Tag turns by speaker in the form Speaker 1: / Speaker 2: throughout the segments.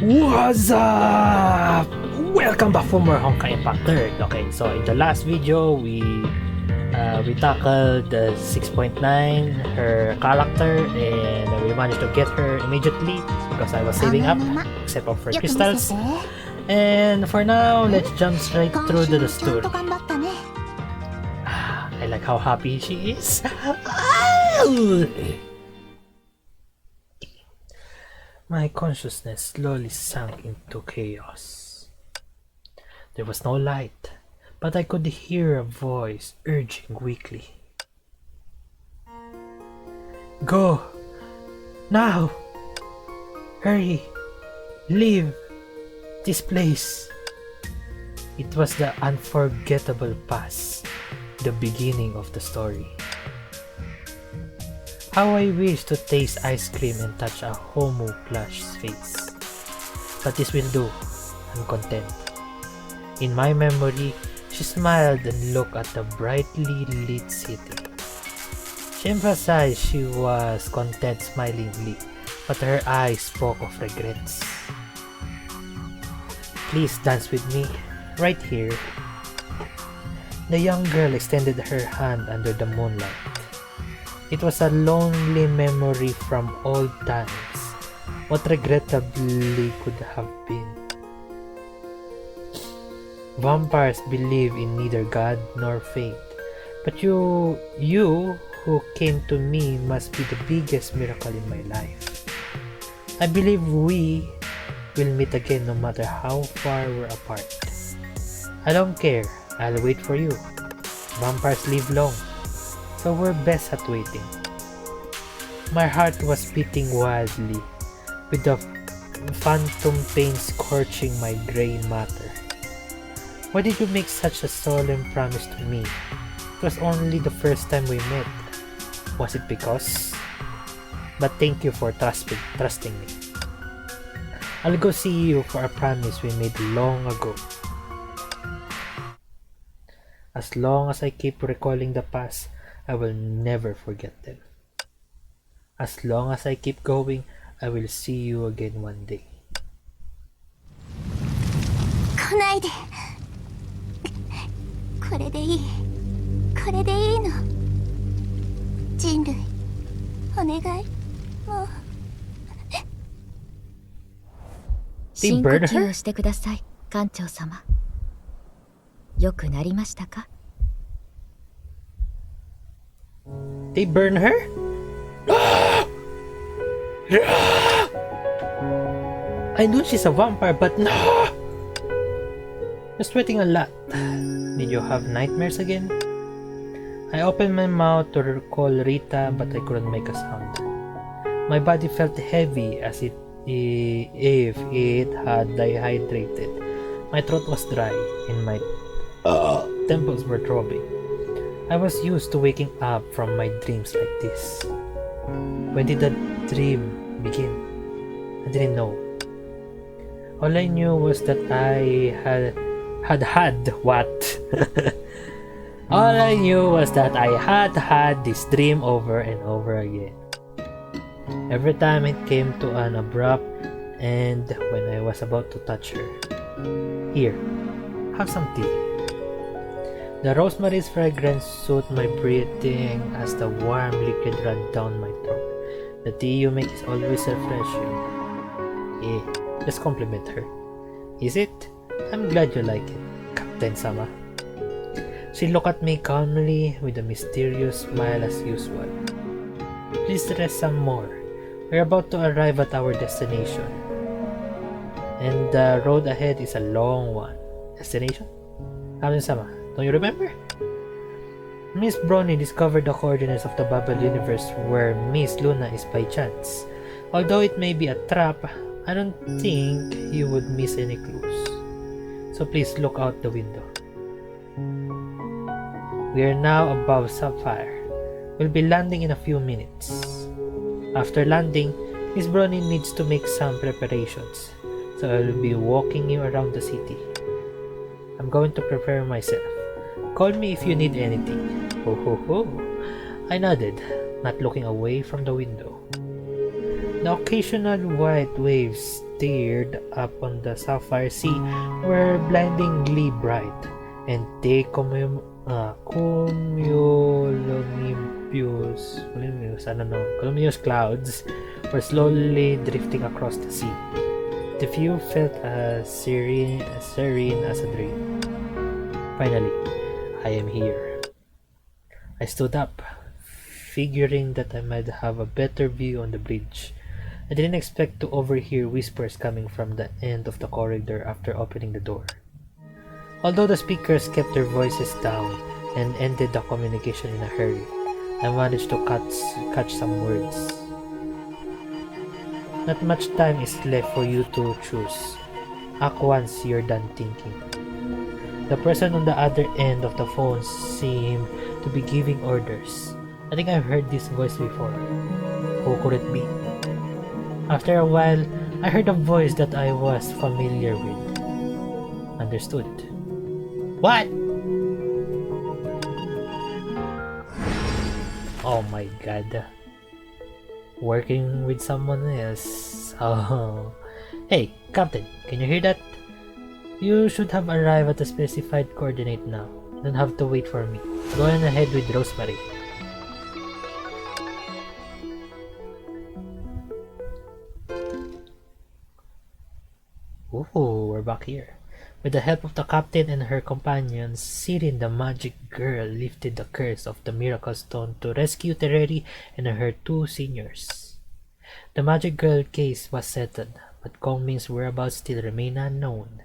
Speaker 1: What's up? Welcome back for more Honkai Impact 3rd. Okay, so in the last video, we tackled the 6.9, her character, and we managed to get her immediately because I was saving up, except for crystals. And for now, let's jump straight through to the story. I like how happy she is. My consciousness slowly sank into chaos. There was no light, but I could hear a voice urging weakly. Go! Now! Hurry! Leave this place! It was the unforgettable pass, the beginning of the story. How I wish to taste ice cream and touch a Homo plush's face. But this will do. I'm content. In my memory, she smiled and looked at the brightly lit city. She emphasized she was content smilingly, but her eyes spoke of regrets. Please dance with me, right here. The young girl extended her hand under the moonlight. It was a lonely memory from old times. What regrettably could have been. Vampires believe in neither God nor fate, but you who came to me must be the biggest miracle in my life. I believe we will meet again no matter how far we're apart. I don't care, I'll wait for you. Vampires live long, so we're best at waiting. My heart was beating wildly, with the phantom pain scorching my grey matter. Why did you make such a solemn promise to me? It was only the first time we met. Was it because? But thank you for trusting me. I'll go see you for a promise we made long ago. As long as I keep recalling the past, I will never forget them. As long as I keep going, I will see you again one day.
Speaker 2: 来ないで。これでいい。これでいいの。人類、お願い。もう。
Speaker 3: 深呼吸をしてください、艦長様。よくなりましたか？
Speaker 1: They burn her? I know she's a vampire, but no! You're sweating a lot. Did you have nightmares again? I opened my mouth to recall Rita, but I couldn't make a sound. My body felt heavy as if it had dehydrated. My throat was dry and my temples were throbbing. I was used to waking up from my dreams like this. When did the dream begin? I didn't know. All I knew was that I had what? All I knew was that I had this dream over and over again. Every time it came to an abrupt end when I was about to touch her. Here, have some tea. The rosemary's fragrance soothed my breathing as the warm liquid ran down my throat. The tea you make is always refreshing. Just compliment her. Is it? I'm glad you like it, Captain Sama. She looked at me calmly with a mysterious smile as usual. Please rest some more. We're about to arrive at our destination. And the road ahead is a long one. Destination? Captain Sama, don't you remember? Miss Brownie discovered the coordinates of the bubble universe where Miss Luna is by chance. Although it may be a trap, I don't think you would miss any clues. So please look out the window. We are now above Sapphire. We'll be landing in a few minutes. After landing, Miss Brownie needs to make some preparations, so I'll be walking you around the city. I'm going to prepare myself. Call me if you need anything. Ho ho ho. I nodded, not looking away from the window. The occasional white waves stared up on the sapphire sea were blindingly bright, and they cumulonimbus clouds were slowly drifting across the sea. The view felt as serene as a dream. Finally, I am here. I stood up, figuring that I might have a better view on the bridge. I didn't expect to overhear whispers coming from the end of the corridor after opening the door. Although the speakers kept their voices down and ended the communication in a hurry, I managed to catch some words. Not much time is left for you to choose. Act once you're done thinking. The person on the other end of the phone seemed to be giving orders. I think I've heard this voice before. Who could it be? After a while, I heard a voice that I was familiar with. Understood. What? Oh my god. Working with someone else. Oh. Hey, Captain, can you hear that? You should have arrived at a specified coordinate now. You don't have to wait for me. Go on ahead with Rosemary. Ooh, we're back here. With the help of the captain and her companions, Sirin the magic girl lifted the curse of the miracle stone to rescue Tereri and her two seniors. The magic girl case was settled, but Kongming's whereabouts still remain unknown.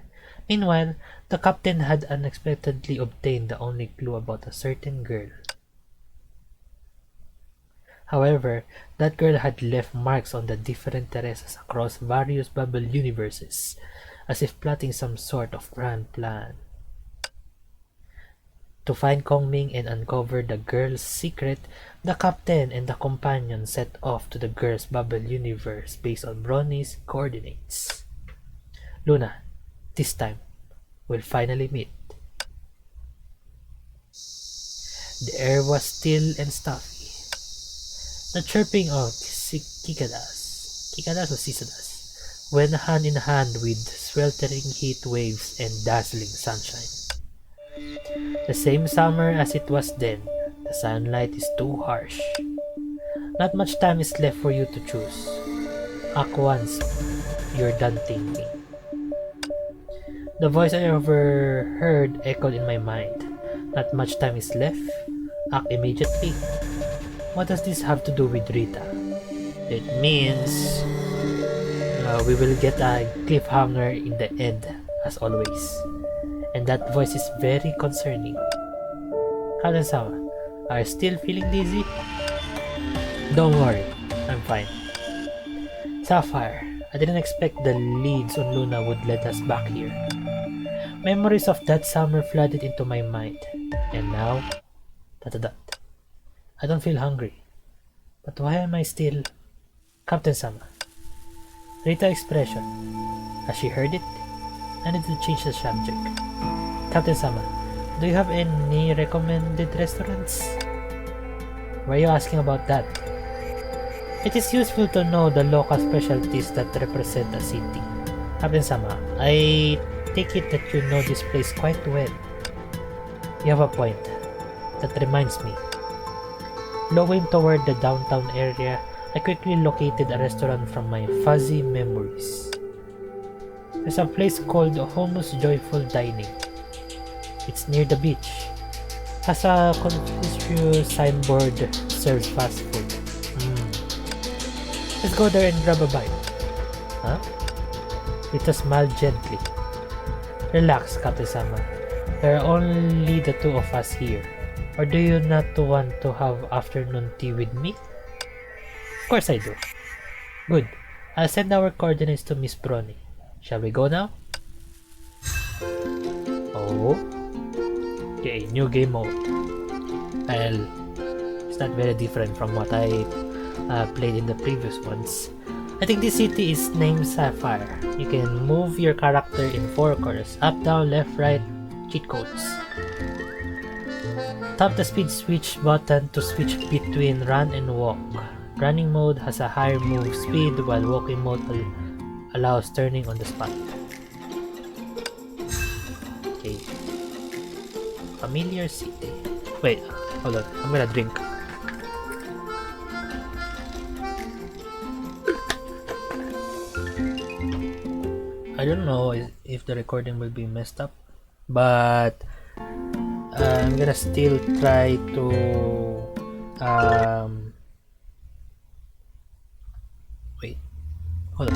Speaker 1: Meanwhile, the captain had unexpectedly obtained the only clue about a certain girl. However, that girl had left marks on the different terraces across various bubble universes, as if plotting some sort of grand plan. To find Kongming and uncover the girl's secret, the captain and the companion set off to the girl's bubble universe based on Bronny's coordinates. Luna, this time, we'll finally meet. The air was still and stuffy. The chirping of cicadas or cicadas, went hand in hand with sweltering heat waves and dazzling sunshine. The same summer as it was then, the sunlight is too harsh. Not much time is left for you to choose. Act once you're done thinking. The voice I overheard echoed in my mind. Not much time is left. Act immediately. What does this have to do with Rita? It means we will get a cliffhanger in the end, as always. And that voice is very concerning. Kanazawa, are you still feeling dizzy? Don't worry, I'm fine. Sapphire, I didn't expect the leads on Luna would lead us back here. Memories of that summer flooded into my mind. And now, I don't feel hungry. But why am I still... Captain Sama. Rita expression. Has she heard it? I need to change the subject. Captain Sama, do you have any recommended restaurants? Why are you asking about that? It is useful to know the local specialties that represent a city. Captain Sama, I take it that you know this place quite well. You have a point. That reminds me. Looking toward the downtown area, I quickly located a restaurant from my fuzzy memories. There's a place called Homus Joyful Dining. It's near the beach. Has a conspicuous signboard, serves fast food. Let's go there and grab a bite. Huh? Rita smiled gently. Relax, Captain-sama. There are only the two of us here. Or do you not want to have afternoon tea with me? Of course I do. Good. I'll send our coordinates to Miss Bronny. Shall we go now? Oh. Okay, new game mode. Well, it's not very different from what I played in the previous ones. I think this city is named Sapphire. You can move your character in 4 corners. Up, down, left, right. Cheat codes. Tap the speed switch button to switch between run and walk. Running mode has a higher move speed while walking mode allows turning on the spot. Okay. Familiar city. Wait, hold on. I'm gonna drink. I don't know if the recording will be messed up, but I'm gonna still try to wait, hold on,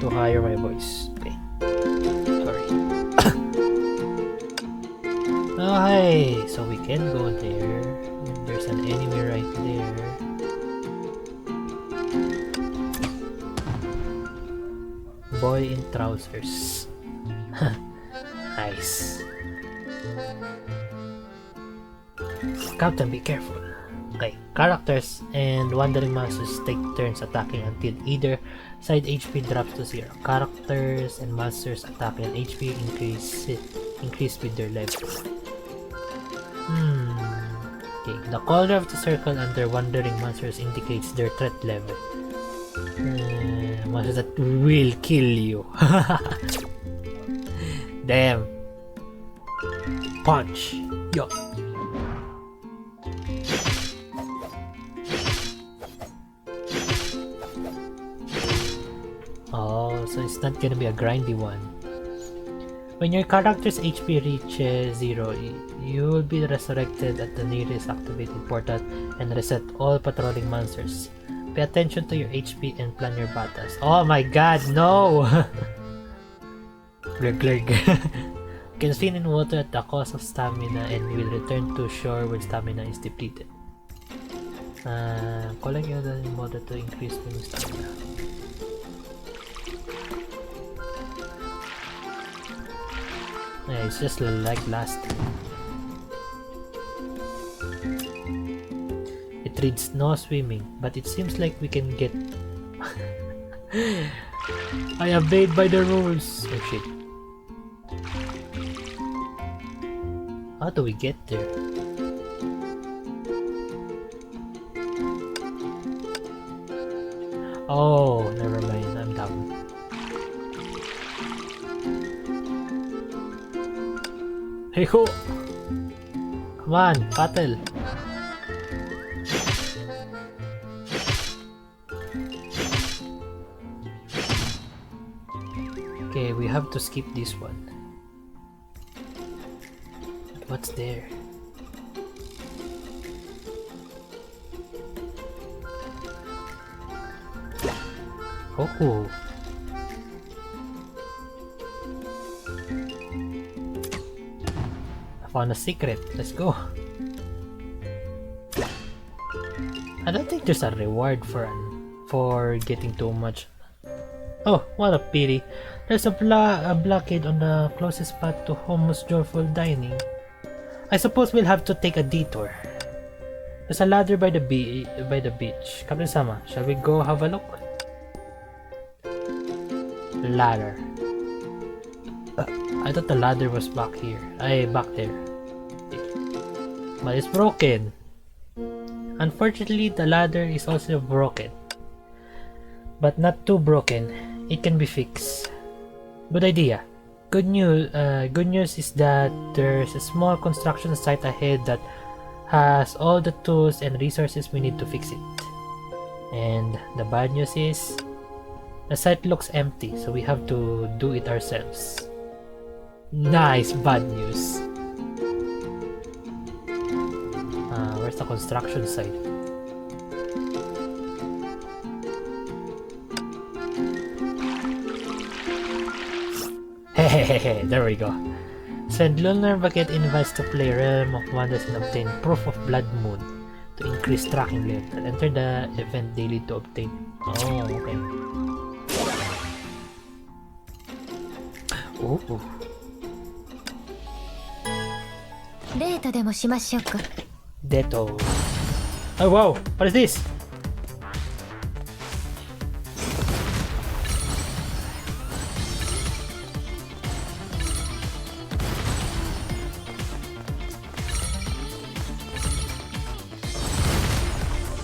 Speaker 1: to higher my voice. Okay, sorry. Oh hi, so we can go there. There's an enemy right there. Boy in trousers. Nice. Captain, be careful. Okay, characters and wandering monsters take turns attacking until either side HP drops to 0. Characters and monsters attacking and HP increase with their levels. Okay, the color of the circle under wandering monsters indicates their threat level. Monsters that will kill you. Damn. Punch. Yo. Oh, so it's not gonna be a grindy one. When your character's HP reaches 0, you will be resurrected at the nearest activated portal and reset all patrolling monsters. Pay attention to your HP and plan your battles. Oh my god, no! Glurg glurg. You can swim in water at the cost of stamina and will return to shore when stamina is depleted. Collect your in water to increase swimming stamina. Yeah, it's just like last time. It reads no swimming, but it seems like we can get... I obeyed by the rules! Oh shit. How do we get there? Oh, never mind, I'm dumb. Hey ho! Come on, battle! Okay, we have to skip this one. What's there? Oh! I found a secret. Let's go. I don't think there's a reward for getting too much. Oh, what a pity. There's a blockade on the closest path to Homo's Joyful Dining. I suppose we'll have to take a detour. There's a ladder by the beach. Captain-sama, shall we go have a look? Ladder. I thought the ladder was back here. Back there. But it's broken. Unfortunately, the ladder is also broken. But not too broken. It can be fixed. Good idea. Good news is that there's a small construction site ahead that has all the tools and resources we need to fix it. And the bad news is the site looks empty, so we have to do it ourselves. Nice bad news. Where's the construction site? Hehehehe, there we go. Send Lunar Bucket invites to play Realm of Wonders and obtain Proof of Blood Moon to increase tracking level. Enter the event daily to obtain. Oh, okay. Ooh.
Speaker 3: デートでもしましょうか。
Speaker 1: Deto. Oh wow, what is this?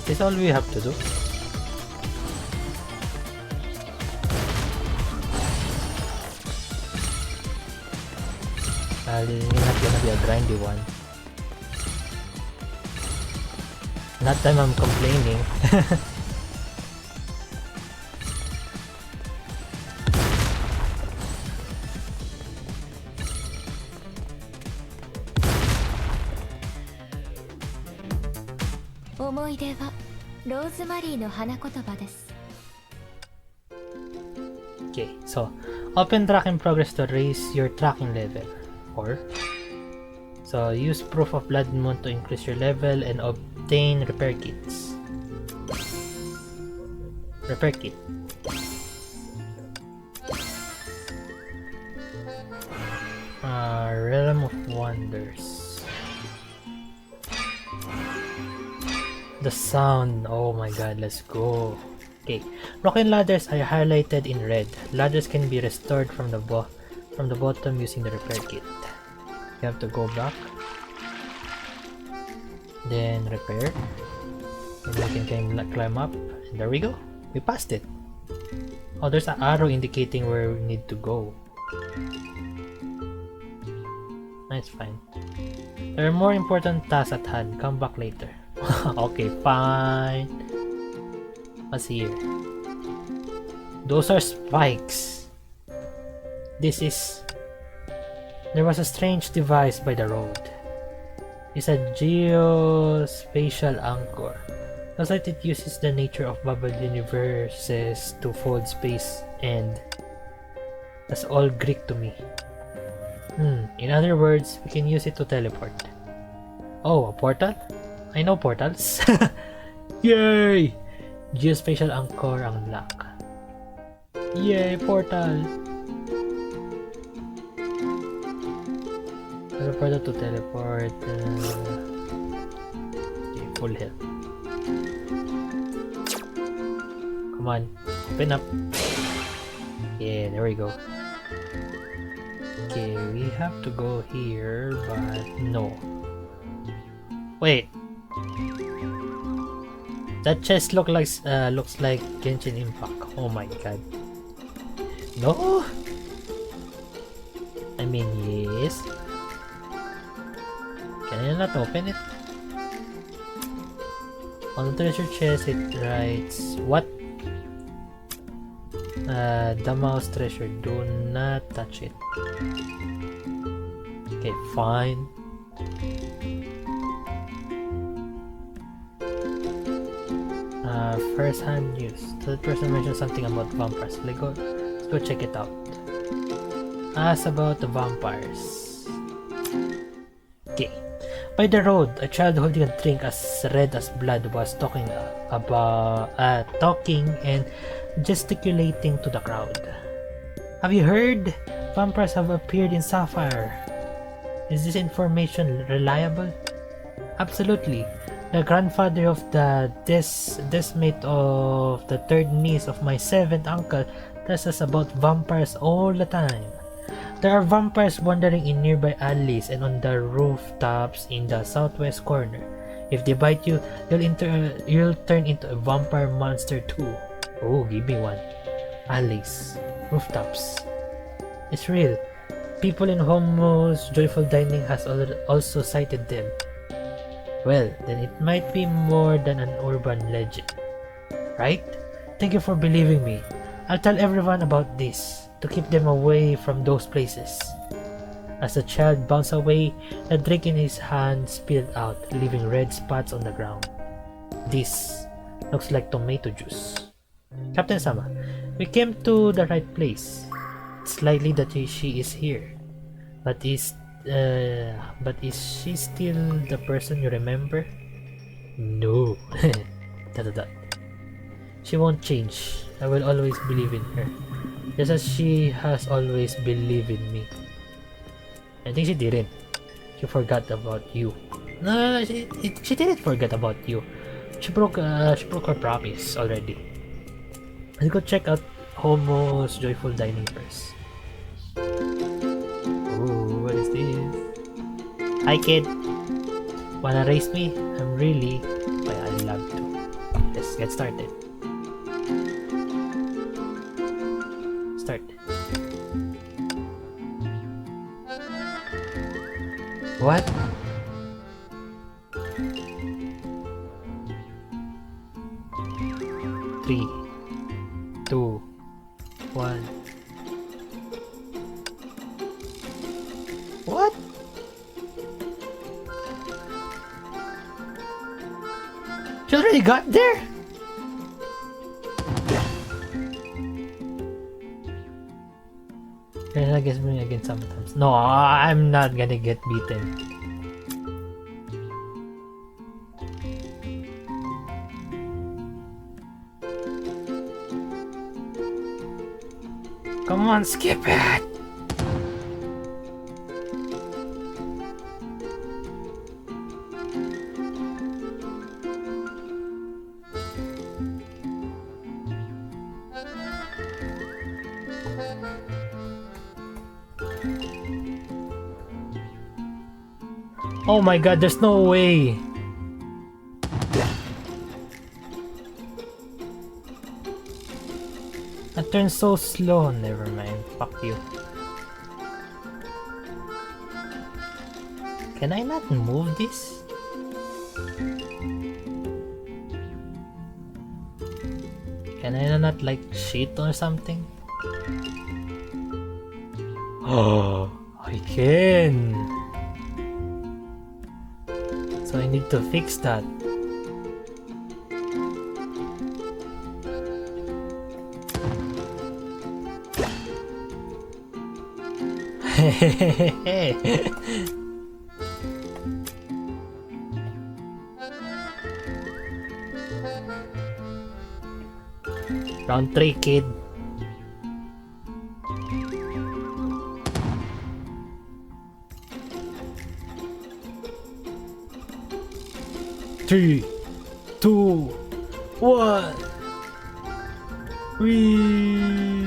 Speaker 1: This this all we have to do? This is not gonna be a grindy one. Not that I'm complaining. Okay, so open track in progress to raise your tracking level. Or so use proof of blood moon to increase your level and obtain repair kits. Repair kit. Realm of Wonders. The sound. Oh my god, let's go. Okay, broken ladders are highlighted in red. Ladders can be restored from the bottom using the repair kit. You have to go back, then repair, and we can climb up. And there we go. We passed it. Oh, there's an arrow indicating where we need to go. That's fine. There are more important tasks at hand. Come back later. Okay, fine. What's here? Those are spikes. There was a strange device by the road. It's a geospatial anchor. Looks like it uses the nature of bubble universes to fold space, and that's all Greek to me. In other words, we can use it to teleport. Oh, a portal? I know portals. Yay! Geospatial anchor unlock. Yay, portal! Portal to teleport. Okay, full health. Come on, open up. Yeah, there we go. Okay, we have to go here, but no. Wait. That chest looks like Genshin Impact. Oh my god. No. I mean, yes. Can I not open it? On the treasure chest, it writes what? The mouse treasure. Do not touch it. Okay, fine. First hand news. That person mentioned something about vampires. Let's go check it out. Ask about the vampires. Okay. By the road, a child holding a drink as red as blood was talking and gesticulating to the crowd. Have you heard? Vampires have appeared in Sapphire. Is this information reliable? Absolutely. The grandfather of the desmate of the third niece of my seventh uncle tells us about vampires all the time. There are vampires wandering in nearby alleys and on the rooftops in the southwest corner. If they bite you, you'll turn into a vampire monster too. Oh, give me one. Alleys, rooftops. It's real. People in Homo's Joyful Dining has also cited them. Well, then it might be more than an urban legend, right? Thank you for believing me. I'll tell everyone about this to keep them away from those places. As the child bounced away, the drink in his hand spilled out, leaving red spots on the ground. This looks like tomato juice. Captain Sama, we came to the right place. It's likely that she is here, but is she still the person you remember? No. She won't change. I will always believe in her, just as she has always believed in me. I think she didn't. She forgot about you. No, she didn't forget about you. She broke her promise already. Let's go check out Homo's Joyful Dining first. Oh, what is this? Hi kid. Wanna race me? I'm really... Well, I'd love to. let's get started. Start. What? Three, two, one. What? She already got there? I guess me again sometimes. No, I'm not gonna get beaten. Come on, skip it! Oh my god, there's no way! I turned so slow. Never mind. Fuck you. Can I not move this? Can I not like cheat or something? Oh, I can! So I need to fix that. Round 3, kid. Three, two, one. Whee!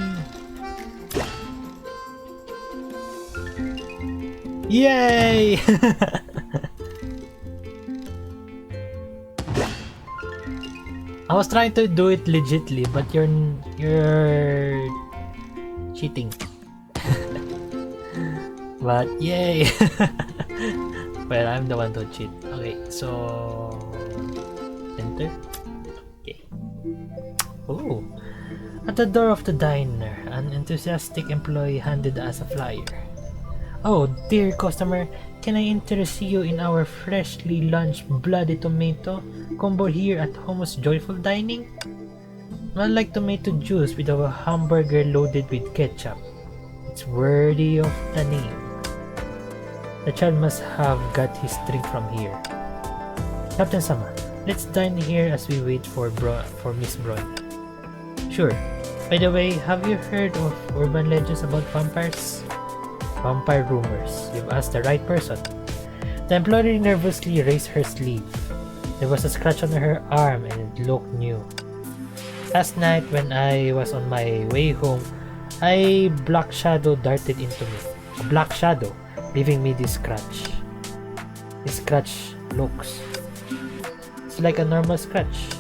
Speaker 1: Yay! I was trying to do it legitly, but you're cheating. But yay! Well, I'm the one to cheat. Okay, so enter. Okay. Oh, at the door of the diner, an enthusiastic employee handed us a flyer. Oh, dear customer, can I interest you in our freshly launched bloody tomato combo here at Homo's Joyful Dining? I like tomato juice with a hamburger loaded with ketchup. It's worthy of the name. The child must have got his drink from here. Captain Sama, let's dine here as we wait for Miss Brown. Sure. By the way, have you heard of urban legends about vampires? Vampire rumors. You've asked the right person. The employee nervously raised her sleeve. There was a scratch on her arm and it looked new. Last night when I was on my way home, a black shadow darted into me. A black shadow, leaving me this scratch. This scratch looks... It's like a normal scratch.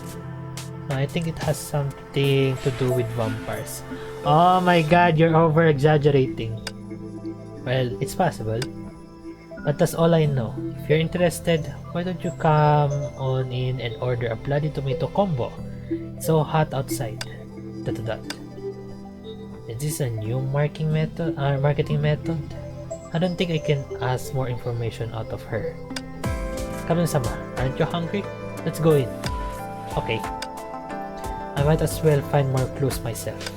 Speaker 1: No, I think it has something to do with vampires. Oh my god, you're over-exaggerating. Well, it's possible. But that's all I know. If you're interested, why don't you come on in and order a bloody tomato combo? It's so hot outside. ... Is this a new marketing method? I don't think I can ask more information out of her. Captain-sama, aren't you hungry? Let's go in. Okay. I might as well find more clues myself.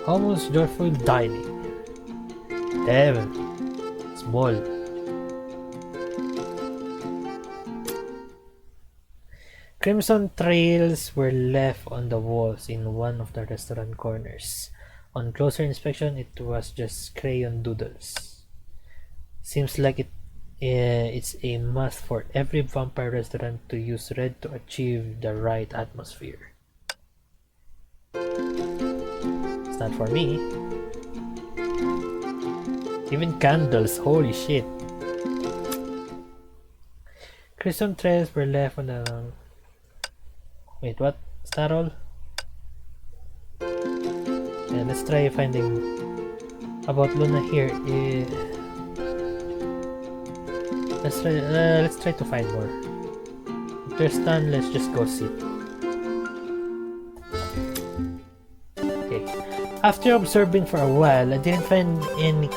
Speaker 1: Almost Joyful Dining. Damn. Small. Crimson trails were left on the walls in one of the restaurant corners. On closer inspection, it was just crayon doodles. Seems like it's a must for every vampire restaurant to use red to achieve the right atmosphere. It's not for me. Even candles, holy shit. Crimson trails were left on the... Wait, what? Starol? Yeah, let's try finding about Luna here. Let's try to find more. If there's none, let's just go see. Okay. After observing for a while, I didn't find any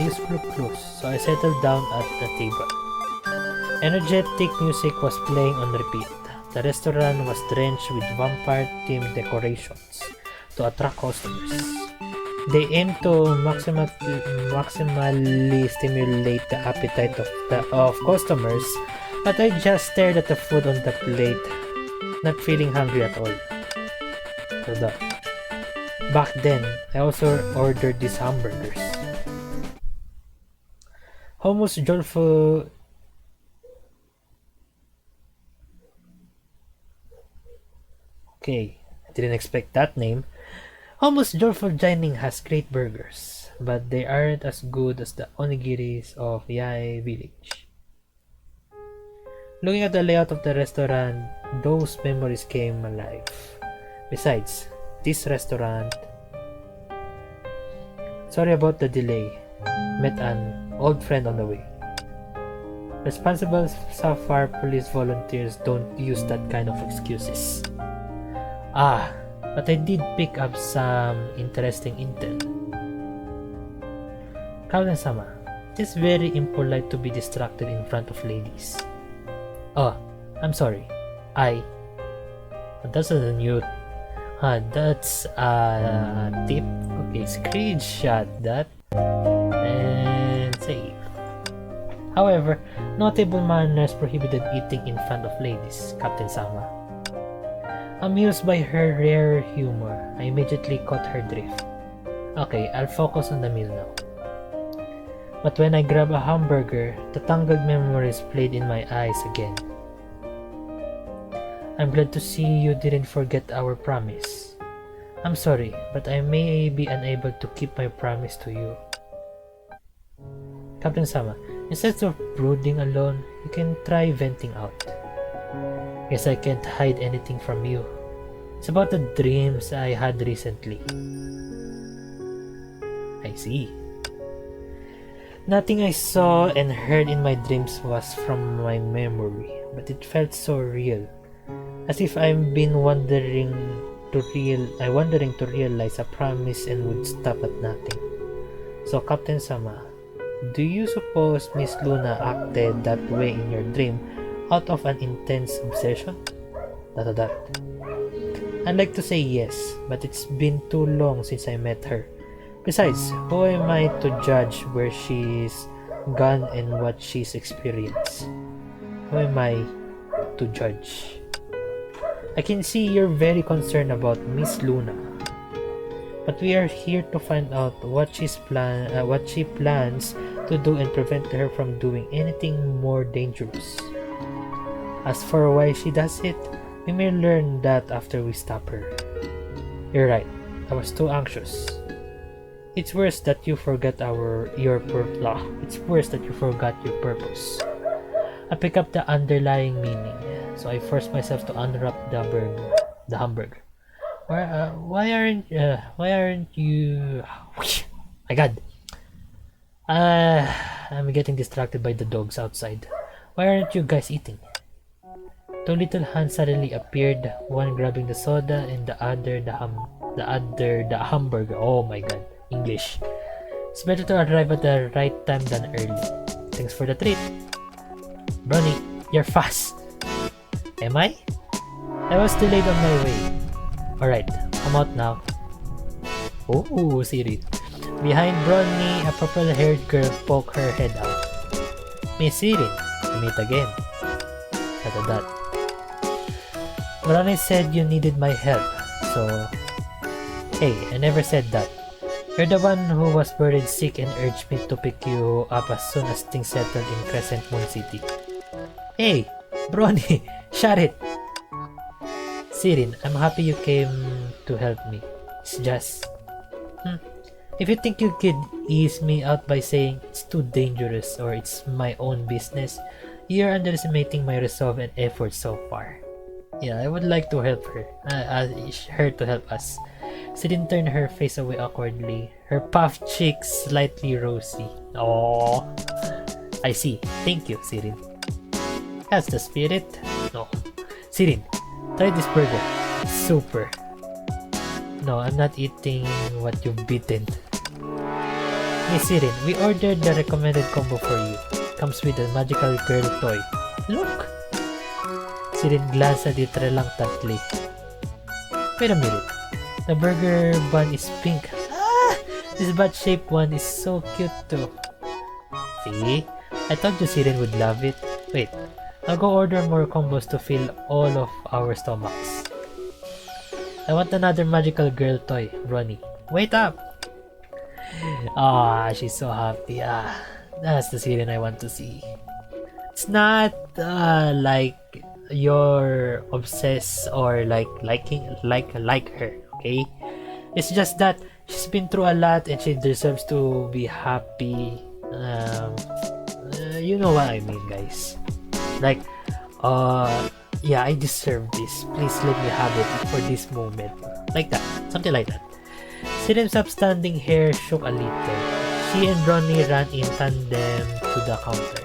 Speaker 1: useful clues, so I settled down at the table. Energetic music was playing on repeat. The restaurant was drenched with vampire-themed decorations to attract customers. They aimed to maximally stimulate the appetite of customers, but I just stared at the food on the plate, not feeling hungry at all. Back then, I also ordered these hamburgers. Hummus Jolfo... Okay, I didn't expect that name. Hummus Joyful Dining has great burgers, but they aren't as good as the onigiris of Yae Village. Looking at the layout of the restaurant, those memories came alive. Besides, this restaurant... Sorry about the delay. Met an old friend on the way. Responsible Sapphire police volunteers don't use that kind of excuses. Ah, but I did pick up some interesting intel. Kauden-sama, it is very impolite to be distracted in front of ladies. Oh, I'm sorry. That's a new... that's a tip. Okay, screenshot that and save. However, notable manners prohibited eating in front of ladies, Captain-sama. Amused by her rare humor, I immediately caught her drift. Okay, I'll focus on the meal now. But when I grabbed a hamburger, the tangled memories played in my eyes again. I'm glad to see you didn't forget our promise. I'm sorry, but I may be unable to keep my promise to you. Captain-sama, instead of brooding alone, you can try venting out. Guess I can't hide anything from you. It's about the dreams I had recently. I see. Nothing I saw and heard in my dreams was from my memory, but it felt so real. As if I've been wondering to realize a promise and would stop at nothing. So Captain-sama, do you suppose Miss Luna acted that way in your dream out of an intense obsession? ... I'd like to say yes, but it's been too long since I met her. Besides, who am I to judge where she's gone and what she's experienced? Who am I to judge? I can see you're very concerned about Miss Luna, but we are here to find out what she plans to do and prevent her from doing anything more dangerous. As for why she does it, we may learn that after we stop her. You're right, I was too anxious. It's worse that you forgot your purpose. I pick up the underlying meaning, so I forced myself to unwrap the hamburger. Why aren't you? My God! I'm getting distracted by the dogs outside. Why aren't you guys eating? Two little hands suddenly appeared, one grabbing the soda and the other the hamburger. Oh my God, English. It's better to arrive at the right time than early. Thanks for the treat. Brownie, you're fast. Am I? I was delayed on my way. Alright, I'm out now. Oh, Siri. Behind Brownie, a purple-haired girl poked her head out. Miss Siri, we meet again. That. Brownie said you needed my help, so... Hey, I never said that. You're the one who was buried sick and urged me to pick you up as soon as things settled in Crescent Moon City. Hey, Brony, shut it! Sirin, I'm happy you came to help me. It's just... If you think you could ease me out by saying it's too dangerous or it's my own business, You're underestimating my resolve and effort so far. Yeah, I would like to help her. Her to help us. Sirin turned her face away awkwardly, her puffed cheeks slightly rosy. Oh, I see. Thank you, Sirin. That's the spirit. No. Sirin, try this burger. It's super. No, I'm not eating what you've bitten. Miss Sirin, we ordered the recommended combo for you. Comes with a magical girl toy. Look! Sirin glanced at it reluctantly. Wait a minute. The burger bun is pink. Ah! This bat-shaped one is so cute too. See? I thought you Sirin would love it. Wait, I'll go order more combos to fill all of our stomachs. I want another magical girl toy, Ronnie. Wait up! Ah, she's so happy. Ah, that's the Sirin I want to see. It's not like you're obsessed or like her, okay? It's just that she's been through a lot and she deserves to be happy. You know what I mean, guys. Like, yeah, I deserve this. Please let me have it for this moment. Like that, something like that. Siren's upstanding hair shook a little. She and Ronnie ran in tandem to the counter.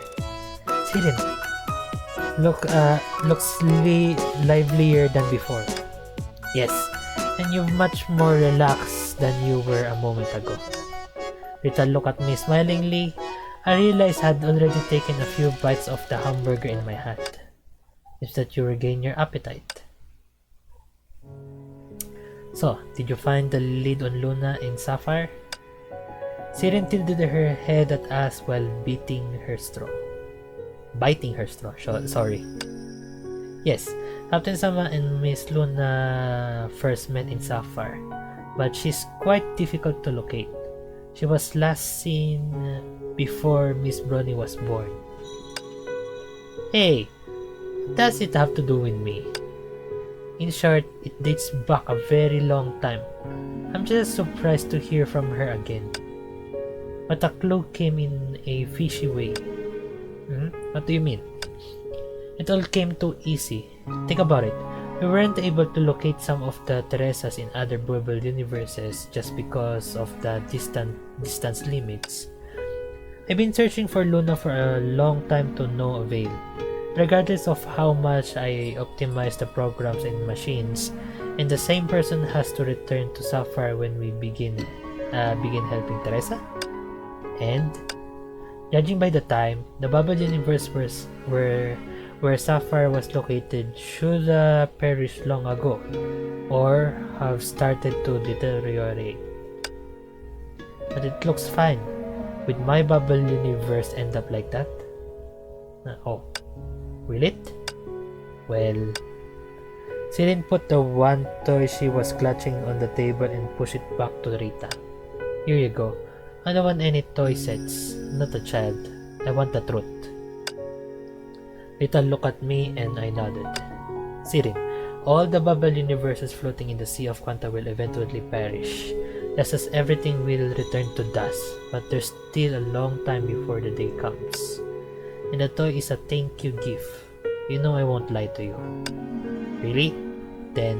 Speaker 1: Siren, looks livelier than before. Yes, and you're much more relaxed than you were a moment ago. Rita looked at me smilingly. I realized I had already taken a few bites of the hamburger in my hand. Is that you regain your appetite? So, did you find the lead on Luna in Sapphire? Siren tilted her head at us while biting her straw. Sorry. Yes, Captain Sama and Miss Luna first met in Sapphire, but she's quite difficult to locate. She was last seen before Miss Brony was born. Hey, what does it have to do with me? In short, it dates back a very long time. I'm just surprised to hear from her again. But the clue came in a fishy way. What do you mean? It all came too easy. Think about it. We weren't able to locate some of the Teresas in other Bible universes just because of the distance limits. I've been searching for Luna for a long time to no avail. Regardless of how much I optimize the programs and machines, and the same person has to return to Sapphire when we begin helping Teresa. And judging by the time, the Bubble universe where Sapphire was located should perish long ago, or have started to deteriorate. But it looks fine. Would my Bubble universe end up like that? Oh. Will it? Well, Sirin put the one toy she was clutching on the table and pushed it back to Rita. Here you go. I don't want any toy sets. I'm not a child. I want the truth. Rita looked at me and I nodded. Sirin, all the bubble universes floating in the Sea of Quanta will eventually perish. Just as everything will return to dust, but there's still a long time before the day comes. And the toy is a thank you gift. You know I won't lie to you. Really? Then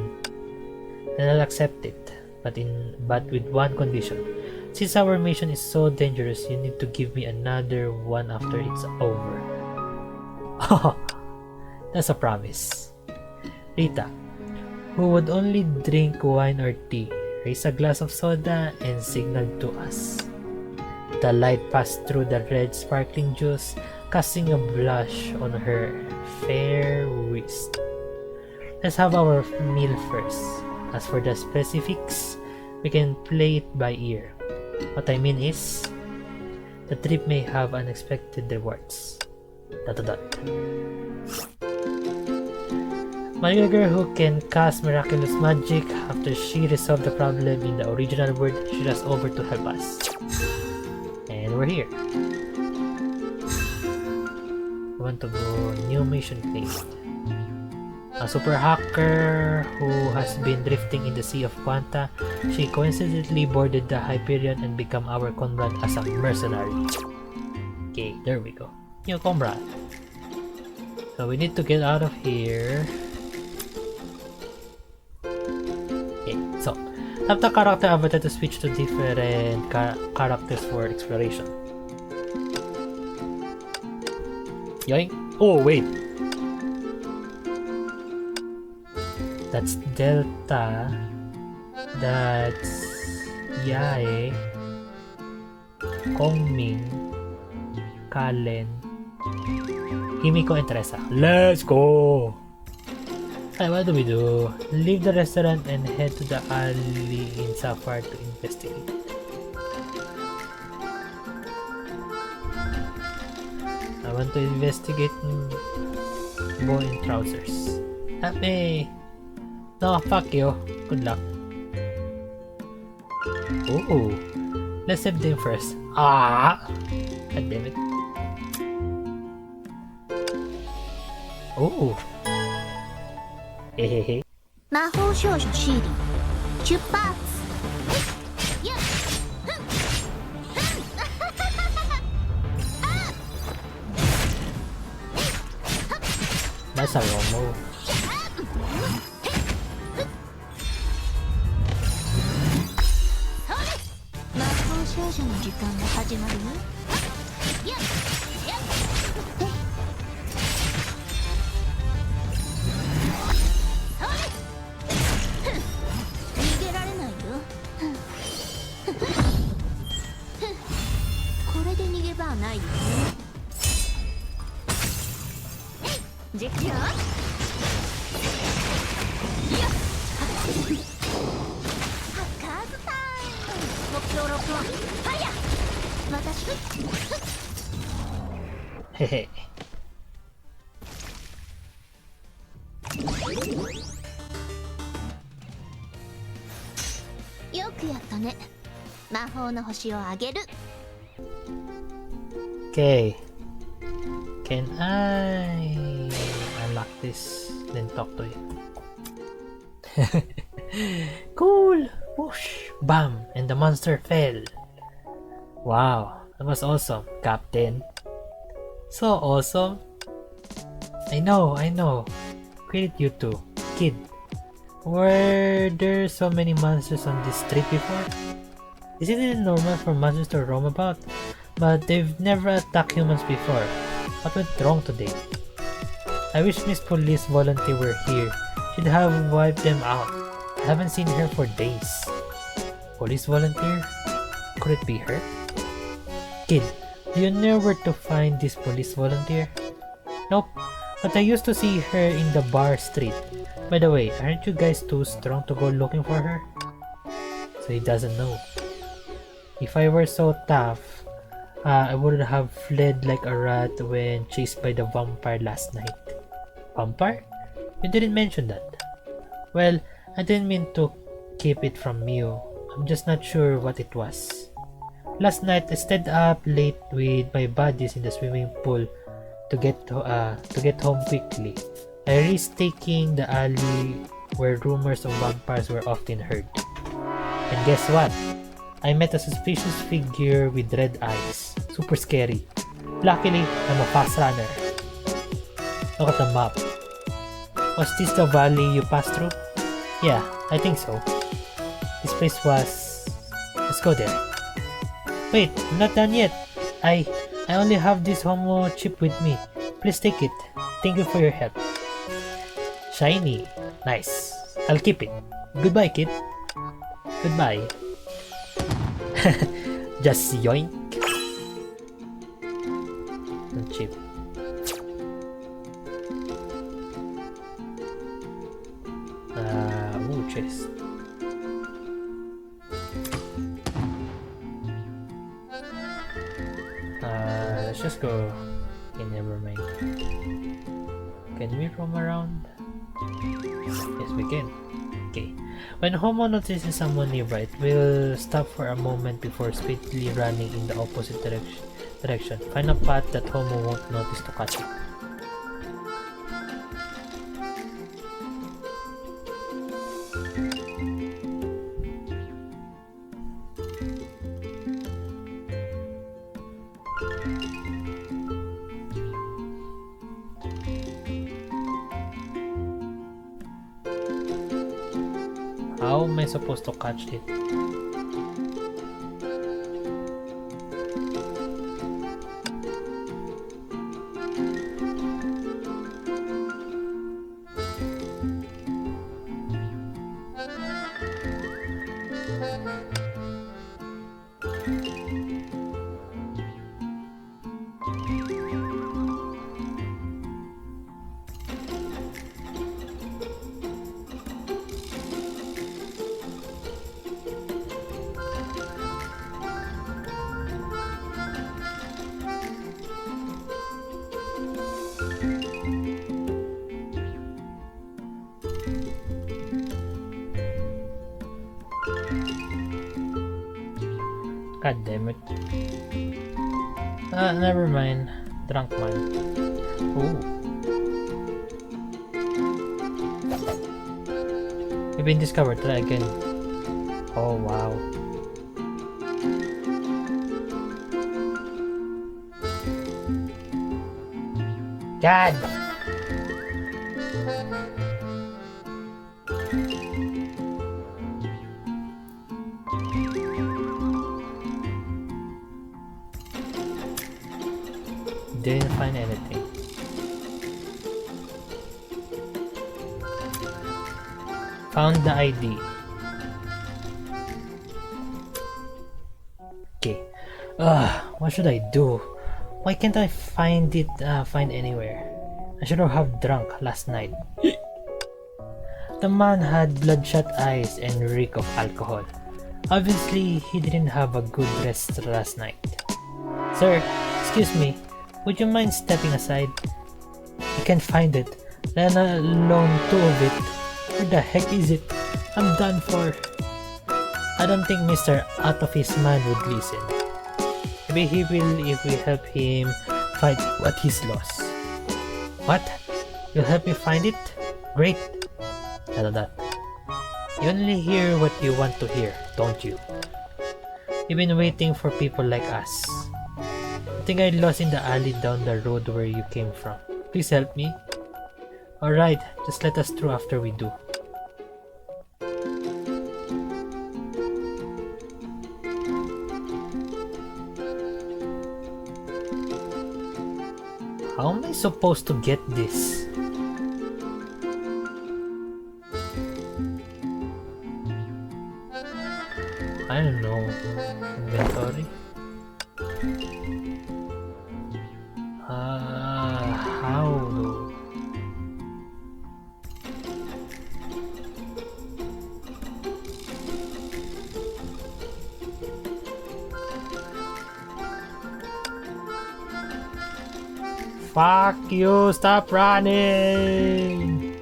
Speaker 1: I'll accept it. But with one condition. Since our mission is so dangerous, you need to give me another one after it's over. Oh, that's a promise. Rita, who would only drink wine or tea, raised a glass of soda and signaled to us. The light passed through the red sparkling juice, casting a blush on her fair wrist. Let's have our meal first. As for the specifics, we can play it by ear. What I mean is, the trip may have unexpected rewards. ... Girl who can cast miraculous magic after she resolved the problem in the original world should us over to help us. And we're here. We want to go new mission placed. A super hacker who has been drifting in the Sea of Quanta, she coincidentally boarded the Hyperion and become our comrade as a mercenary. Okay, there we go. New comrade. So we need to get out of here. Okay, so tap the character avatar to switch to different characters for exploration. Yoink! Oh wait! That's Delta. That's Yae. Kongming. Kalen. Himiko and Teresa. Let's go! Hey, what do we do? Leave the restaurant and head to the alley in Safar to investigate. I want to investigate boy in trousers. Help me! No, fuck you. Good luck. Ooh. Let's save them first. Ah! God damn it. Ooh. Hehehe.
Speaker 2: 魔法少女シーリー出発。やっ
Speaker 1: That's a wrong move.
Speaker 2: 魔法少女の時間が始まるよ。やっやっ逃げられないよ。これで逃げ場はないよね。実況やっハッカーズタイム。目標ロックオンファイヤー。私
Speaker 1: Hehe.
Speaker 2: よくやったね。魔法の星をあげる。
Speaker 1: Okay. Can I unlock this? Then talk to you. Cool! Whoosh! Bam! And the monster fell. Wow, that was awesome, Captain. So awesome. I know. Credit you too, kid. Were there so many monsters on this street before? Isn't it normal for monsters to roam about? But they've never attacked humans before. What went wrong today? I wish Miss Police Volunteer were here. She'd have wiped them out. I haven't seen her for days. Police Volunteer? Could it be her? Kid, do you know where to find this police volunteer? Nope, but I used to see her in the bar street. By the way, aren't you guys too strong to go looking for her? So he doesn't know. If I were so tough, I would have fled like a rat when chased by the vampire last night. Vampire? You didn't mention that. Well, I didn't mean to keep it from you. I'm just not sure what it was. Last night, I stayed up late with my buddies in the swimming pool to get home quickly. I risked taking the alley where rumors of vampires were often heard. And guess what? I met a suspicious figure with red eyes. Super scary. Luckily, I'm a fast runner. Look at the map. Was this the valley you passed through? Yeah, I think so. This place was... Let's go there. Wait, I'm not done yet. I only have this homo chip with me. Please take it. Thank you for your help. Shiny. Nice. I'll keep it. Goodbye, kid. Goodbye. Just yoink. The chip. Ooh, chest. Let's just go. Okay, never mind. Can we roam around? Yes, we can. Okay. When Homo notices someone nearby, it will stop for a moment before speedily running in the opposite direction. Find a path that Homo won't notice to catch it. How am I supposed to catch it? God damn it. Never mind. Drunk man. Ooh. You've been discovered. Try again. Oh wow. God! Didn't find anything. Found the ID. Okay. What should I do? Why can't I find it? Find anywhere? I should have drunk last night. The man had bloodshot eyes and reek of alcohol. Obviously, he didn't have a good rest last night. Sir, excuse me. Would you mind stepping aside? I can't find it, let alone two of it. Where the heck is it? I'm done for. I don't think Mr. Out of his mind would listen. Maybe he will if we help him find what he's lost. What? You'll help me find it? Great. Tell that. You only hear what you want to hear, don't you? You've been waiting for people like us. I think I lost in the alley down the road where you came from. Please help me. Alright, just let us through after we do. How am I supposed to get this? I don't know. Inventory? How though? Fuck you, stop running!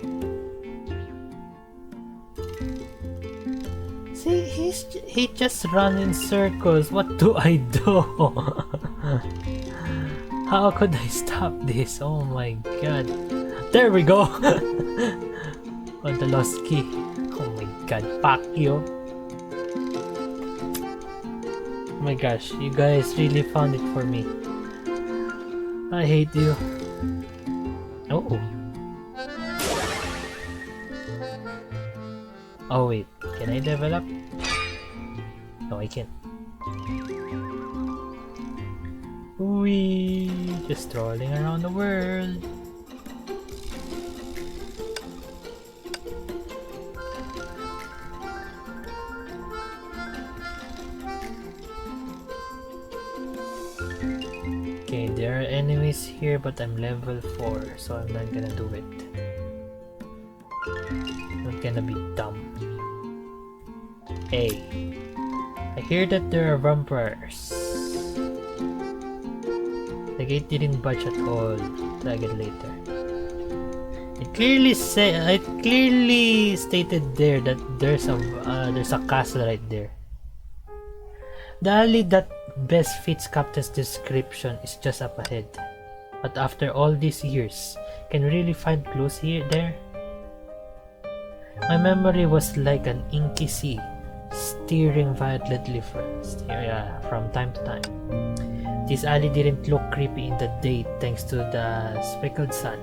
Speaker 1: See, he just run in circles. What do I do? How could I stop this? Oh my god. There we go! On the lost key. Oh my god, fuck you. Oh my gosh, you guys really found it for me. I hate you. Oh. Oh wait, can I develop? No, I can't. Wee, just strolling around the world. Okay, there are enemies here, but I'm level 4, so I'm not gonna do it. I'm not gonna be dumb. Hey, I hear that there are vampires. The gate didn't budge at all. Try again later. It clearly stated there that there's a castle right there. The alley that best fits Captain's description is just up ahead. But after all these years, can we really find clues there? My memory was like an inky sea, steering violently from time to time. This alley didn't look creepy in the day thanks to the speckled sun.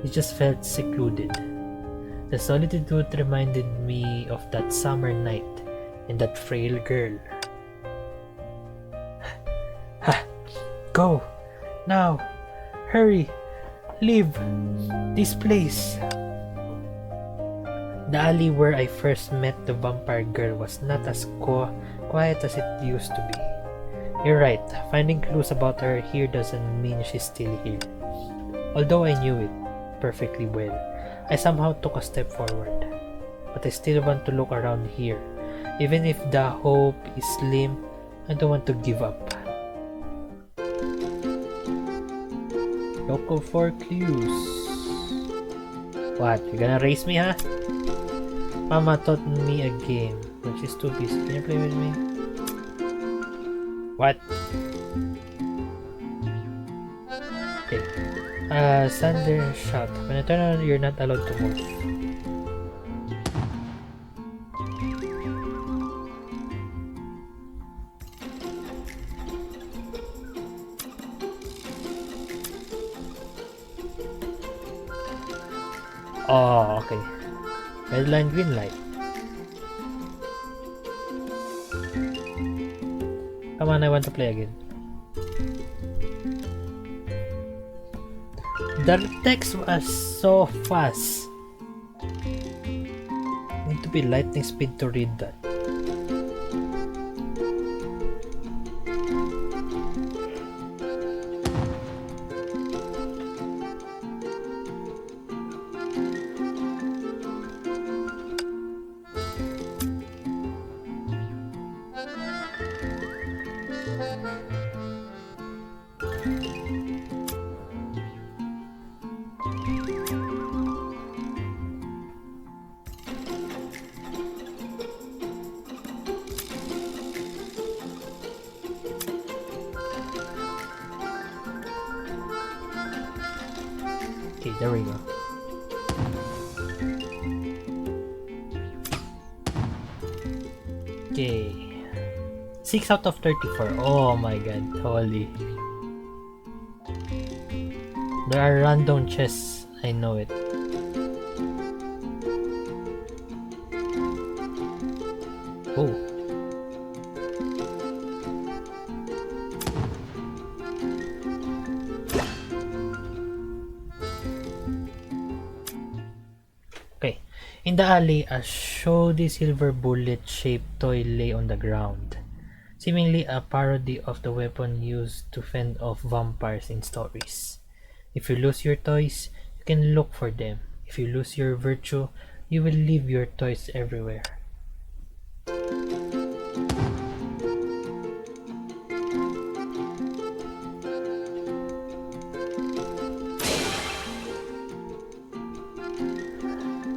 Speaker 1: It just felt secluded. The solitude reminded me of that summer night and that frail girl. Ha! Go! Now! Hurry! Leave this place! The alley where I first met the vampire girl was not as quiet as it used to be. You're right, finding clues about her here doesn't mean she's still here. Although I knew it perfectly well, I somehow took a step forward. But I still want to look around here. Even if the hope is slim, I don't want to give up. Look for clues. What? You gonna race me, huh? Mama taught me a game, but she's too busy. Can you play with me? What? Okay. Thunder shot. When I turn on, you're not allowed to move. Oh, okay. Red line, green light. Come on, I want to play again. The text was so fast. Need to be lightning speed to read that. Okay, there we go. Okay. 6 out of 34. Oh my god, holy. There are random chests, I know it. Oh. Okay. In the alley, a shoddy silver bullet-shaped toy lay on the ground, seemingly a parody of the weapon used to fend off vampires in stories. If you lose your toys, you can look for them. If you lose your virtue, you will leave your toys everywhere.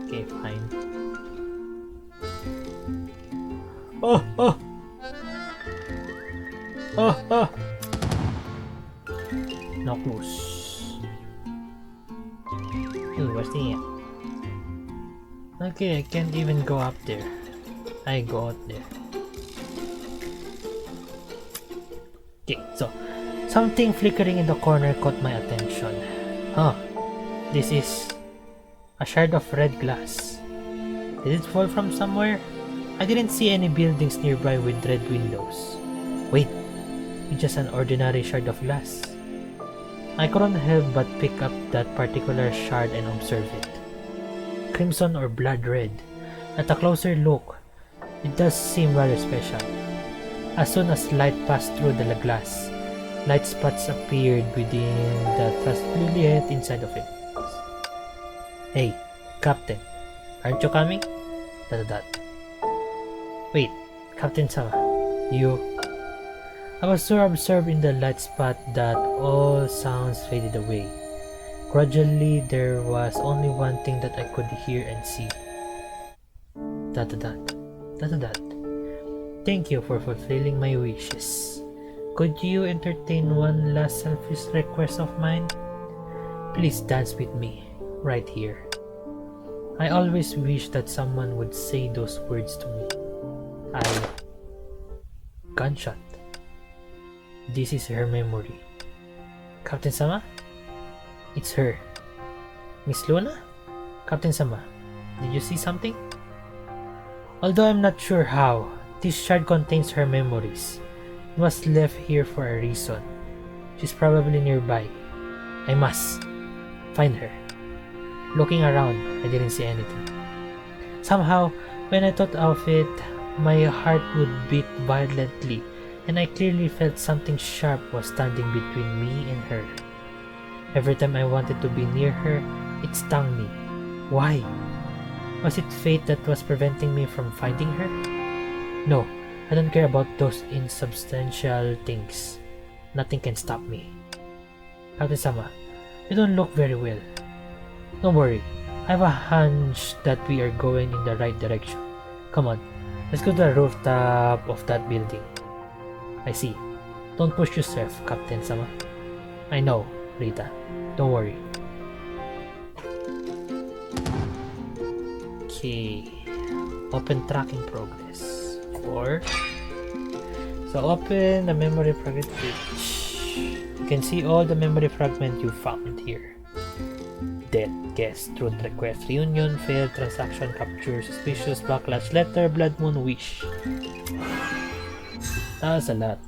Speaker 1: Okay, fine. Oh, oh! Oh, oh! No clues. Ooh, what's the Okay, I can't even go up there. I go out there. Okay, so something flickering in the corner caught my attention. Huh, this is a shard of red glass. Did it fall from somewhere? I didn't see any buildings nearby with red windows. Wait, it's just an ordinary shard of glass. I couldn't help but pick up that particular shard and observe it. Crimson or blood red. At a closer look, it does seem rather special. As soon as light passed through the glass, light spots appeared within the translucent inside of it. Hey, Captain, aren't you coming? ... Wait, Captain Sama, you... I was so absorbed in the light spot that all sounds faded away. Gradually, there was only one thing that I could hear and see. ... Thank you for fulfilling my wishes. Could you entertain one last selfish request of mine? Please dance with me, right here. I always wish that someone would say those words to me. Gunshot. This is her memory. Captain Sama? It's her. Miss Luna? Captain Sama, Did you see something? Although I'm not sure how, this shard contains her memories. It was left here for a reason. She's probably nearby. I must find her. Looking around, I didn't see anything. Somehow, when I thought of it, my heart would beat violently, and I clearly felt something sharp was standing between me and her. Every time I wanted to be near her, it stung me. Why? Was it fate that was preventing me from finding her? No, I don't care about those insubstantial things. Nothing can stop me. Captain-sama, you don't look very well. Don't worry, I have a hunch that we are going in the right direction. Come on, let's go to the rooftop of that building. I see. Don't push yourself, Captain-sama. I know, Rita. Don't worry. Okay. Open tracking progress. So open the memory fragment page. You can see all the memory fragment you found here. Death, guess, truth request, reunion, failed, transaction, capture, suspicious, backlash, letter, blood moon, wish. That's a lot.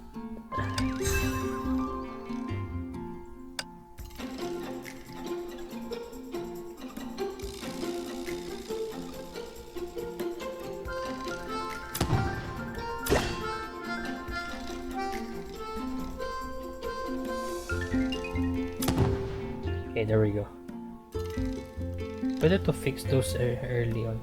Speaker 1: Okay, there we go. Better to fix those early on.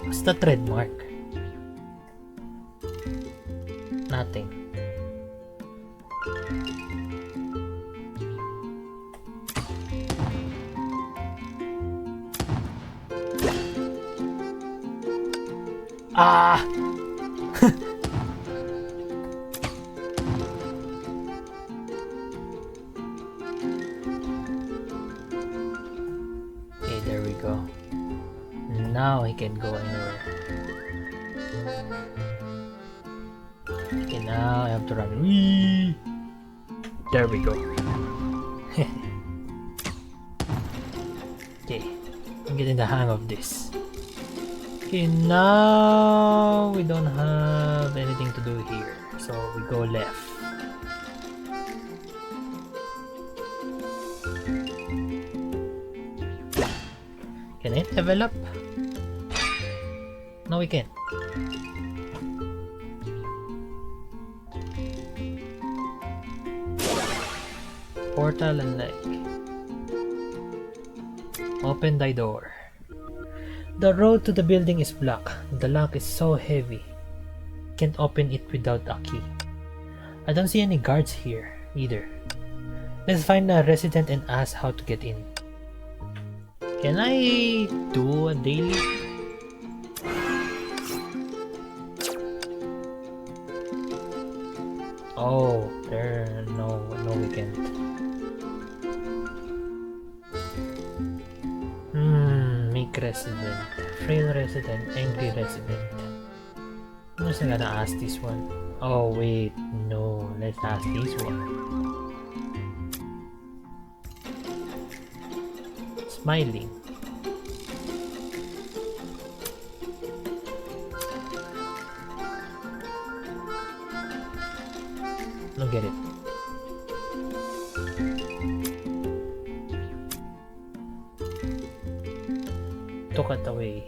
Speaker 1: What's the thread mark? Nothing. Ah! Okay, there we go. Now he can go anywhere. Okay, now I have to run. Whee! There we go. Okay, I'm getting the hang of this. Okay, now we don't have anything to do here, so we go left. Can I level up? No, we can't. Portal and leg. Open thy door. The road to the building is blocked. The lock is so heavy. Can't open it without a key. I don't see any guards here either. Let's find a resident and ask how to get in. Can I do a daily? Oh, there, no, we can't. Meek resident, frail resident, angry resident. I'm just gonna ask this one. Oh wait, no, let's ask this one. Smiling. Don't get it. Took it away.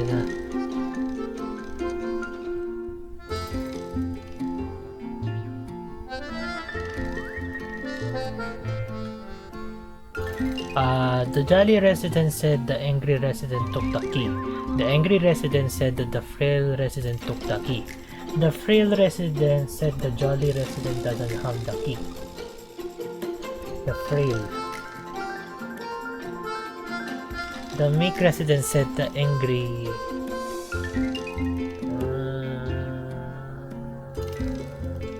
Speaker 1: na. The jolly resident said the angry resident took the key. The angry resident said that the frail resident took the key. The frail resident said the jolly resident doesn't have the key. The frail. The meek resident said the angry...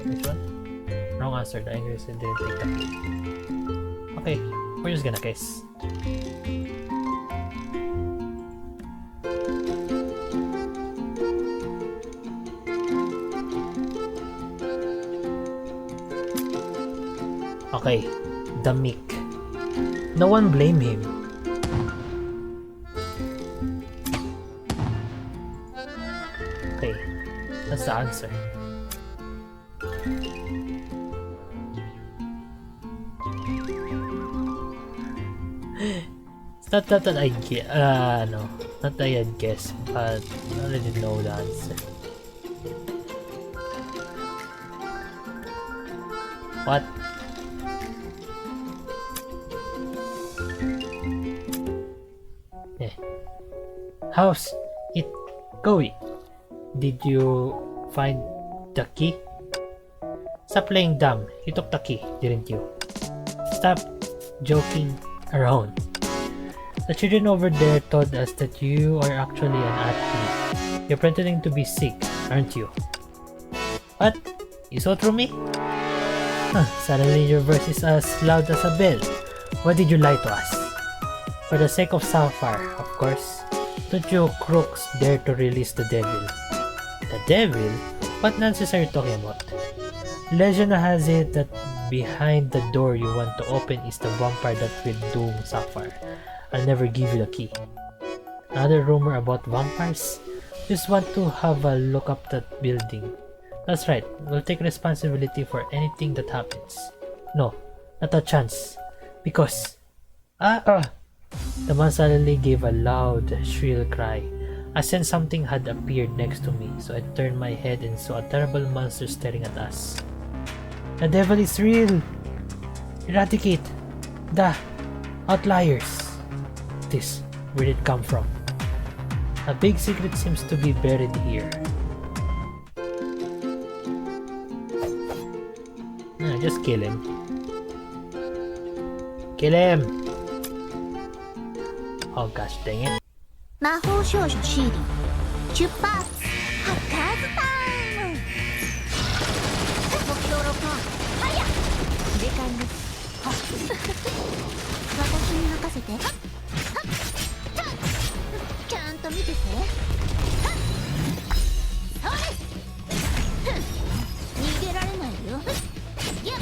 Speaker 1: which one? Wrong answer. The angry resident didn't take the key. Okay, we're just gonna guess. Okay, the meek. No one blame him. Okay, that's the answer. It's not that I guess, no, not that I guess, but I already know the answer. What? How's it going? Did you find the key? Stop playing dumb. You took the key, didn't you? Stop joking around. The children over there told us that you are actually an athlete. You're pretending to be sick, aren't you? What? You saw through me? Huh, suddenly your voice is as loud as a bell. Why did you lie to us? For the sake of Sapphire, of course. Don't you crooks dare to release the devil. The devil? What nonsense are you talking about? Legend has it that behind the door you want to open is the vampire that will doom Sapphire. I'll never give you the key. Another rumor about vampires? Just want to have a look up that building. That's right, we'll take responsibility for anything that happens. No, not a chance. Because... The man suddenly gave a loud, shrill cry. I sensed something had appeared next to me, so I turned my head and saw a terrible monster staring at us. The devil is real! Eradicate the outliers! This, where did it come from? A big secret seems to be buried here. Just kill him. Kill him! Oh gosh, dang it.
Speaker 2: 魔法少女シーリー出発ハッカーズタイム目標ロックオンファイヤー時間ですはっ私に任せてはっはっはっちゃんと見ててはっそれ逃げられないよやっ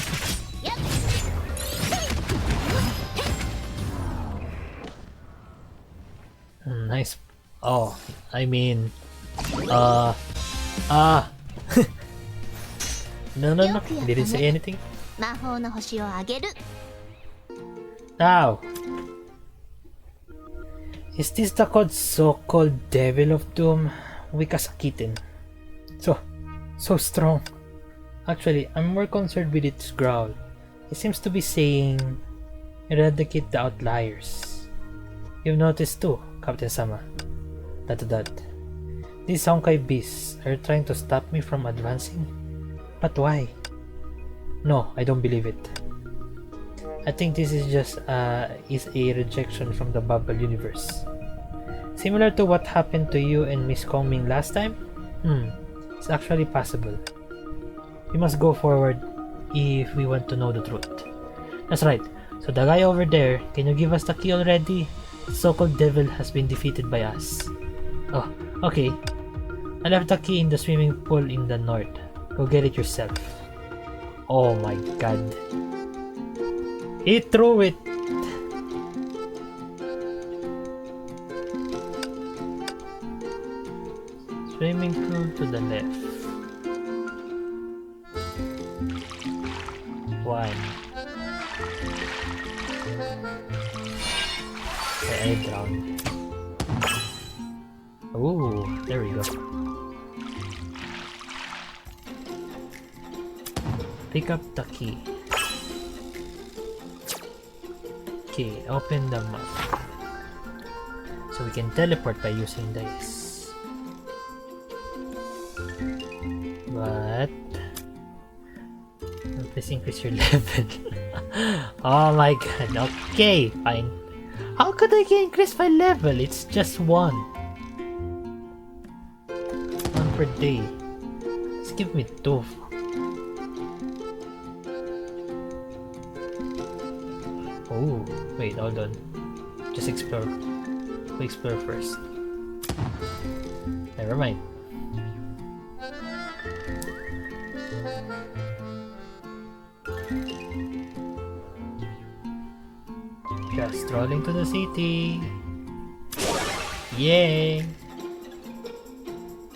Speaker 2: やっ
Speaker 1: Nice. Oh, I mean, no, didn't say anything.
Speaker 2: 魔法の星をあげる
Speaker 1: Now, is this the so-called Devil of Doom? Weak as a kitten. So strong. Actually, I'm more concerned with its growl. It seems to be saying, eradicate the outliers. You've noticed too, Captain Sama. ... These Honkai beasts are trying to stop me from advancing? But why? No, I don't believe it. I think this is just is a rejection from the bubble universe. Similar to what happened to you and Miss Kongming last time? It's actually possible. We must go forward if we want to know the truth. That's right. So the guy over there, can you give us the key already? The so-called devil has been defeated by us. Oh, okay. I left the key in the swimming pool in the north. Go get it yourself. Oh my god. He threw it! Swimming pool to the left. One. I drowned. Oh, there we go. Pick up the key. Okay, open the map. So we can teleport by using dice. But please increase your level. Oh my god, okay, fine. How could I increase my level? It's just one. One per day. Just give me 2. Oh, wait, hold on. Just explore. We explore first. Never mind. Just strolling to the city. Yay!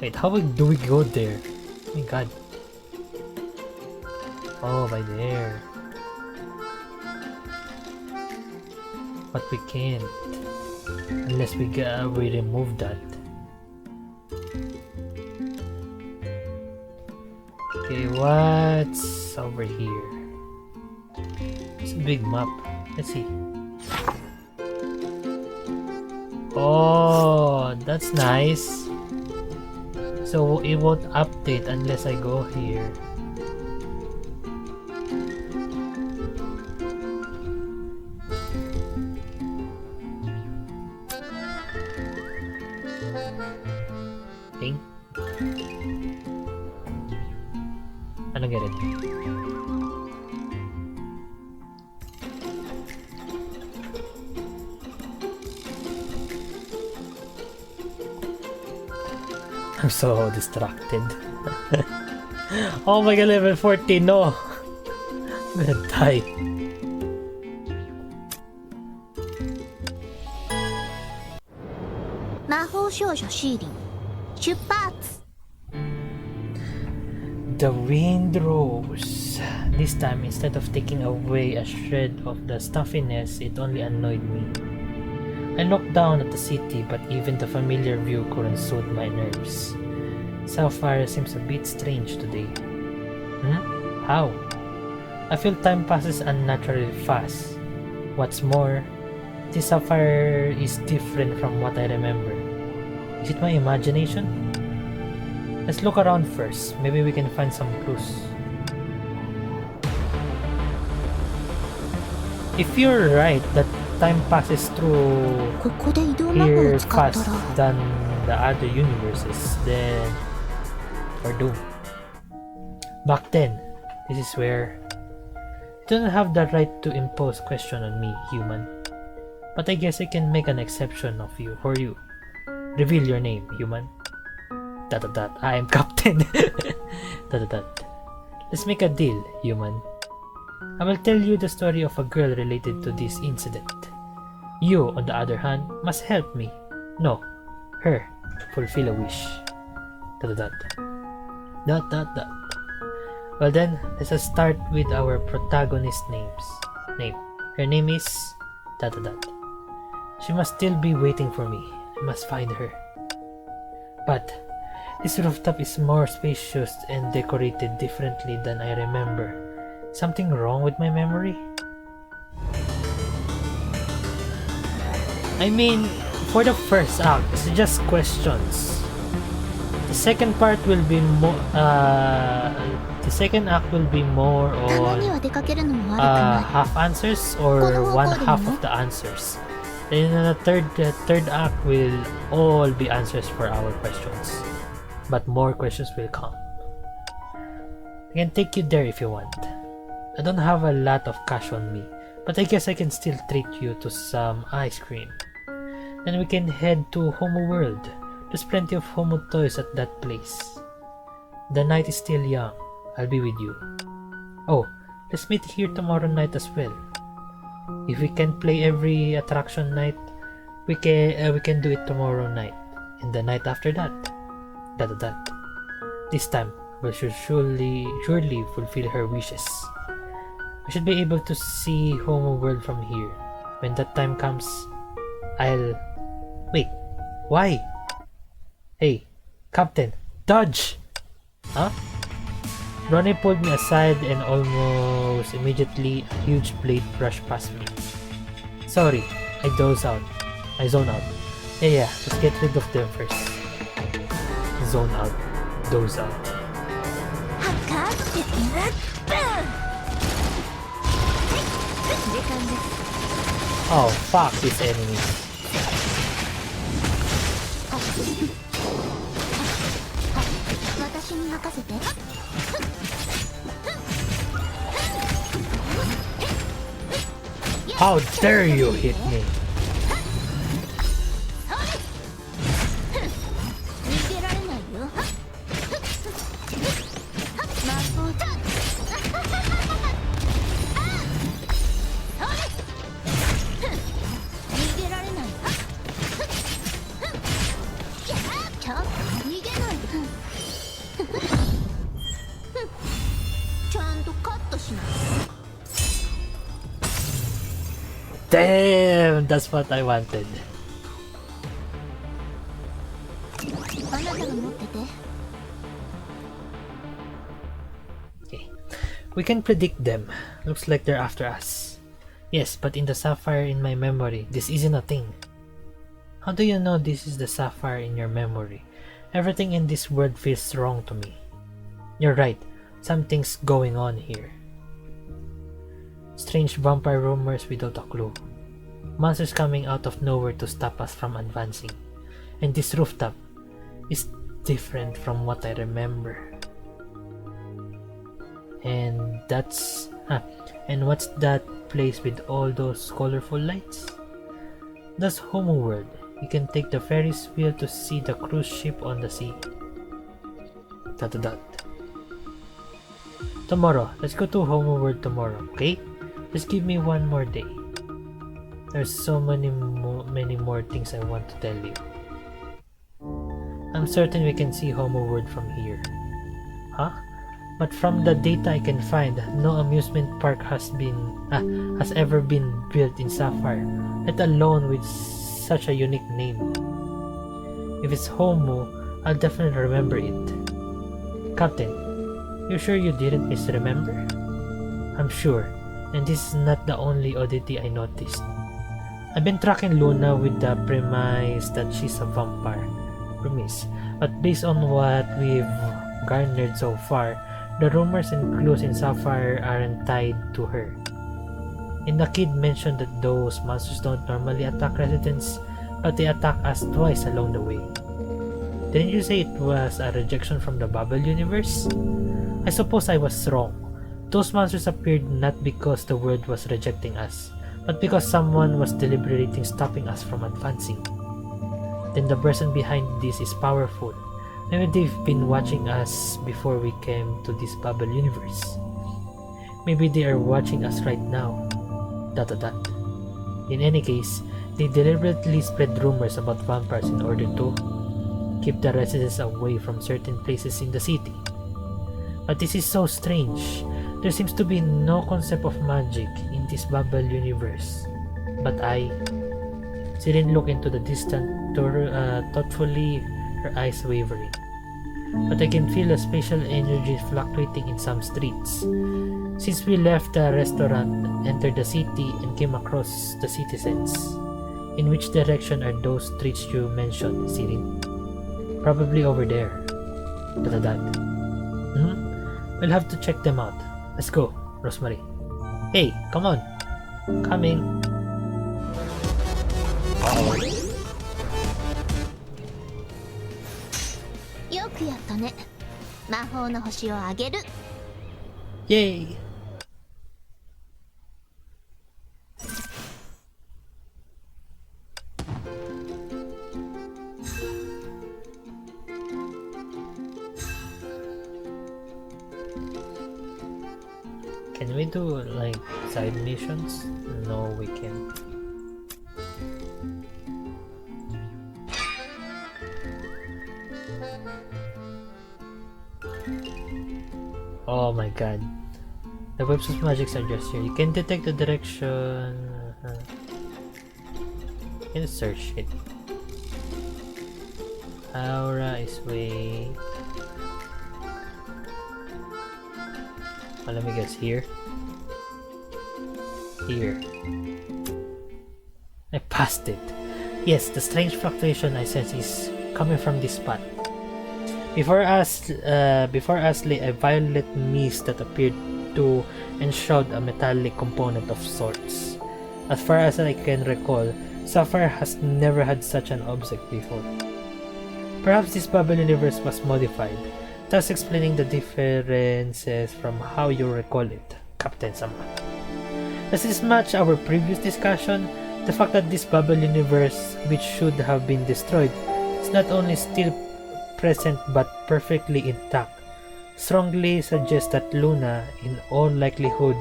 Speaker 1: Wait, how do we go there? Oh my god. Oh, by there. But we can't. Unless we remove that. Okay, what's over here? It's a big map. Let's see. Oh, that's nice. So it won't update unless I go here. Okay. I don't get it. I'm so distracted. Oh my god, level 14, no! I'm gonna die. The wind rose. This time, instead of taking away a shred of the stuffiness, it only annoyed me. I looked down at the city, but even the familiar view couldn't soothe my nerves. Sapphire seems a bit strange today. How? I feel time passes unnaturally fast. What's more, this Sapphire is different from what I remember. Is it my imagination? Let's look around first. Maybe we can find some clues. If you're right that time passes through here fast than the other universes, then we're doomed. Back then, this is where you don't have the right to impose question on me, human. But I guess I can make an exception of you for you. Reveal your name, human. I am Captain. Let's make a deal, human. I will tell you the story of a girl related to this incident. You, on the other hand, must help me. No, her. Fulfill a wish. Well then, let us start with our protagonist name. Her name is... She must still be waiting for me. I must find her. But this rooftop is more spacious and decorated differently than I remember. Something wrong with my memory? I mean, for the first act, it's just questions. The second part will be more. The second act will be more on half answers or one half of the answers. Then the third act will all be answers for our questions. But more questions will come. I can take you there if you want. I don't have a lot of cash on me, but I guess I can still treat you to some ice cream. Then we can head to Homo World. There's plenty of Homo toys at that place. The night is still young. I'll be with you. Oh, let's meet here tomorrow night as well. If we can play every attraction night, we can do it tomorrow night and the night after that. This time, we should surely fulfill her wishes. We should be able to see Homo World from here. When that time comes, I'll... Wait, why? Hey, Captain, dodge! Huh? Ronnie pulled me aside and almost immediately a huge blade brushed past me. Sorry, I zone out. Yeah, let's get rid of them first. Zone out. Doze out. Oh, fuck this enemy. How dare you hit me? Damn, that's what I wanted. Okay, we can predict them. Looks like they're after us. Yes, but in the sapphire in my memory, this isn't a thing. How do you know this is the sapphire in your memory? Everything in this world feels wrong to me. You're right, something's going on here. Strange vampire rumors without a clue. Monsters coming out of nowhere to stop us from advancing. And this rooftop is different from what I remember. And what's that place with all those colorful lights? That's Homeworld. You can take the Ferris wheel to see the cruise ship on the sea. ... Tomorrow, let's go to Homeworld tomorrow, okay? Just give me one more day. There's so many more things I want to tell you. I'm certain we can see Homeworld from here. Huh? But from the data I can find, no amusement park has ever been built in Sapphire, let alone with such a unique name. If it's Homo, I'll definitely remember it. Captain, you sure you didn't misremember? I'm sure, and this is not the only oddity I noticed. I've been tracking Luna with the premise that she's a vampire. But based on what we've garnered so far, the rumors and clues in Sapphire aren't tied to her. And the kid mentioned that those monsters don't normally attack residents, but they attack us twice along the way. Didn't you say it was a rejection from the Bubble universe? I suppose I was wrong. Those monsters appeared not because the world was rejecting us, but because someone was deliberately stopping us from advancing. Then the person behind this is powerful. Maybe they've been watching us before we came to this Bubble universe. Maybe they are watching us right now. ... In any case, they deliberately spread rumors about vampires in order to keep the residents away from certain places in the city. But this is so strange. There seems to be no concept of magic in this Bubble universe. But she didn't look into the distant door thoughtfully, her eyes wavering. But I can feel a spatial energy fluctuating in some streets. Since we left the restaurant, entered the city, and came across the citizens. In which direction are those streets you mentioned, Sirin? Probably over there. ... We'll have to check them out. Let's go, Rosemary. Hey, come on. Coming. Yay! Can we do like side missions? No, we can't. Oh my god. The webs of magics are just here. You can detect the direction. You can search it. Aura is way... let me guess, here? Here. I passed it. Yes, the strange fluctuation I sense is coming from this spot. Before us lay a violet mist that appeared to enshroud a metallic component of sorts. As far as I can recall, Sapphire has never had such an object before. Perhaps this bubble universe was modified, thus explaining the differences from how you recall it, Captain Sama. Does this match our previous discussion? The fact that this bubble universe, which should have been destroyed, is not only still present but perfectly intact, strongly suggests that Luna, in all likelihood,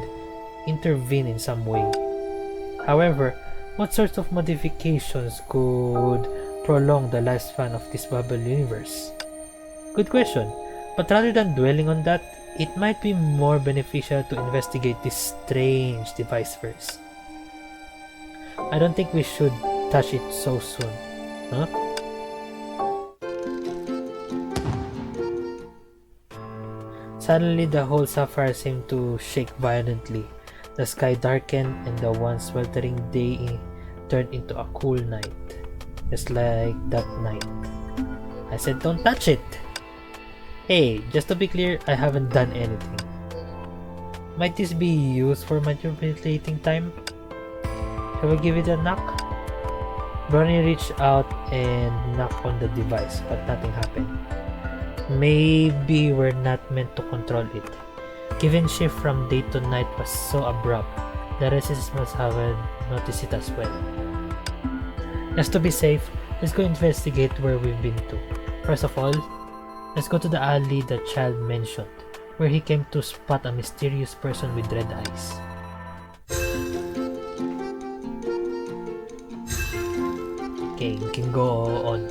Speaker 1: intervened in some way. However, what sorts of modifications could prolong the lifespan of this bubble universe? Good question, but rather than dwelling on that, it might be more beneficial to investigate this strange device first. I don't think we should touch it so soon, huh? Suddenly, the whole sapphire seemed to shake violently. The sky darkened and the once sweltering day turned into a cool night. Just like that night. I said don't touch it! Hey, just to be clear, I haven't done anything. Might this be used for manipulating time? Shall we give it a knock? Bronny reached out and knocked on the device, but nothing happened. Maybe we're not meant to control it. Given shift from day to night was so abrupt, the resistance must have noticed it as well. Just to be safe, let's go investigate where we've been to. First of all, let's go to the alley the child mentioned, where he came to spot a mysterious person with red eyes. Okay, we can go on.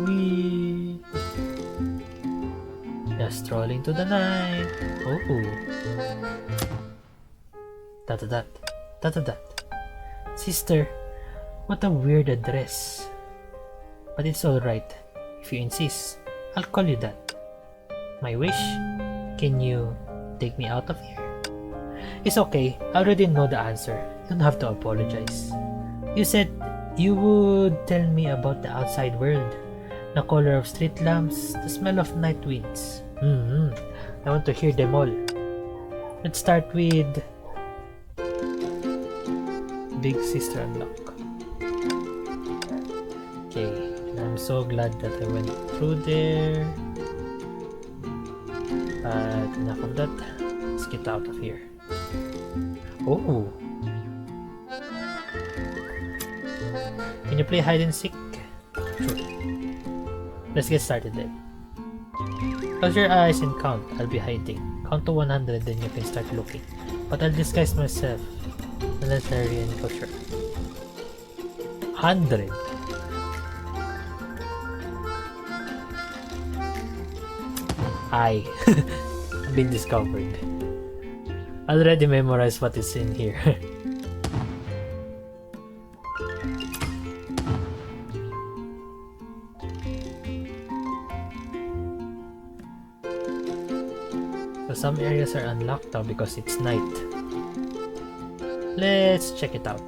Speaker 1: Wee. Just strolling to the night. Oh. Da. Sister, what a weird address. But it's alright. If you insist, I'll call you that. My wish? Can you take me out of here? It's okay. I already know the answer. You don't have to apologize. You said you would tell me about the outside world. The color of street lamps, the smell of night winds. I want to hear them all. Let's start with Big Sister Unlock. Okay, I'm so glad that I went through there. But enough of that. Let's get out of here. Oh! Can you play hide and seek? Sure. Let's get started then. Close your eyes and count. I'll be hiding. Count to 100, then you can start looking. But I'll disguise myself. Unless I really for sure. 100. I've been discovered. I already memorized what is in here. So some areas are unlocked now because it's night. Let's check it out.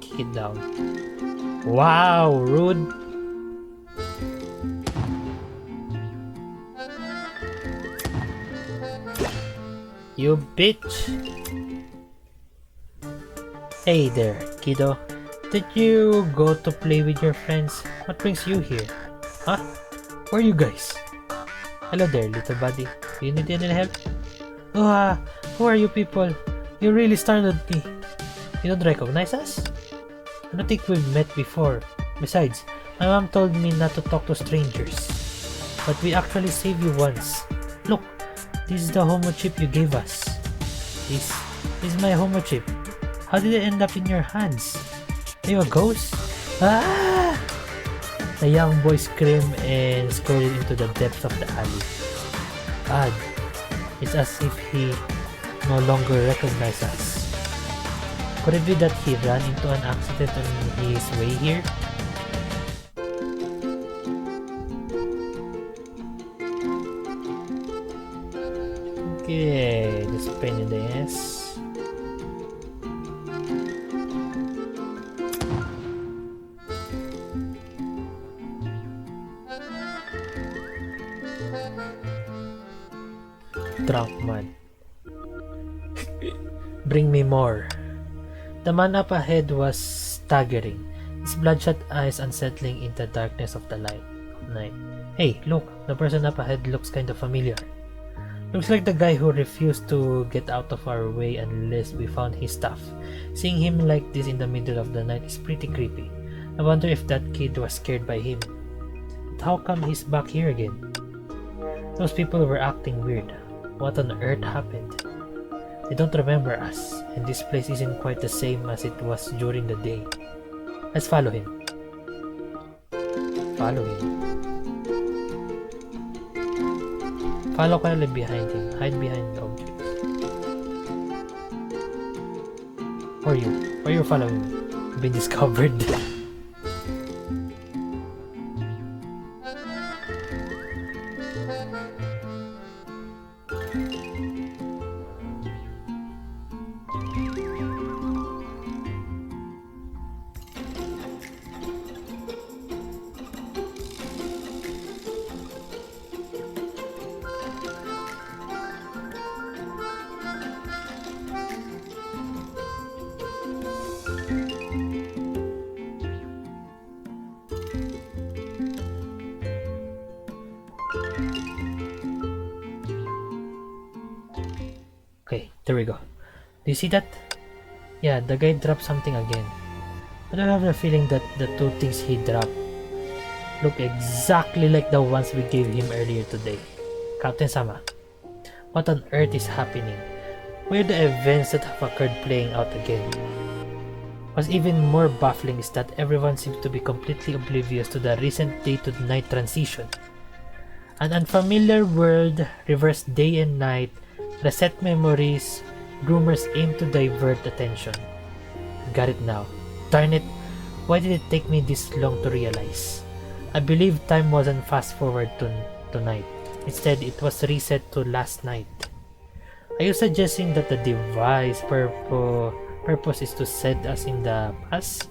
Speaker 1: Kick it down. Wow, rude. You bitch. Hey there, kiddo. Did you go to play with your friends? What brings you here? Huh? Where are you guys? Hello there, little buddy. Do you need any help? Oh, who are you people? You really startled me. You don't recognize us? I don't think we've met before. Besides, my mom told me not to talk to strangers. But we actually saved you once. Look, this is the homo chip you gave us. This is my homo chip. How did it end up in your hands? Are you a ghost? Ah! The young boy screamed and scurried into the depths of the alley. God, it's as if he no longer recognize us. Could it be that he ran into an accident on his way here? Okay, just pain in the ass. Drunk man. Bring me more. The man up ahead was staggering, his bloodshot eyes unsettling in the darkness of the night. Hey, look, the person up ahead looks kind of familiar. Looks like the guy who refused to get out of our way unless we found his stuff. Seeing him like this in the middle of the night is pretty creepy. I wonder if that kid was scared by him. But how come he's back here again? Those people were acting weird. What on earth happened? They don't remember us, and this place isn't quite the same as it was during the day. Let's follow him. Follow him. Follow quietly behind him. Hide behind the objects. Who are you? Why are you following me? You've been discovered. Okay, there we go. Do you see that? Yeah, the guy dropped something again. But I have a feeling that the two things he dropped look exactly like the ones we gave him earlier today. Captain Sama, what on earth is happening? Why are the events that have occurred playing out again? What's even more baffling is that everyone seems to be completely oblivious to the recent day-to-night transition. An unfamiliar world, reversed day and night, reset memories, rumors aim to divert attention. Got it now. Darn it, why did it take me this long to realize? I believe time wasn't fast forward to tonight. Instead, it was reset to last night. Are you suggesting that the device purpose is to set us in the past?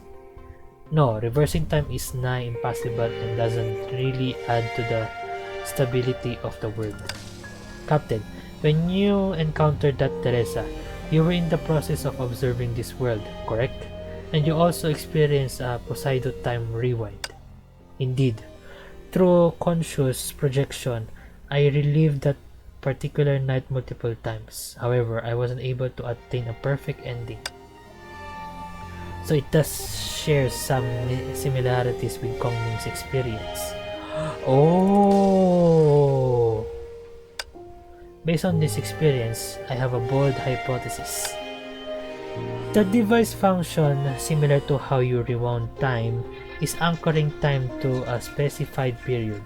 Speaker 1: No, reversing time is nigh impossible and doesn't really add to the stability of the world. Captain, when you encountered that Teresa, you were in the process of observing this world, correct? And you also experienced a Poseidon time rewind. Indeed, through conscious projection, I relived that particular night multiple times. However, I wasn't able to attain a perfect ending. So it does share some similarities with Kongming's experience. Oh! Based on this experience, I have a bold hypothesis. The device function, similar to how you rewound time, is anchoring time to a specified period,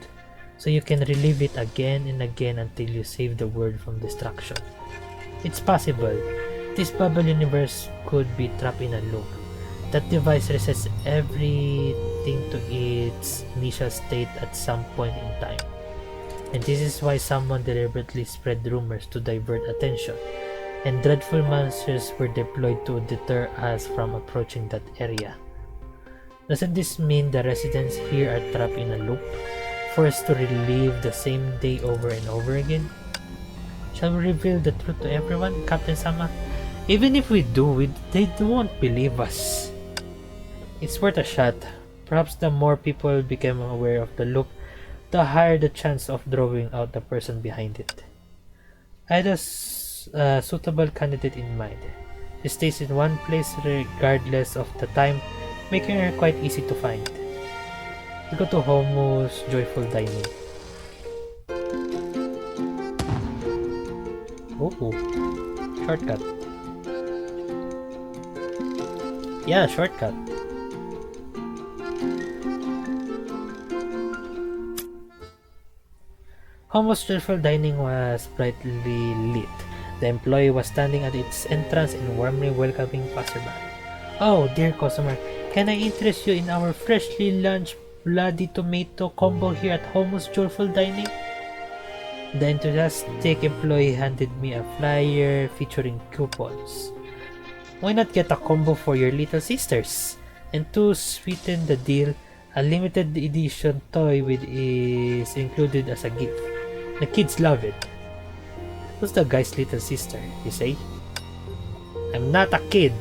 Speaker 1: so you can relive it again and again until you save the world from destruction. It's possible this bubble universe could be trapped in a loop. That device resets everything to its initial state at some point in time. And this is why someone deliberately spread rumors to divert attention, and dreadful monsters were deployed to deter us from approaching that area. Doesn't this mean the residents here are trapped in a loop, forced to relive the same day over and over again? Shall we reveal the truth to everyone, Captain Sama? Even if we do, they won't believe us. It's worth a shot. Perhaps the more people become aware of the loop, the higher the chance of drawing out the person behind it. I had a suitable candidate in mind. She stays in one place regardless of the time, making her quite easy to find. We go to Homu's Joyful Dining. Oh, shortcut. Yeah, shortcut. Homu's Joyful Dining was brightly lit. The employee was standing at its entrance and warmly welcoming passerby. "Oh, dear customer, can I interest you in our freshly launched bloody tomato combo here at Homo's Joyful Dining?" The enthusiastic employee handed me a flyer featuring coupons. "Why not get a combo for your little sisters? And to sweeten the deal, a limited edition toy with is included as a gift. The kids love it." "Who's the guy's little sister, you say?" "I'm not a kid."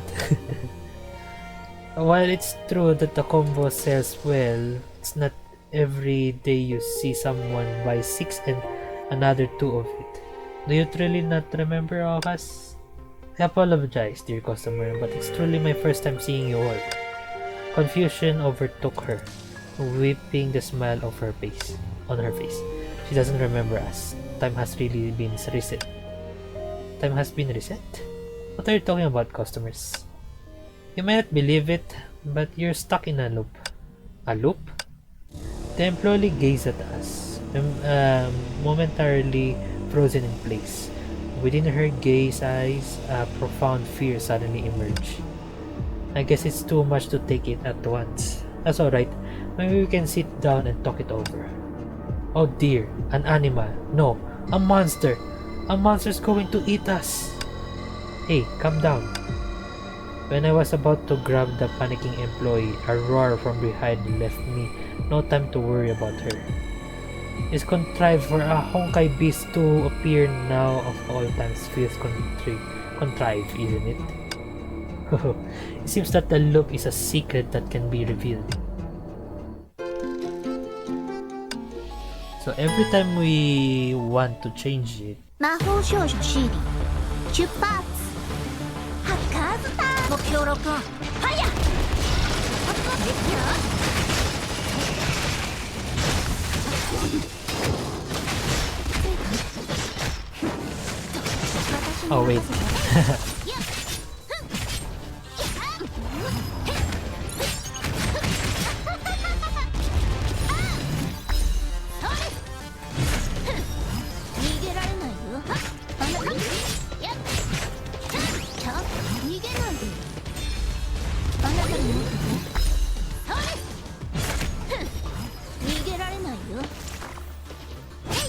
Speaker 1: While it's true that the combo sells well, it's not every day you see someone buy 6 and another 2 of it. Do you truly not remember of us? I apologize, dear customer, but it's truly my first time seeing you all. Confusion overtook her, whipping the smile on her face. She doesn't remember us. Time has really been reset. Time has been reset? What are you talking about, customers? You may not believe it, but you're stuck in a loop. A loop? The employee gazed at us, momentarily frozen in place. Within her gaze eyes, a profound fear suddenly emerged. "I guess it's too much to take it at once. That's alright. Maybe we can sit down and talk it over." "Oh dear, an animal. No, a monster. A monster's going to eat us." "Hey, calm down." When I was about to grab the panicking employee, a roar from behind left me no time to worry about her. It's contrived for a Honkai beast to appear now of all times feels contrived, isn't it? It seems that the loop is a secret that can be revealed. So every time we want to change it,
Speaker 2: 魔法少女シーリー出発。ハッカーズターン。目標ロックオン。はや。
Speaker 1: oh wait.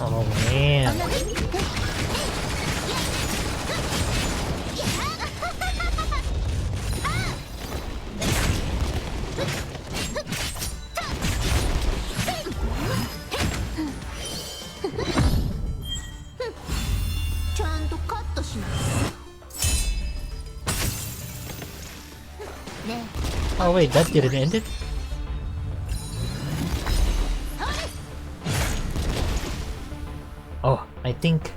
Speaker 1: Oh man. Oh wait, that didn't end it? Oh, I think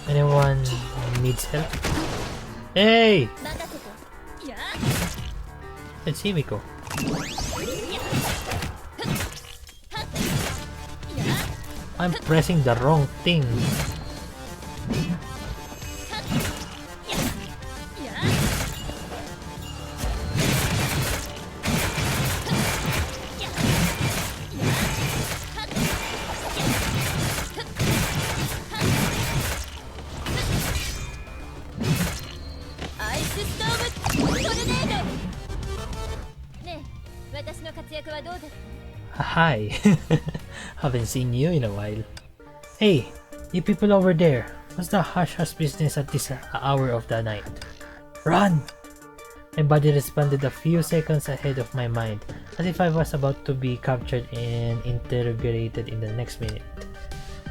Speaker 1: anyone needs help? Hey! It's Himiko. I'm pressing the wrong thing. Hi. Haven't seen you in a while. Hey, you people over there. What's the hush-hush business at this hour of the night? Run! My body responded a few seconds ahead of my mind, as if I was about to be captured and interrogated in the next minute.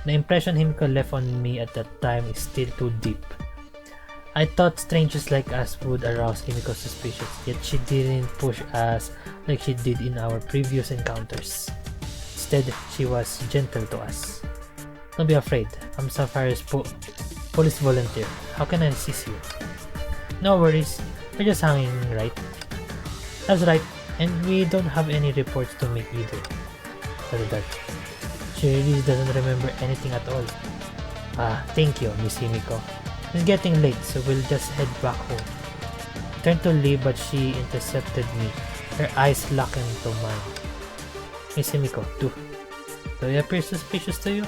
Speaker 1: The impression Himiko left on me at that time is still too deep. I thought strangers like us would arouse Himiko's suspicions, yet she didn't push us like she did in our previous encounters. Instead, she was gentle to us. Don't be afraid, I'm Sapphire's police volunteer. How can I assist you? No worries, we're just hanging, right? That's right, and we don't have any reports to make either. That's that. She really doesn't remember anything at all. Thank you, Miss Himiko. It's getting late, so we'll just head back home. I turned to leave, but she intercepted me, her eyes locked into mine. Miss Himiko, do they appear suspicious to you?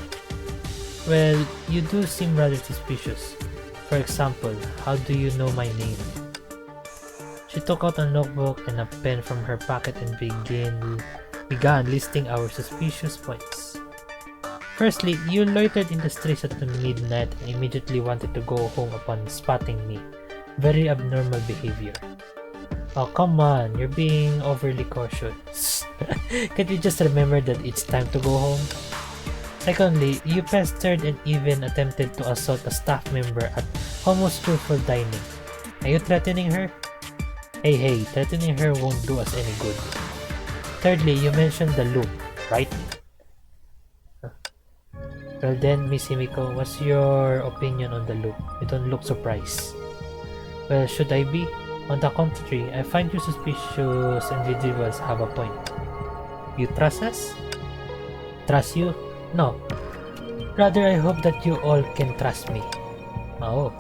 Speaker 1: Well, you do seem rather suspicious. For example, how do you know my name? She took out a notebook and a pen from her pocket and began listing our suspicious points. Firstly, you loitered in the streets at midnight and immediately wanted to go home upon spotting me. Very abnormal behavior. Oh, come on, you're being overly cautious. Can't you just remember that it's time to go home? Secondly, you pestered and even attempted to assault a staff member at Almost Truthful Dining. Are you threatening her? Hey, threatening her won't do us any good. Thirdly, you mentioned the loop, right? Well then, Miss Himiko, what's your opinion on the loop? You don't look surprised. Well, should I be? On the contrary, I find you suspicious individuals have a point. You trust us? Trust you? No. Rather, I hope that you all can trust me. Oh.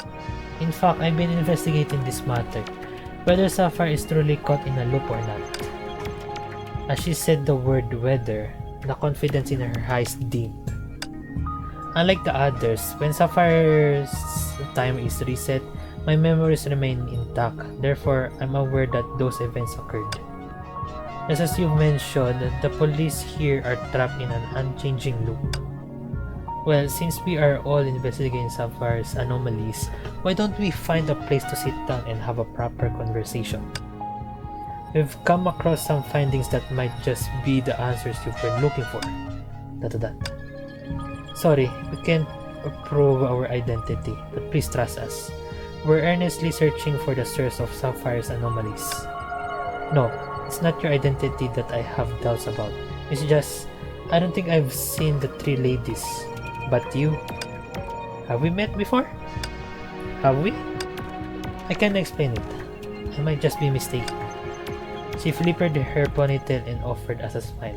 Speaker 1: In fact, I've been investigating this matter, whether Sapphire is truly caught in a loop or not. As she said the word whether, the confidence in her eyes dimmed. Unlike the others, when Sapphire's time is reset, my memories remain intact. Therefore, I'm aware that those events occurred. Just as you mentioned, the police here are trapped in an unchanging loop. Well, since we are all investigating Sapphire's anomalies, why don't we find a place to sit down and have a proper conversation? We've come across some findings that might just be the answers you've been looking for. ... Sorry, we can't prove our identity, but please trust us. We're earnestly searching for the source of Sapphire's anomalies. No, it's not your identity that I have doubts about. It's just, I don't think I've seen the three ladies. But you? Have we met before? Have we? I can't explain it. I might just be mistaken. She flipped her ponytail and offered us a smile.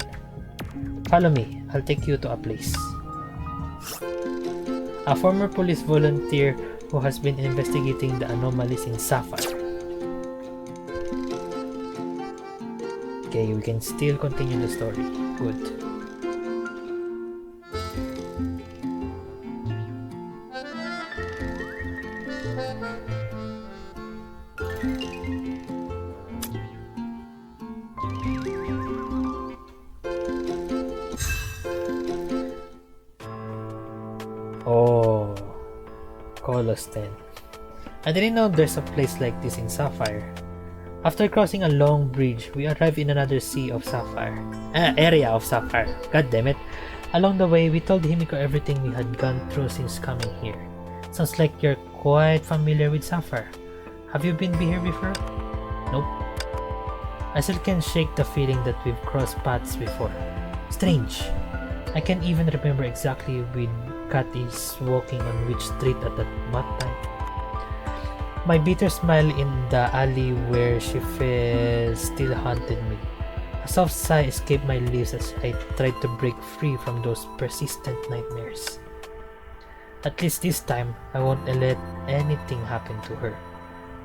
Speaker 1: Follow me, I'll take you to a place. A former police volunteer who has been investigating the anomalies in Sapphire. Okay, we can still continue the story. Good. Oh, Colostan. I didn't know there's a place like this in Sapphire. After crossing a long bridge, we arrived in another area of Sapphire. God damn it. Along the way, we told Himiko everything we had gone through since coming here. Sounds like you're quite familiar with Sapphire. Have you been here before? Nope. I still can shake the feeling that we've crossed paths before. Strange. I can't even remember exactly when Kat is walking on which street at what time. My bitter smile in the alley where she fell still haunted me. A soft sigh escaped my lips as I tried to break free from those persistent nightmares. At least this time, I won't let anything happen to her.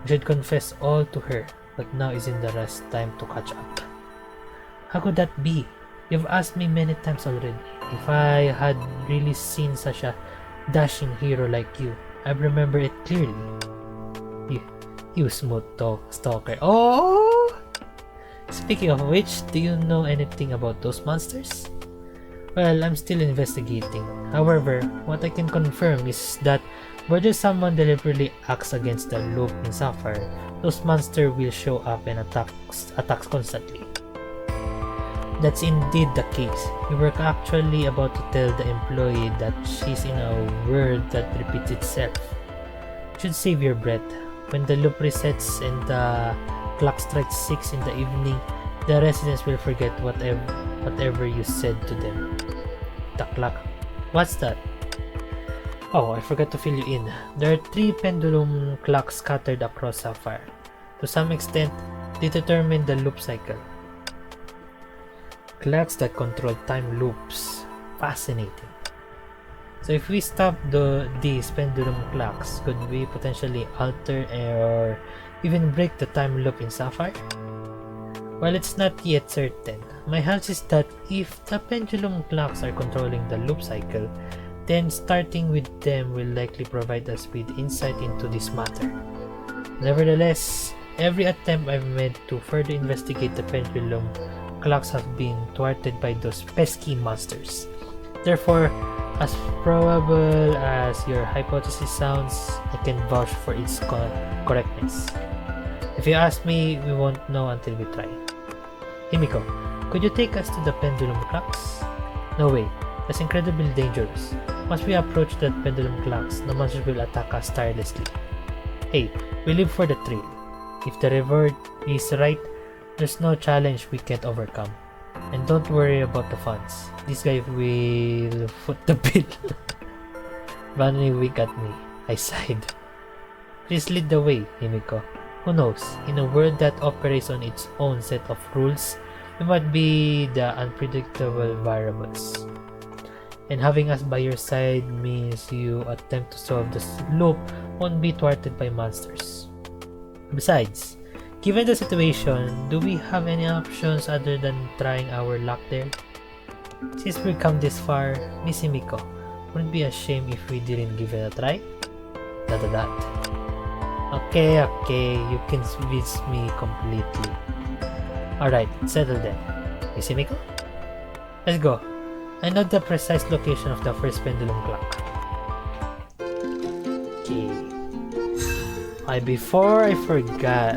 Speaker 1: I should confess all to her, but now isn't the right time to catch up. How could that be? You've asked me many times already if I had really seen such a dashing hero like you. I remember it clearly. You smooth stalker. Oh! Speaking of which, do you know anything about those monsters? Well, I'm still investigating. However, what I can confirm is that whether someone deliberately acts against the loop in Sapphire, those monsters will show up and attacks constantly. That's indeed the case. We were actually about to tell the employee that she's in a world that repeats itself. You should save your breath. When the loop resets and the clock strikes 6 in the evening, the residents will forget whatever you said to them. The clock. What's that? Oh, I forgot to fill you in. There are 3 pendulum clocks scattered across Sapphire. To some extent, they determine the loop cycle. Clocks that control time loops. Fascinating. So if we stop these pendulum clocks, could we potentially alter or even break the time loop in Sapphire? Well, it's not yet certain. My hunch is that if the pendulum clocks are controlling the loop cycle, then starting with them will likely provide us with insight into this matter. Nevertheless, every attempt I've made to further investigate the pendulum clocks have been thwarted by those pesky monsters. Therefore, as probable as your hypothesis sounds, I can vouch for its correctness. If you ask me, we won't know until we try. Himiko, could you take us to the pendulum clocks? No way, that's incredibly dangerous. Once we approach that pendulum clocks, the monsters will attack us tirelessly. Hey, we live for the thrill. If the reward is right, there's no challenge we can't overcome. And don't worry about the funds. This guy will foot the bill. Vanny winked at me. I sighed. Please lead the way, Himiko. Who knows, in a world that operates on its own set of rules, we might be the unpredictable variables. And having us by your side means you attempt to solve this loop won't be thwarted by monsters. Besides, given the situation, do we have any options other than trying our luck there? Since we've come this far, Miss Himiko, wouldn't it be a shame if we didn't give it a try? Okay, you can convince me completely. Alright, settle then. Miss Himiko? Let's go. I know the precise location of the first pendulum clock. Okay. Before I forget,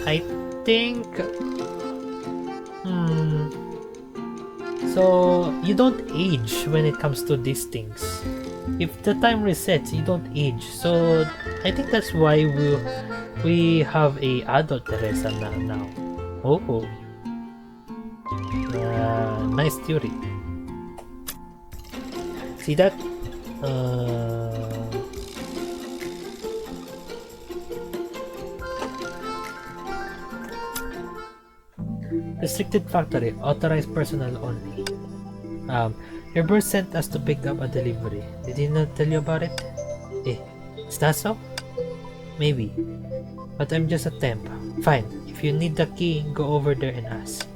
Speaker 1: I think... So, you don't age when it comes to these things. If the time resets, you don't age. So, I think that's why we have a adult Teresa now. Oh. Nice theory. See that? Restricted factory, authorized personnel only. Your boss sent us to pick up a delivery. Did he not tell you about it? Is that so? Maybe. But I'm just a temp. Fine, if you need the key, go over there and ask.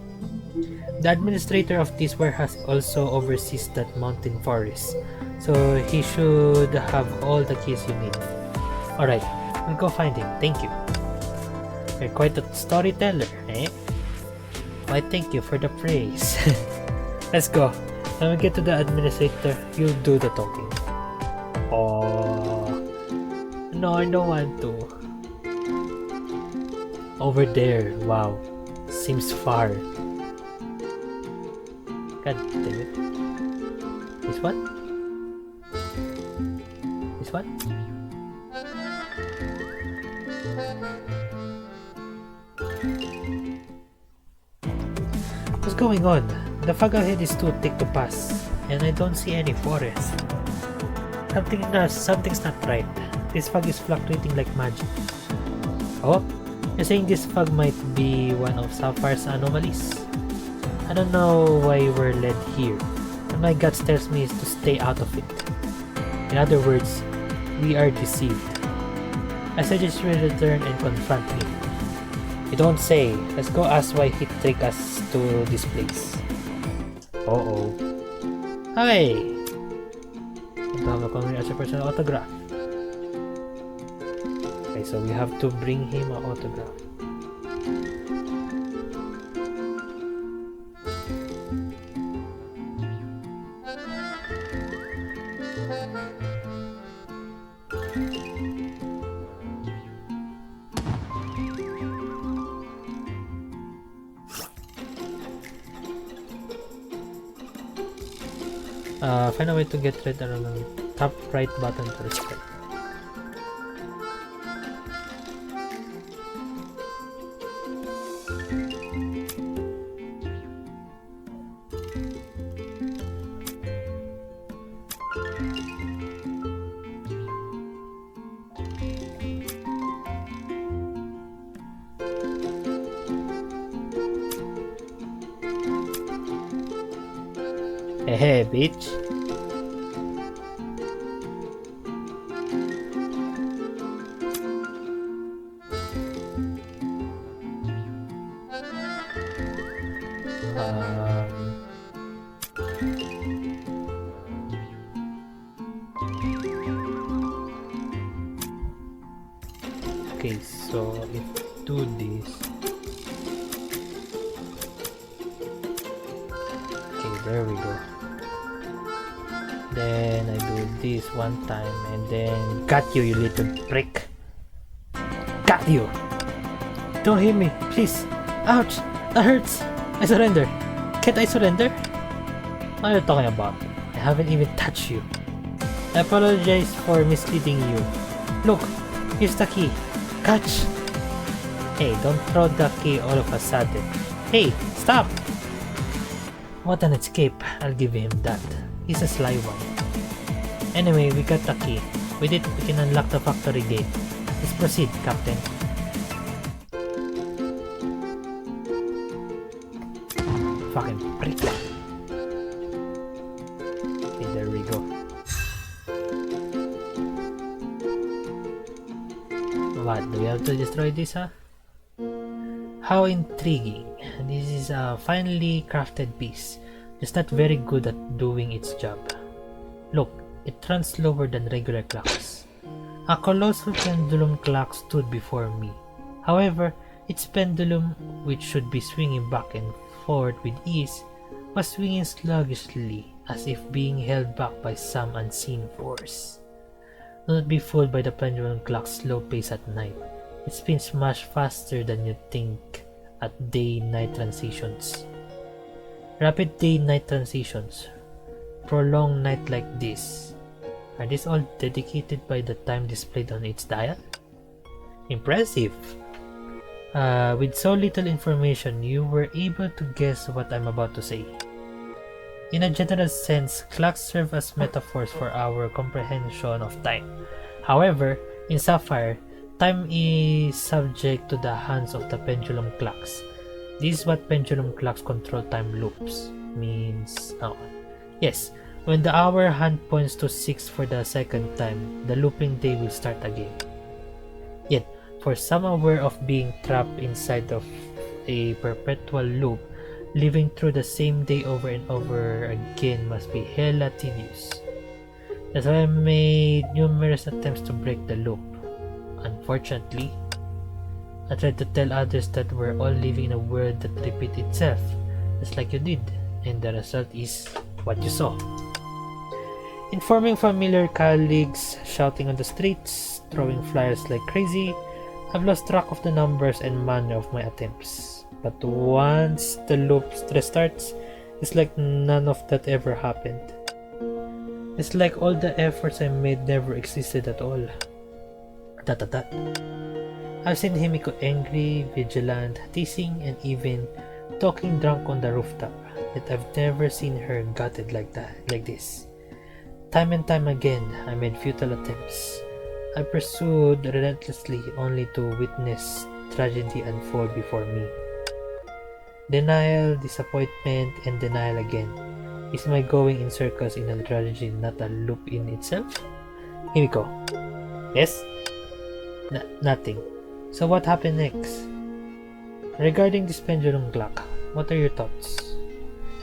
Speaker 1: The administrator of this warehouse also oversees that mountain forest, so he should have all the keys you need. Alright, we'll go find him. Thank you. You're quite a storyteller, eh? Why, thank you for the praise. Let's go. When we get to the administrator, you'll do the talking. Oh, no, I don't want to. Over there, wow. Seems far. God damn it. This one? This one? What's going on? The fog ahead is too thick to pass, and I don't see any forest. Something's not right. This fog is fluctuating like magic. Oh? You're saying this fog might be one of Sapphire's anomalies? I don't know why we're led here, and my gut tells me to stay out of it. In other words, we are deceived. I suggest you return and confront me. You don't say. Let's go ask why he took us to this place. Uh-oh. Okay! To have a community as a personal autograph. Okay, so we have to bring him an autograph. Find a way to get rid of the top right button to reset. Hey, bitch. Okay, so if do this. Okay, there we go. Then I do this one time and then got you, you little prick. Got you! Don't hit me, please! Ouch! That hurts! I surrender! Can't I surrender? What are you talking about? I haven't even touched you. I apologize for misleading you. Look! Here's the key. Catch! Hey, don't throw the key all of a sudden. Hey, stop! What an escape. I'll give him that. He's a sly one. Anyway, we got the key. With it, we can unlock the factory gate. Let's proceed, Captain. Fucking prick. Okay, there we go. What? Do we have to destroy this, huh? How intriguing. This is a finely crafted piece. Just not very good at doing its job. Look, it runs slower than regular clocks. A colossal pendulum clock stood before me. However, its pendulum, which should be swinging back and forth with ease, was swinging sluggishly as if being held back by some unseen force. Do not be fooled by the pendulum clock's slow pace at night. It spins much faster than you think at day-night transitions. Rapid day-night transitions. Prolonged night like this. Are these all dedicated by the time displayed on its dial? Impressive! With so little information, you were able to guess what I'm about to say. In a general sense, clocks serve as metaphors for our comprehension of time. However, in Sapphire, time is subject to the hands of the pendulum clocks. This is what pendulum clocks control time loops means. Yes, when the hour hand points to 6 for the second time, the looping day will start again. Yet, for some aware of being trapped inside of a perpetual loop, living through the same day over and over again must be hella tedious. That's why I made numerous attempts to break the loop. Unfortunately, I tried to tell others that we're all living in a world that repeats itself, just like you did, and the result is what you saw. Informing familiar colleagues, shouting on the streets, throwing flyers like crazy, I've lost track of the numbers and manner of my attempts. But once the loop restarts, it's like none of that ever happened. It's like all the efforts I made never existed at all. ... I've seen Himiko angry, vigilant, teasing, and even talking drunk on the rooftop. Yet I've never seen her gutted like this. Time and time again, I made futile attempts. I pursued relentlessly only to witness tragedy unfold before me. Denial, disappointment, and denial again. Is my going in circles in a tragedy not a loop in itself? Himiko. Yes? Nothing. So what happened next? Regarding this pendulum clock, what are your thoughts?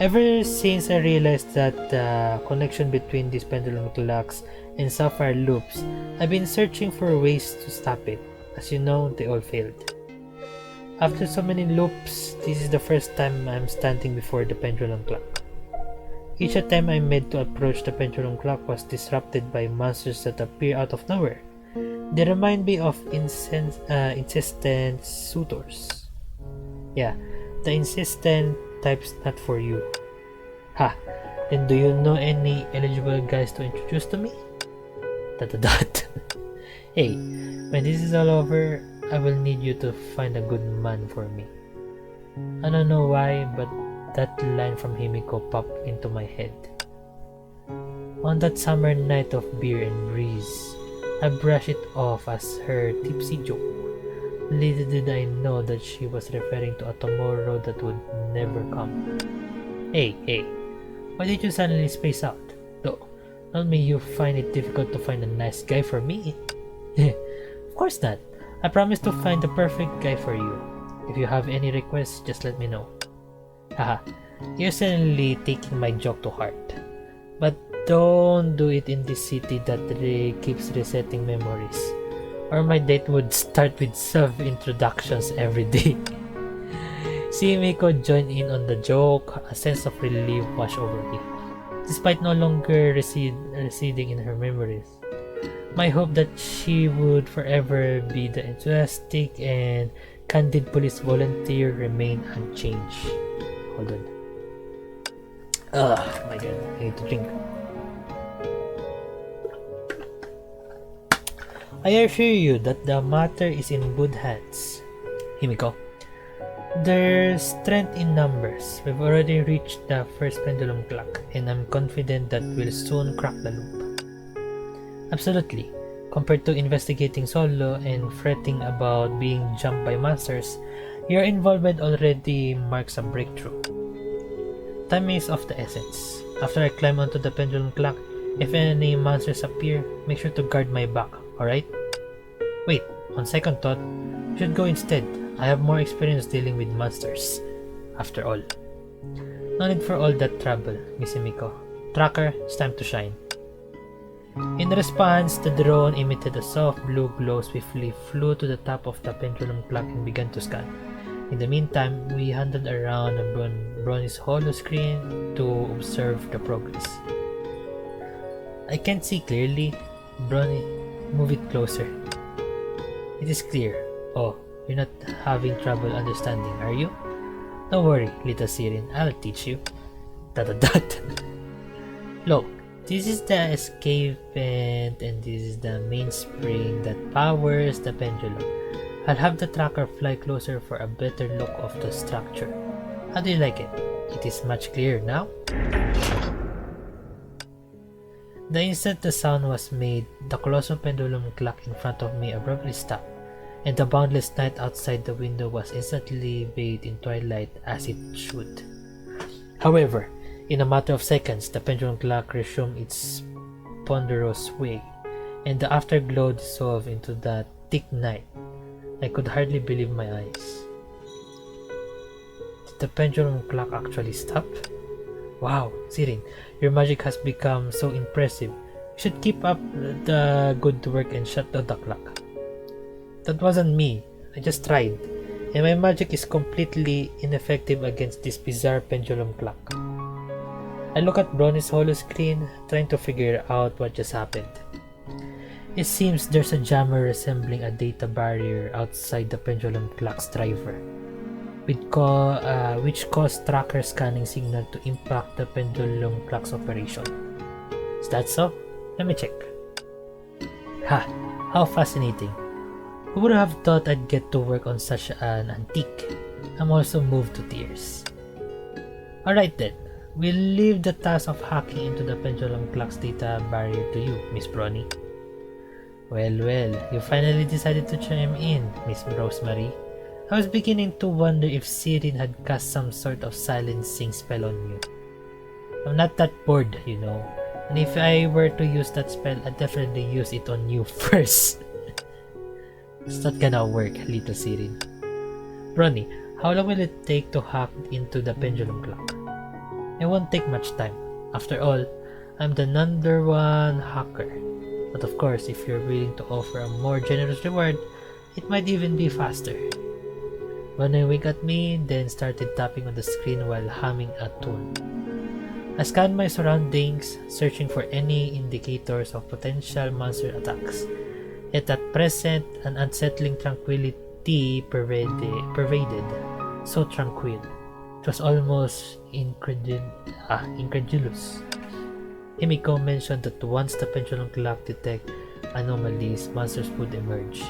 Speaker 1: Ever since I realized that the connection between these pendulum clocks and sapphire loops, I've been searching for ways to stop it. As you know, they all failed. After so many loops, this is the first time I'm standing before the pendulum clock. Each attempt I made to approach the pendulum clock was disrupted by monsters that appear out of nowhere. They remind me of insistent suitors. Yeah, the insistent type's not for you. Ha! Then do you know any eligible guys to introduce to me? ... Hey, when this is all over, I will need you to find a good man for me. I don't know why, but that line from Himiko popped into my head. On that summer night of beer and breeze, I brushed it off as her tipsy joke. Little did I know that she was referring to a tomorrow that would never come. Hey, why did you suddenly space out? Though, don't make you find it difficult to find a nice guy for me. Of course not. I promise to find the perfect guy for you. If you have any requests, just let me know. Haha, you're certainly taking my joke to heart. But don't do it in this city that keeps resetting memories. or my date would start with self-introductions every day. Seeing Miko join in on the joke, a sense of relief washed over me, despite no longer receding in her memories. My hope that she would forever be the enthusiastic and candid police volunteer remained unchanged. Hold on. Ugh, my god, I need to drink. I assure you that the matter is in good hands, Himiko. There's strength in numbers. We've already reached the first pendulum clock, and I'm confident that we'll soon crack the loop. Absolutely. Compared to investigating solo and fretting about being jumped by monsters, your involvement already marks a breakthrough. Time is of the essence. After I climb onto the pendulum clock, if any monsters appear, make sure to guard my back, alright? Wait, on second thought, you should go instead. I have more experience dealing with monsters. After all. No need for all that trouble, Miss Himiko. Tracker, it's time to shine. In response, the drone emitted a soft blue glow, swiftly flew to the top of the pendulum clock and began to scan. In the meantime, we handed around Bronny's holo screen to observe the progress. I can't see clearly. Bronny, move it closer. It is clear. Oh, you're not having trouble understanding, are you? Don't worry, little Sirin, I'll teach you. ... Look, this is the escape vent and this is the mainspring that powers the pendulum. I'll have the tracker fly closer for a better look of the structure. How do you like it? It is much clearer now? The instant the sound was made, the colossal pendulum clock in front of me abruptly stopped, and the boundless night outside the window was instantly bathed in twilight as it should. However, in a matter of seconds, the pendulum clock resumed its ponderous sway, and the afterglow dissolved into the thick night. I could hardly believe my eyes. Did the pendulum clock actually stop? Wow, Sirin, your magic has become so impressive. You should keep up the good work and shut down the clock. That wasn't me. I just tried, and my magic is completely ineffective against this bizarre pendulum clock. I look at Bronny's holo screen, trying to figure out what just happened. It seems there's a jammer resembling a data barrier outside the pendulum clock's driver, which caused tracker scanning signal to impact the pendulum clock's operation. Is that so? Let me check. Ha! How fascinating. Who would have thought I'd get to work on such an antique? I'm also moved to tears. Alright then, we'll leave the task of hacking into the pendulum clock's data barrier to you, Miss Bronny. Well, you finally decided to chime in, Miss Rosemary. I was beginning to wonder if Sirin had cast some sort of silencing spell on you. I'm not that bored, you know, and if I were to use that spell, I'd definitely use it on you first. It's not gonna work, little Sirin. Bronny, how long will it take to hack into the pendulum clock? It won't take much time. After all, I'm the #1 hacker. But of course, if you're willing to offer a more generous reward, it might even be faster. Bronny winked at me, then started tapping on the screen while humming a tune. I scanned my surroundings, searching for any indicators of potential monster attacks. Yet at present, an unsettling tranquility pervaded. So tranquil. It was almost incredulous. Himiko mentioned that once the pendulum clock detects anomalies, monsters would emerge.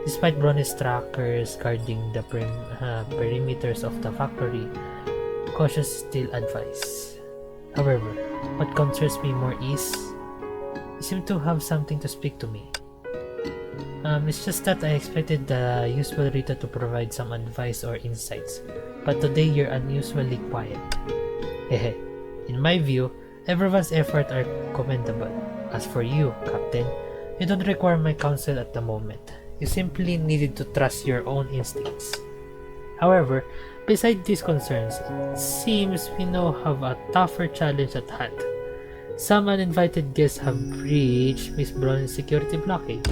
Speaker 1: Despite Bronny's trackers guarding the perimeters of the factory, caution is still advised. However, what concerns me more is, you seem to have something to speak to me. It's just that I expected the usual Rita to provide some advice or insights, but today you're unusually quiet. Hehe, in my view, everyone's efforts are commendable. As for you, Captain, you don't require my counsel at the moment. You simply needed to trust your own instincts. However, beside these concerns, it seems we now have a tougher challenge at hand. Some uninvited guests have breached Miss Bronny's security blockade.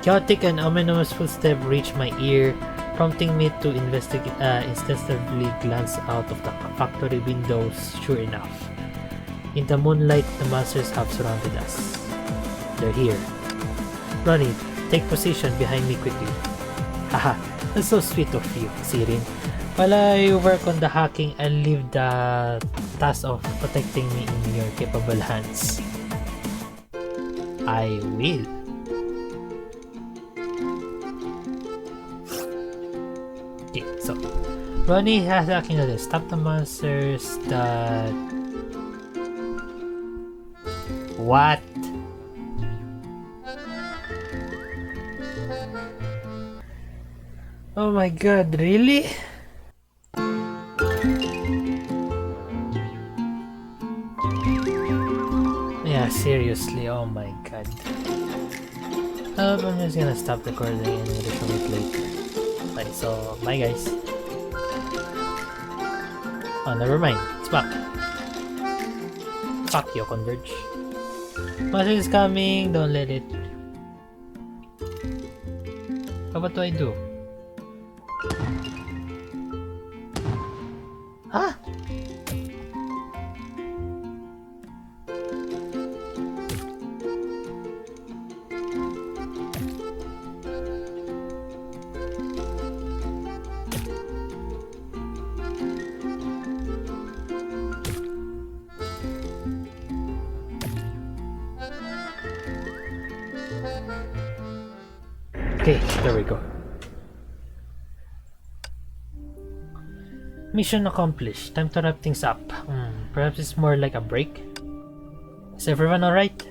Speaker 1: Chaotic and ominous footsteps reached my ear, prompting me to instinctively glance out of the factory windows. Sure enough, in the moonlight, the monsters have surrounded us. They're here. Ronnie, take position behind me quickly. Haha, that's so sweet of you, Sirin. While I work on the hacking, I'll leave the task of protecting me in your capable hands. I will. Okay, so Ronnie has hacking to stop the monsters that... What? Oh my god, really? Yeah, seriously, oh my god. I'm just gonna stop recording and we'll show it later. Okay, so bye guys. Oh, never mind, it's back. Fuck you, Converge. Monster is coming, don't let it. Oh, what do I do? Huh? Okay, there we go. Mission accomplished. Time to wrap things up. Perhaps it's more like a break. Is everyone alright?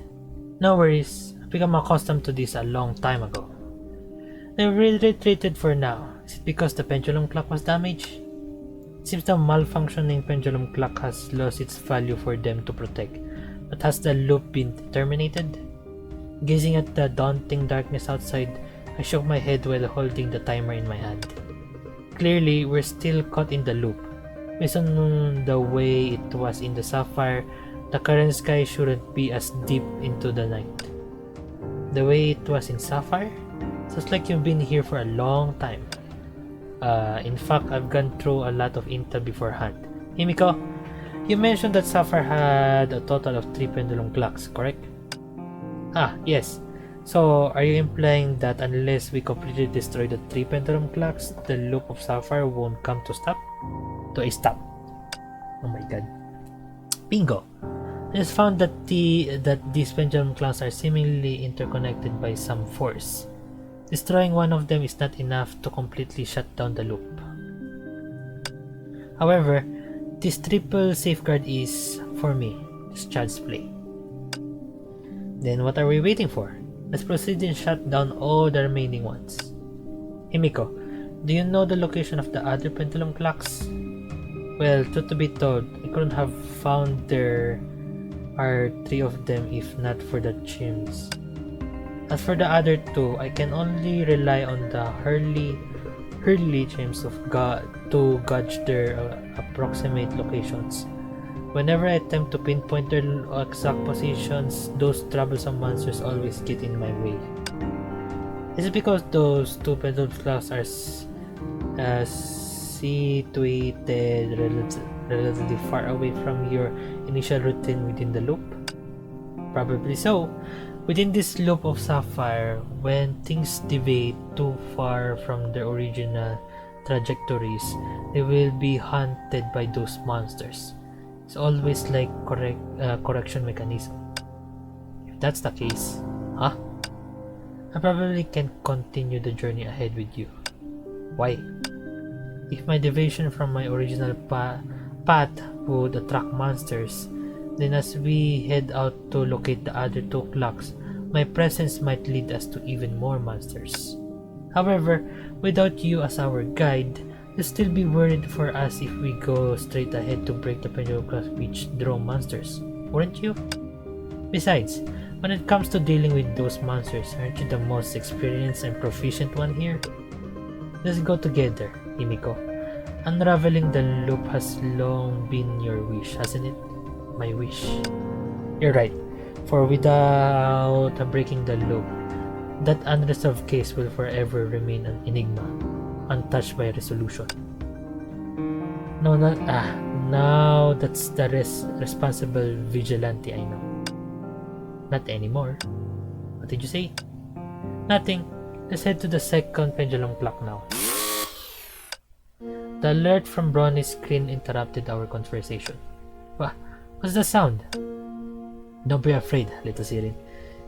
Speaker 1: No worries. I've become accustomed to this a long time ago. They're retreated for now. Is it because the pendulum clock was damaged? It seems the malfunctioning pendulum clock has lost its value for them to protect. But has the loop been terminated? Gazing at the daunting darkness outside, I shook my head while holding the timer in my hand. Clearly, we're still caught in the loop. Based on the way it was in the Sapphire, the current sky shouldn't be as deep into the night. The way it was in Sapphire? Sounds like you've been here for a long time. In fact, I've gone through a lot of intel beforehand. Himiko, you mentioned that Sapphire had a total of 3 pendulum clocks, correct? Ah, yes. So, are you implying that unless we completely destroy the 3 pendulum clocks, the loop of Sapphire won't come to stop? To a stop. Oh my god. Bingo! I just found that these pendulum clocks are seemingly interconnected by some force. Destroying one of them is not enough to completely shut down the loop. However, this triple safeguard is, for me, just child's play. Then what are we waiting for? Let's proceed and shut down all the remaining ones. Himiko, do you know the location of the other pendulum clocks? Well, truth to be told, I couldn't have found there are 3 of them if not for the chimes. As for the other 2, I can only rely on the Hurley chimes to gauge their approximate locations. Whenever I attempt to pinpoint their exact positions, those troublesome monsters always get in my way. Is it because those 2 pendulum clocks are situated relatively far away from your initial routine within the loop? Probably so. Within this loop of Sapphire, when things deviate too far from their original trajectories, they will be hunted by those monsters. It's always like correction mechanism. If that's the case, huh? I probably can continue the journey ahead with you. Why? If my deviation from my original path would attract monsters, then as we head out to locate the other 2 clocks, my presence might lead us to even more monsters. However, without you as our guide, you'll still be worried for us if we go straight ahead to break the pendulum clocks which draw monsters, wouldn't you? Besides, when it comes to dealing with those monsters, aren't you the most experienced and proficient one here? Let's go together, Himiko. Unraveling the loop has long been your wish, hasn't it? My wish. You're right, for without breaking the loop, That unresolved case will forever remain an enigma, untouched by resolution. No, now that's the responsible vigilante I know. Not anymore. What did you say? Nothing. Let's head to the second pendulum clock now. The alert from Bronny's screen interrupted our conversation. What's the sound? Don't be afraid, little Sirin.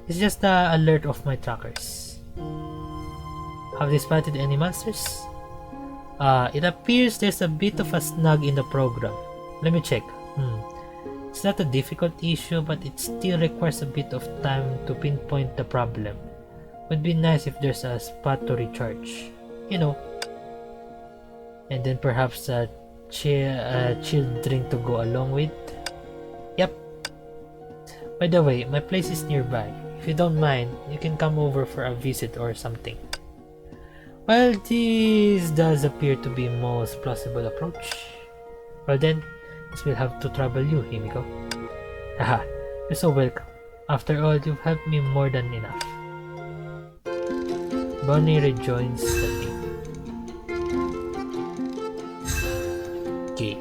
Speaker 1: It's just the alert of my trackers. Have they spotted any monsters? It appears there's a bit of a snag in the program. Let me check. It's not a difficult issue, but it still requires a bit of time to pinpoint the problem. Would be nice if there's a spot to recharge. You know. And then perhaps a chilled drink to go along with. Yep. By the way, my place is nearby. If you don't mind, you can come over for a visit or something. Well, this does appear to be most plausible approach. Well then, this will have to trouble you, Himiko. Haha, you're so welcome. After all, you've helped me more than enough. Bonnie rejoins the team. Okay.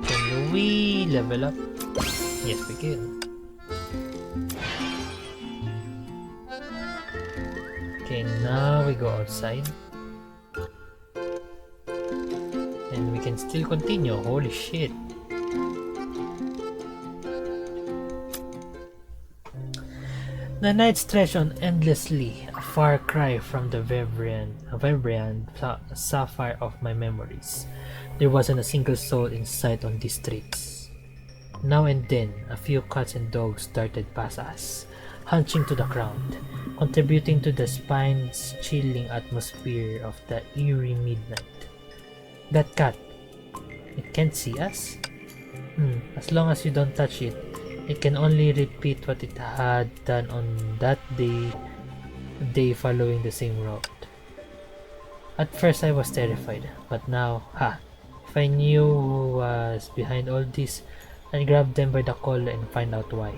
Speaker 1: Can we level up? Yes, we can. Okay, now we go outside. And we can still continue. Holy shit. The night stretched on endlessly, a far cry from the vibrant sapphire of my memories. There wasn't a single soul in sight on these streets. Now and then, a few cats and dogs darted past us, hunching to the ground, contributing to the spine-chilling atmosphere of the eerie midnight. That cat, it can't see us? As long as you don't touch it, it can only repeat what it had done on that day following the same route. At first I was terrified, but now, if I knew who was behind all this, I'd grab them by the collar and find out why.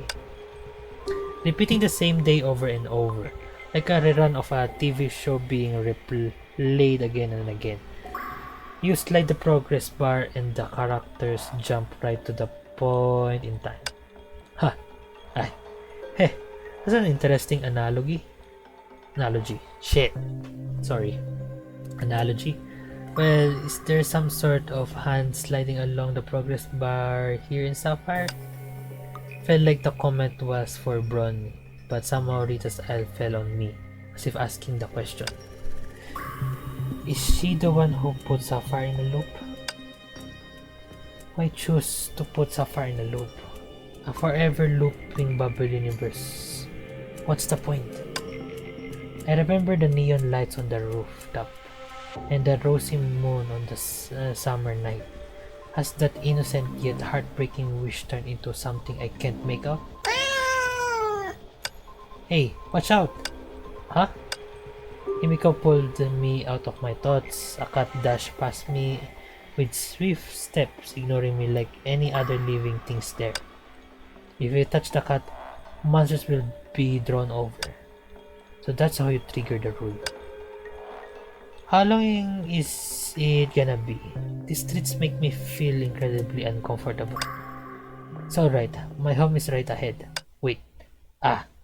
Speaker 1: Repeating the same day over and over, like a rerun of a TV show being replayed again and again. You slide the progress bar and the characters jump right to the point in time. Hey, that's an interesting analogy. Analogy. Well, is there some sort of hand sliding along the progress bar here in Sapphire? Felt like the comment was for Bronny, but somehow Rita's eye fell on me, as if asking the question. Is she the one who put Sapphire in a loop? Why choose to put Sapphire in a loop? A forever looping bubble universe. What's the point? I remember the neon lights on the rooftop and the rosy moon on the summer night. Has that innocent yet heartbreaking wish turned into something I can't make out? Hey, watch out! Huh? Himiko pulled me out of my thoughts. A cat dashed past me with swift steps, ignoring me like any other living things there. If you touch the cat, monsters will be drawn over. So that's how you trigger the rule. How long is it gonna be? These streets make me feel incredibly uncomfortable. It's alright, my home is right ahead. Wait.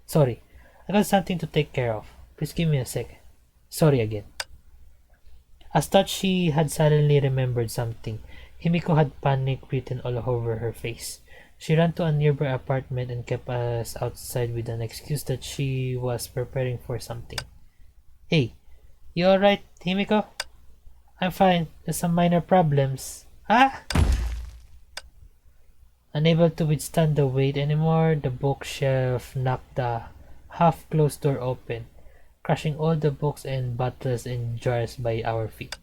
Speaker 1: Sorry. I got something to take care of. Please give me a sec. Sorry again. As thought she had suddenly remembered something, Himiko had panic written all over her face. She ran to a nearby apartment and kept us outside with an excuse that she was preparing for something. Hey, you alright, Himiko? I'm fine, just some minor problems. Unable to withstand the weight anymore, the bookshelf knocked the half-closed door open, crushing all the books and bottles and jars by our feet.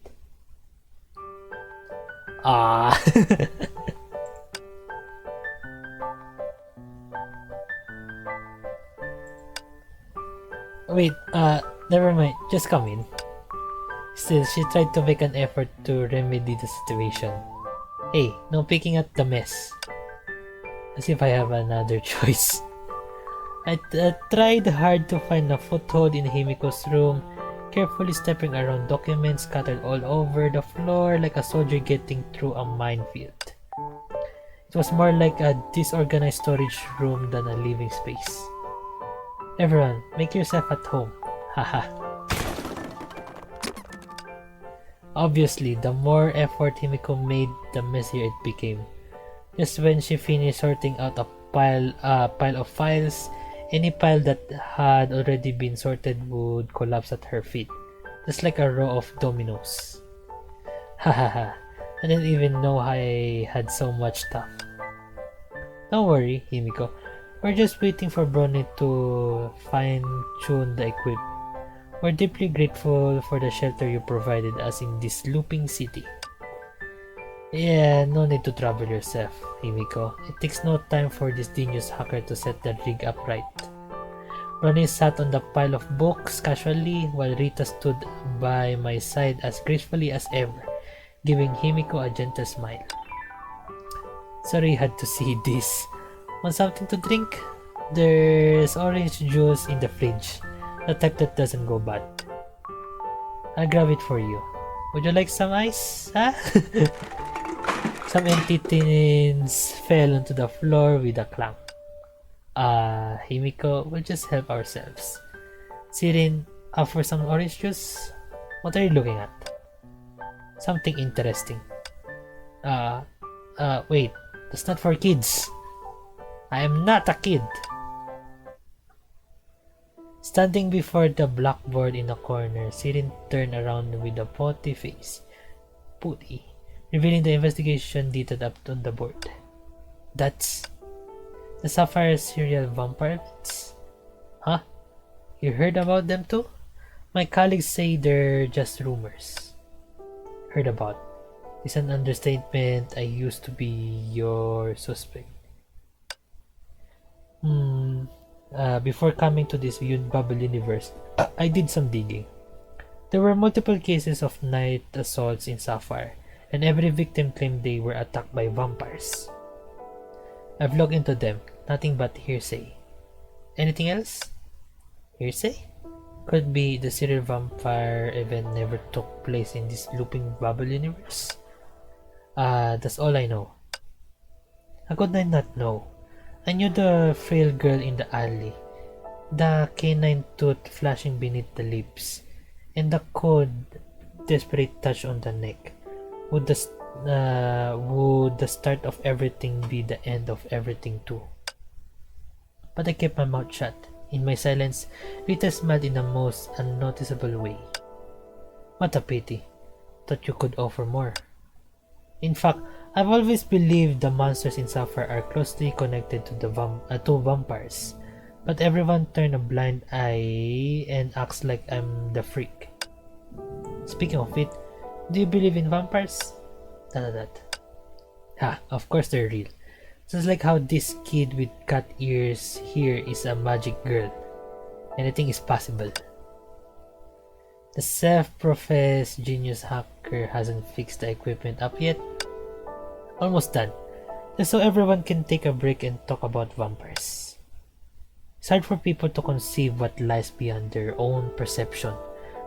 Speaker 1: Wait, never mind, just come in. Still, she tried to make an effort to remedy the situation. Hey, no picking at the mess. As if I have another choice. I tried hard to find a foothold in Himiko's room, carefully stepping around documents scattered all over the floor like a soldier getting through a minefield. It was more like a disorganized storage room than a living space. Everyone, make yourself at home. Haha. Obviously, the more effort Himiko made, the messier it became. Just when she finished sorting out a pile of files, any pile that had already been sorted would collapse at her feet, just like a row of dominoes. Hahaha, I didn't even know I had so much stuff. Don't worry, Himiko. We're just waiting for Brony to fine-tune the equipment. We're deeply grateful for the shelter you provided us in this looping city. Yeah, no need to trouble yourself, Himiko. It takes no time for this genius hacker to set the rig up right. Brony sat on the pile of books casually while Rita stood by my side as gracefully as ever, giving Himiko a gentle smile. Sorry you had to see this. Want something to drink? There's orange juice in the fridge, the type that doesn't go bad. I'll grab it for you. Would you like some ice? Huh? Some empty tins fell onto the floor with a clang. Himiko, we'll just help ourselves. Sirin, for some orange juice? What are you looking at? Something interesting. Wait, that's not for kids. I am not a kid. Standing before the blackboard in the corner, Sirin turned around with a potty face. Putty, revealing the investigation detailed up on the board. That's the Sapphire serial vampires? Huh? You heard about them too? My colleagues say they're just rumors. Heard about is an understatement. I used to be your suspect. Before coming to this bubble universe, I did some digging. There were multiple cases of night assaults in Sapphire, and every victim claimed they were attacked by vampires. I've looked into them, nothing but hearsay. Anything else? Hearsay? Could be the serial vampire event never took place in this looping bubble universe. That's all I know. How could I not know? I knew the frail girl in the alley, the canine tooth flashing beneath the lips, and the cold, desperate touch on the neck. Would the start of everything be the end of everything too? But I kept my mouth shut. In my silence, Rita smiled in the most unnoticeable way. What a pity. Thought you could offer more. In fact, I've always believed the monsters in Sapphire are closely connected to to vampires, but everyone turned a blind eye and acts like I'm the freak. Speaking of it, do you believe in vampires? Of course they're real. Just like how this kid with cat ears here is a magic girl. Anything is possible. The self-professed genius hacker hasn't fixed the equipment up yet. Almost done. Just so everyone can take a break and talk about vampires. It's hard for people to conceive what lies beyond their own perception,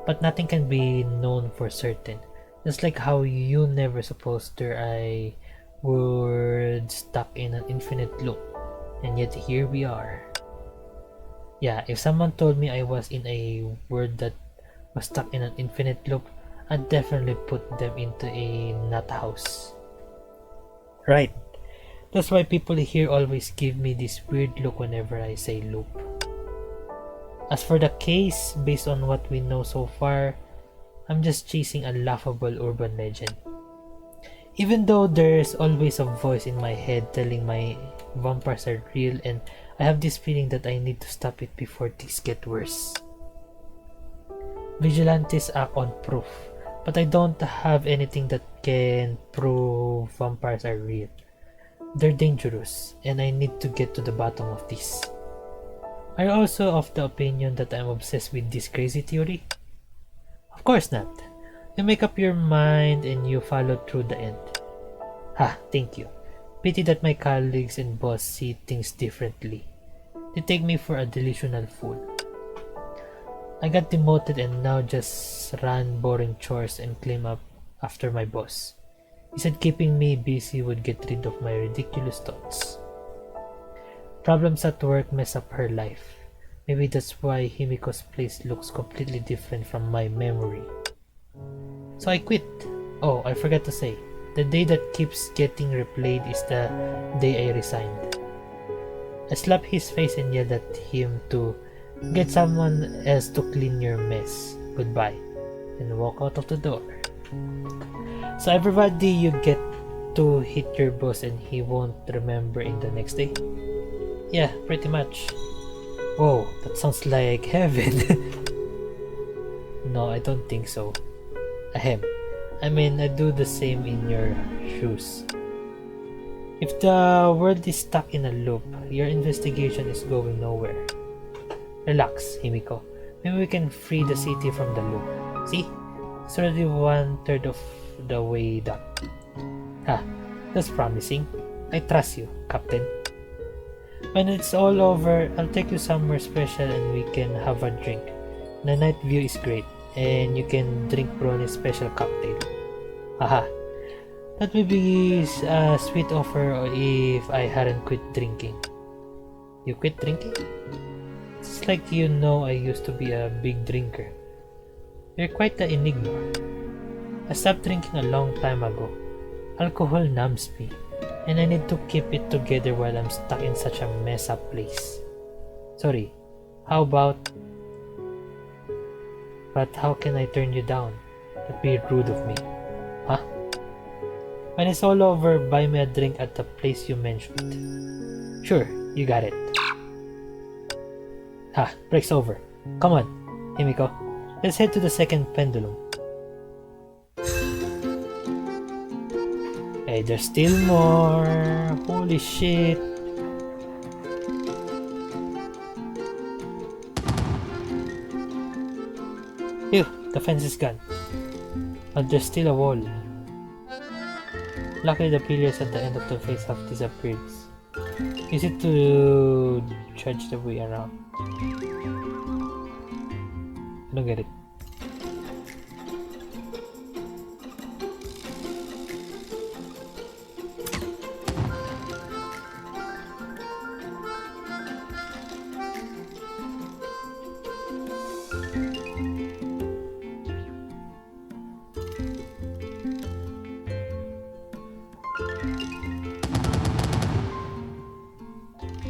Speaker 1: but nothing can be known for certain. Just like how you never supposed there were stuck in an infinite loop, and yet here we are. Yeah, if someone told me I was in a world that was stuck in an infinite loop, I'd definitely put them into a nut house. Right. That's why people here always give me this weird look whenever I say loop. As for the case, based on what we know so far, I'm just chasing a laughable urban legend. Even though there's always a voice in my head telling my vampires are real, and I have this feeling that I need to stop it before things get worse. Vigilantes act on proof, but I don't have anything that can prove vampires are real. They're dangerous, and I need to get to the bottom of this. Are you also of the opinion that I'm obsessed with this crazy theory? Of course not. You make up your mind and you follow through the end. Thank you. Pity that my colleagues and boss see things differently. They take me for a delusional fool. I got demoted and now just run boring chores and clean up after my boss. He said keeping me busy would get rid of my ridiculous thoughts. Problems at work mess up her life. Maybe that's why Himiko's place looks completely different from my memory. So I quit. Oh, I forgot to say, the day that keeps getting replayed is the day I resigned. I slapped his face and yelled at him to get someone else to clean your mess. Goodbye. And walk out of the door. So everybody, you get to hit your boss and he won't remember in the next day? Yeah, pretty much. Whoa, that sounds like heaven. No, I don't think so. Ahem. I mean, I do the same in your shoes. If the world is stuck in a loop, your investigation is going nowhere. Relax, Himiko. Maybe we can free the city from the loop. See? It's already 1/3 of the way done. Ha, that's promising. I trust you, Captain. When it's all over, I'll take you somewhere special and we can have a drink. The night view is great, and you can drink Brony's special cocktail. Haha. That would be a sweet offer if I hadn't quit drinking. You quit drinking? It's like you know I used to be a big drinker. You're quite the enigma. I stopped drinking a long time ago. Alcohol numbs me, and I need to keep it together while I'm stuck in such a mess up place. Sorry, how about... But how can I turn you down? That'd be rude of me. Huh? When it's all over, buy me a drink at the place you mentioned. Sure, you got it. Break's over. Come on, Himiko. Let's head to the second pendulum. Hey, there's still more. Holy shit. Ew, the fence is gone. But there's still a wall. Luckily, the pillars at the end of the face have disappeared. Use it to judge the way around. I don't get it.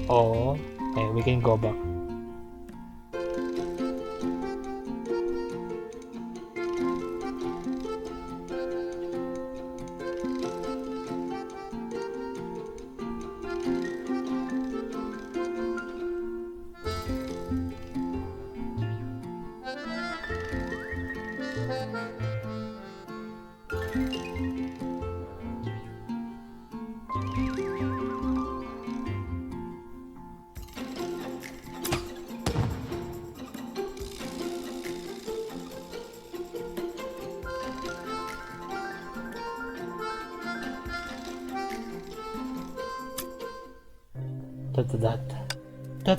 Speaker 1: Oh, okay, we can go back.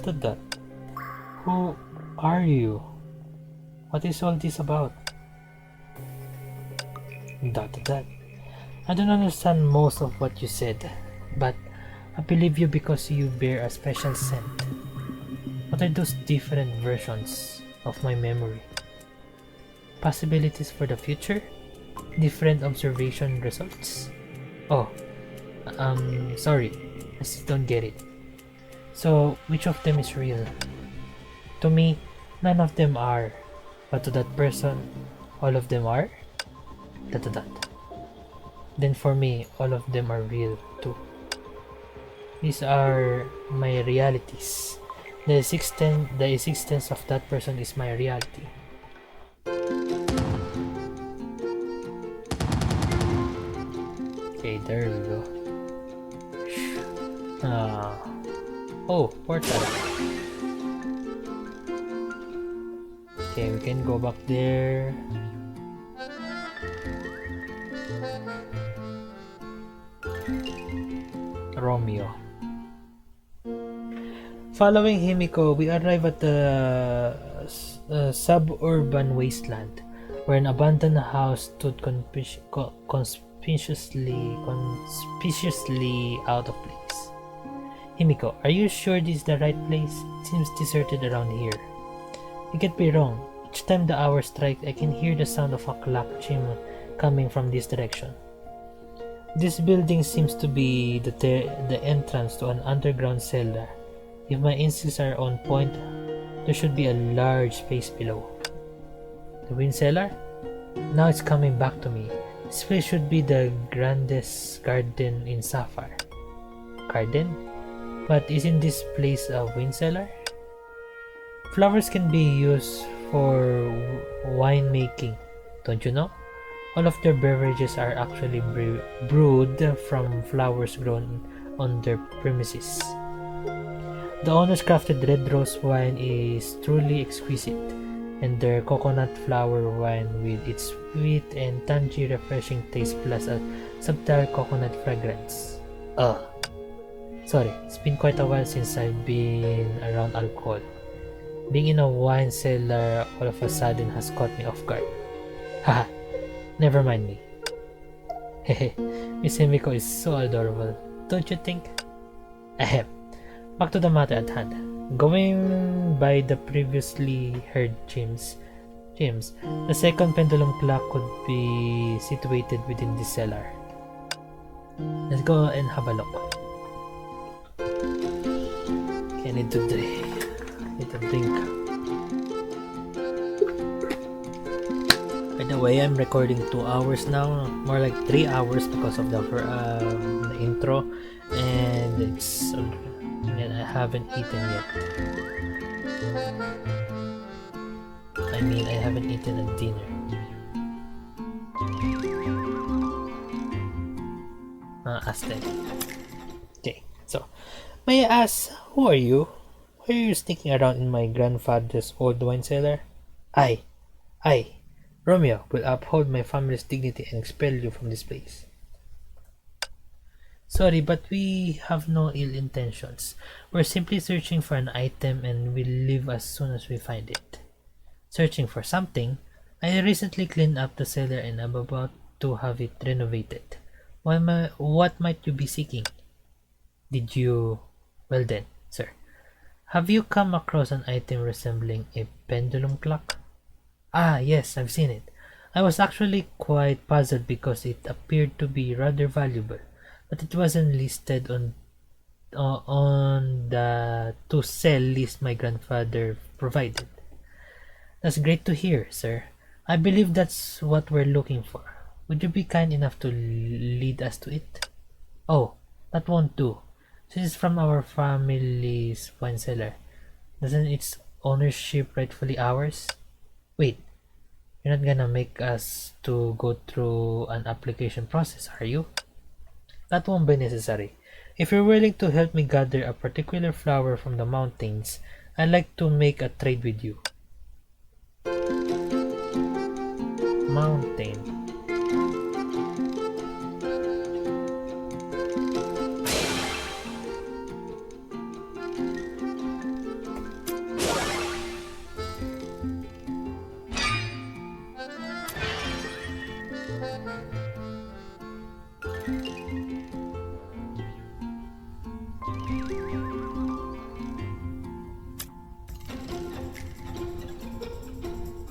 Speaker 1: Dot. Who are you? What is all this about? Dot. I don't understand most of what you said, but I believe you because you bear a special scent. What are those different versions of my memory? Possibilities for the future? Different observation results? Oh, sorry, I still don't get it. So, which of them is real? To me, none of them are. But to that person, all of them are? Dot. Then for me, all of them are real too. These are my realities. The existence of that person is my reality. Okay, there we go. Oh, portal. Okay, we can go back there. Romeo. Following Himiko, we arrive at the suburban wasteland, where an abandoned house stood conspicuously out of place. Himiko, are you sure this is the right place? It seems deserted around here. You can't be wrong. Each time the hour strikes, I can hear the sound of a clock chime coming from this direction. This building seems to be the entrance to an underground cellar. If my instincts are on point, there should be a large space below. The wind cellar? Now it's coming back to me. This place should be the grandest garden in Sapphire. Garden? But isn't this place a wind cellar? Flowers can be used for wine making, don't you know? All of their beverages are actually brewed from flowers grown on their premises. The owner's crafted red rose wine is truly exquisite, and their coconut flower wine with its sweet and tangy refreshing taste plus a subtle coconut fragrance. Sorry, it's been quite a while since I've been around alcohol. Being in a wine cellar all of a sudden has caught me off guard. Haha, never mind me. Hehe, Miss Himiko is so adorable, don't you think? Ahem. Back to the matter at hand. Going by the previously heard chimes, the second pendulum clock could be situated within this cellar. Let's go and have a look. Okay, I need to drink. By the way, I'm recording 2 hours now, more like 3 hours because of the intro, and I haven't eaten yet. I haven't eaten a dinner. Aztec. Okay, so may I ask, who are you? Why are you sneaking around in my grandfather's old wine cellar? I, Romeo, will uphold my family's dignity and expel you from this place. Sorry, but we have no ill intentions. We're simply searching for an item and we'll leave as soon as we find it. Searching for something? I recently cleaned up the cellar and I'm about to have it renovated. What might you be seeking? Did you... Well then, sir. Have you come across an item resembling a pendulum clock? Ah, yes, I've seen it. I was actually quite puzzled because it appeared to be rather valuable, but it wasn't listed on the to sell list my grandfather provided. That's great to hear, sir. I believe that's what we're looking for. Would you be kind enough to lead us to it? Oh, that won't do. This is from our family's wine cellar. Doesn't its ownership rightfully ours? Wait, you're not gonna make us to go through an application process, are you? That won't be necessary. If you're willing to help me gather a particular flower from the mountains, I'd like to make a trade with you. Mountain.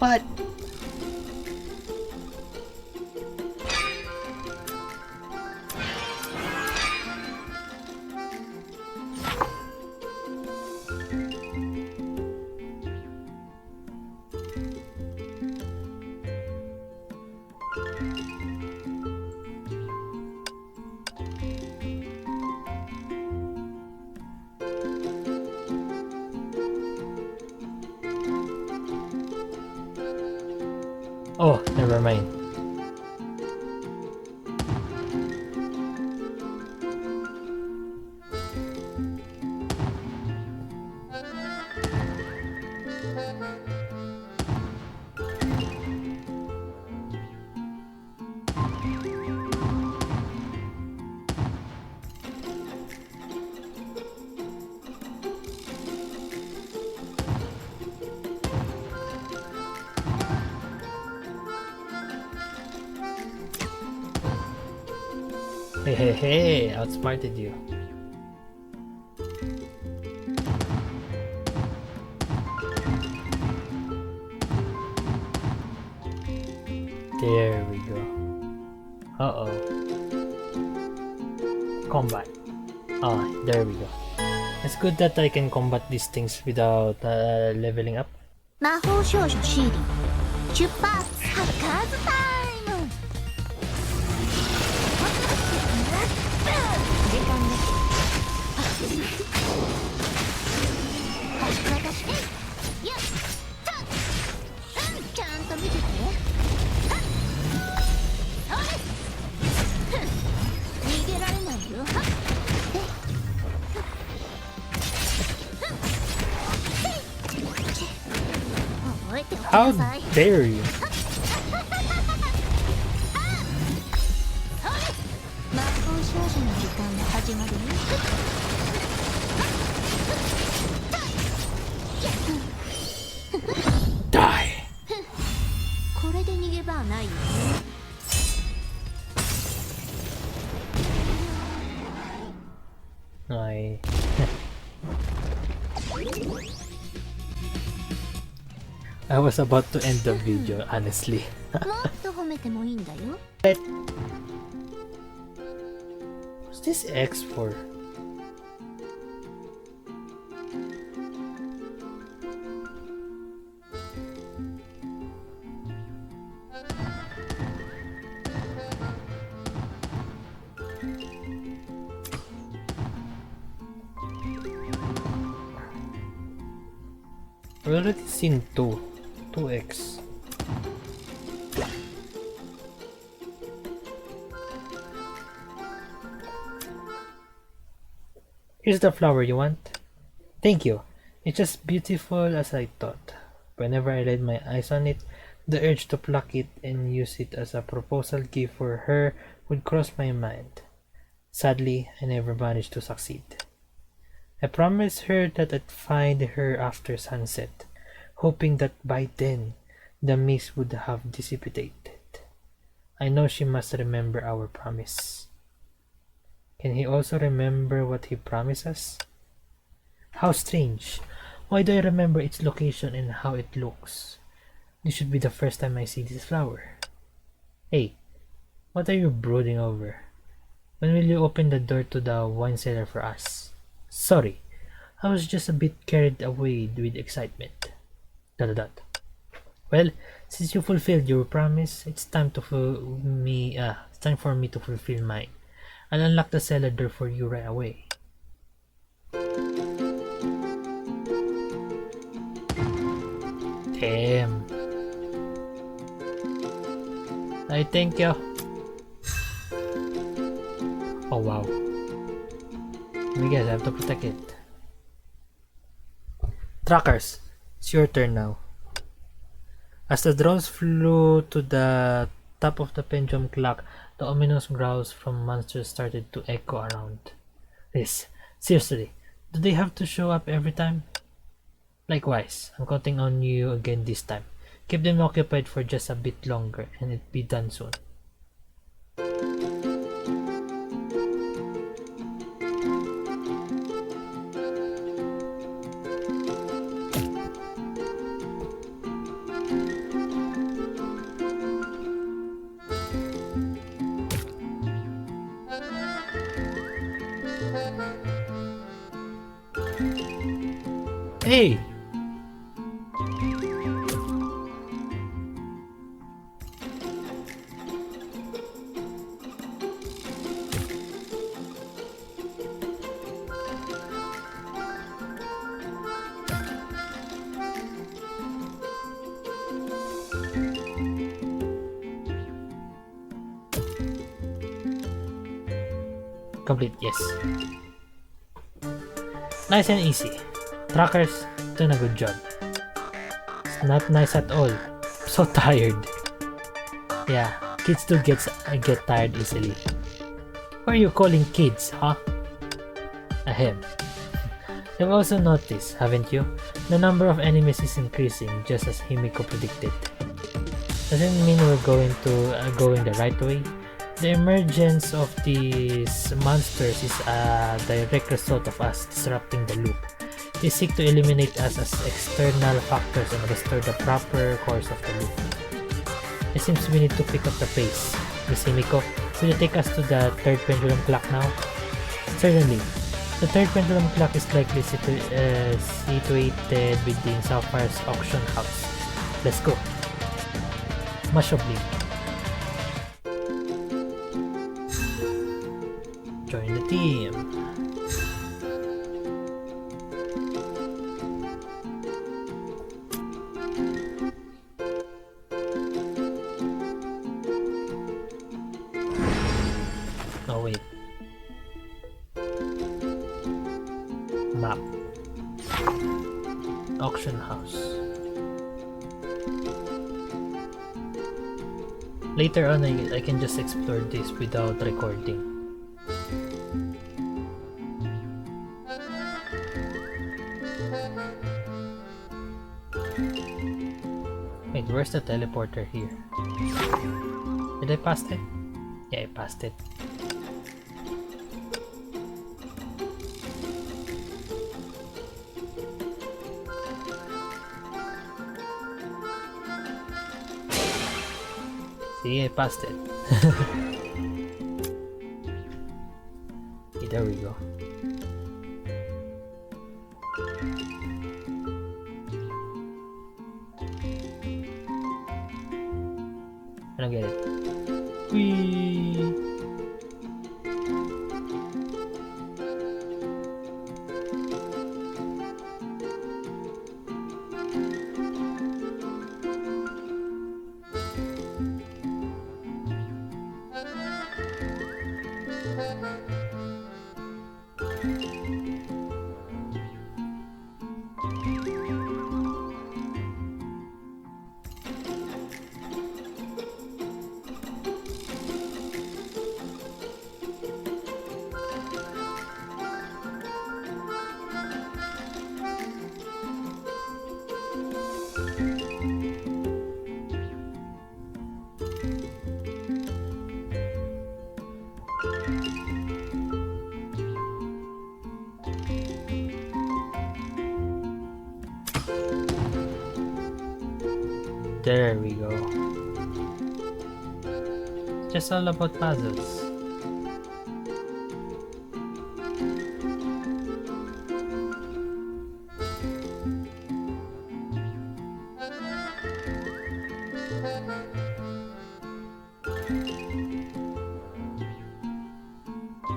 Speaker 1: But oh, never mind. Hey, outsmarted you. There we go. Uh-oh. Combat. Ah, there we go. It's good that I can combat these things without leveling up.
Speaker 2: 魔法少女シーリ出発ハッカーズタイム時間です私やったちゃんと見てて逃げられないよ
Speaker 1: How dare you?
Speaker 2: 魔法少女の時間が始まるよ
Speaker 1: Die!
Speaker 2: これで逃げ場はないよね
Speaker 1: I was about to end the video, honestly.
Speaker 2: もっと褒めてもいいんだよ
Speaker 1: What's this X for? I've already seen 2x. Here's the flower you want. Thank you. It's just beautiful as I thought. Whenever I laid my eyes on it, the urge to pluck it and use it as a proposal gift for her would cross my mind. Sadly, I never managed to succeed. I promised her that I'd find her after sunset, hoping that by then the mist would have dissipated. I know she must remember our promise. Can he also remember what he promised us? How strange! Why do I remember its location and how it looks? This should be the first time I see this flower. Hey, what are you brooding over? When will you open the door to the wine cellar for us? Sorry, I was just a bit carried away with excitement. ... Well, since you fulfilled your promise, it's time for me to fulfill mine. I'll unlock the cellar door for you right away. Damn. I thank you. Oh wow. I guess I have to protect it. Trackers, it's your turn now. As the drones flew to the top of the pendulum clock, the ominous growls from monsters started to echo around. Seriously, do they have to show up every time? Likewise, I'm counting on you again this time. Keep them occupied for just a bit longer and it'll be done soon. Hey! Complete, yes. Nice and easy. Trackers, doing a good job. It's not nice at all. I'm so tired. Yeah, kids do get tired easily. Who are you calling kids, huh? Ahem. You've also noticed, haven't you? The number of enemies is increasing, just as Himiko predicted. Doesn't mean we're going the right way. The emergence of these monsters is a direct result of us disrupting the loop. They seek to eliminate us as external factors and restore the proper course of the loop. It seems we need to pick up the pace. Miss Himiko, will you take us to the third pendulum clock now? Certainly. The third pendulum clock is likely situated within Sapphire's auction house. Let's go. Much obliged. Join the team. Oh wait. Map. Auction house. Later on, I can just explore this without recording. Wait, where's the teleporter here? Did I pass it? Yeah, I passed it. See, I passed it. Okay, there we go. I don't get it. Whee! There we go. It's just all about puzzles.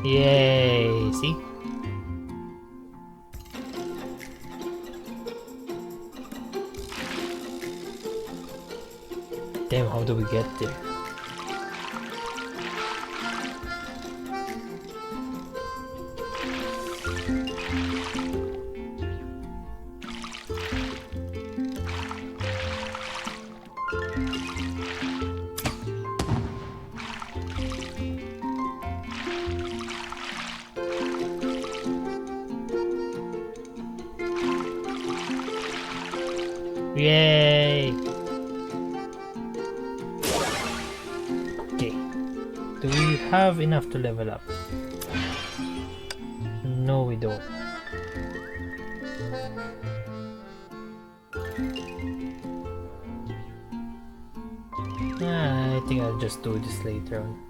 Speaker 1: Yay! See? Damn, how do we get there? Yay! Okay. Do we have enough to level up? No, we don't. I think I'll just do this later on.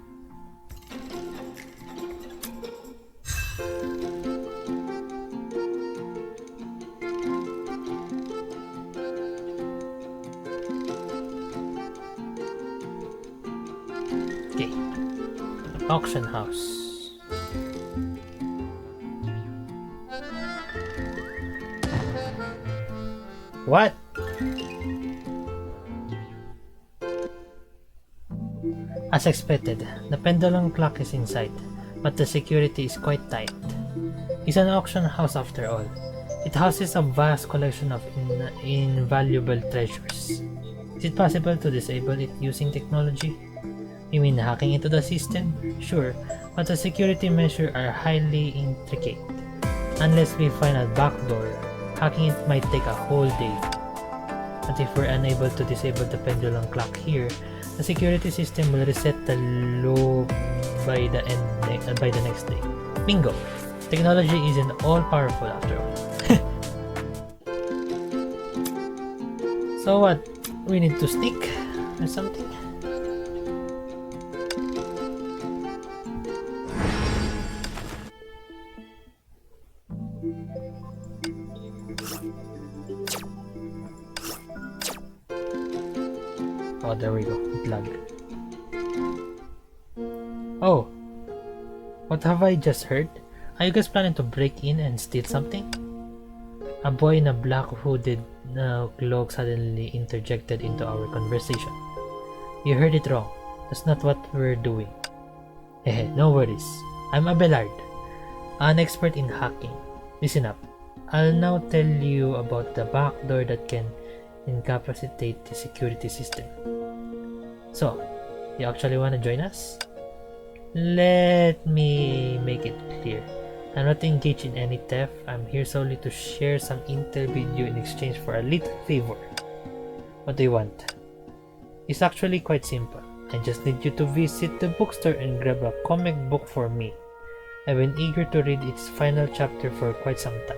Speaker 1: Okay. Auction house. What? As expected, the pendulum clock is in sight, but the security is quite tight. It's an auction house after all. It houses a vast collection of invaluable treasures. Is it possible to disable it using technology? You mean hacking into the system? Sure, but the security measures are highly intricate. Unless we find a backdoor, hacking it might take a whole day. But if we're unable to disable the pendulum clock here, The security system will reset the loop by the next day. Bingo! Technology isn't all powerful after all. So what? We need to stick or something? Oh, there we go. It lagged. Oh, what have I just heard? Are you guys planning to break in and steal something? A boy in a black hooded cloak suddenly interjected into our conversation. You heard it wrong. That's not what we're doing. Heh, no worries. I'm Abelard, an expert in hacking. Listen up. I'll now tell you about the backdoor that can incapacitate the security system. So, you actually want to join us? Let me make it clear. I'm not engaged in any theft. I'm here solely to share some intel with you in exchange for a little favor. What do you want? It's actually quite simple. I just need you to visit the bookstore and grab a comic book for me. I've been eager to read its final chapter for quite some time.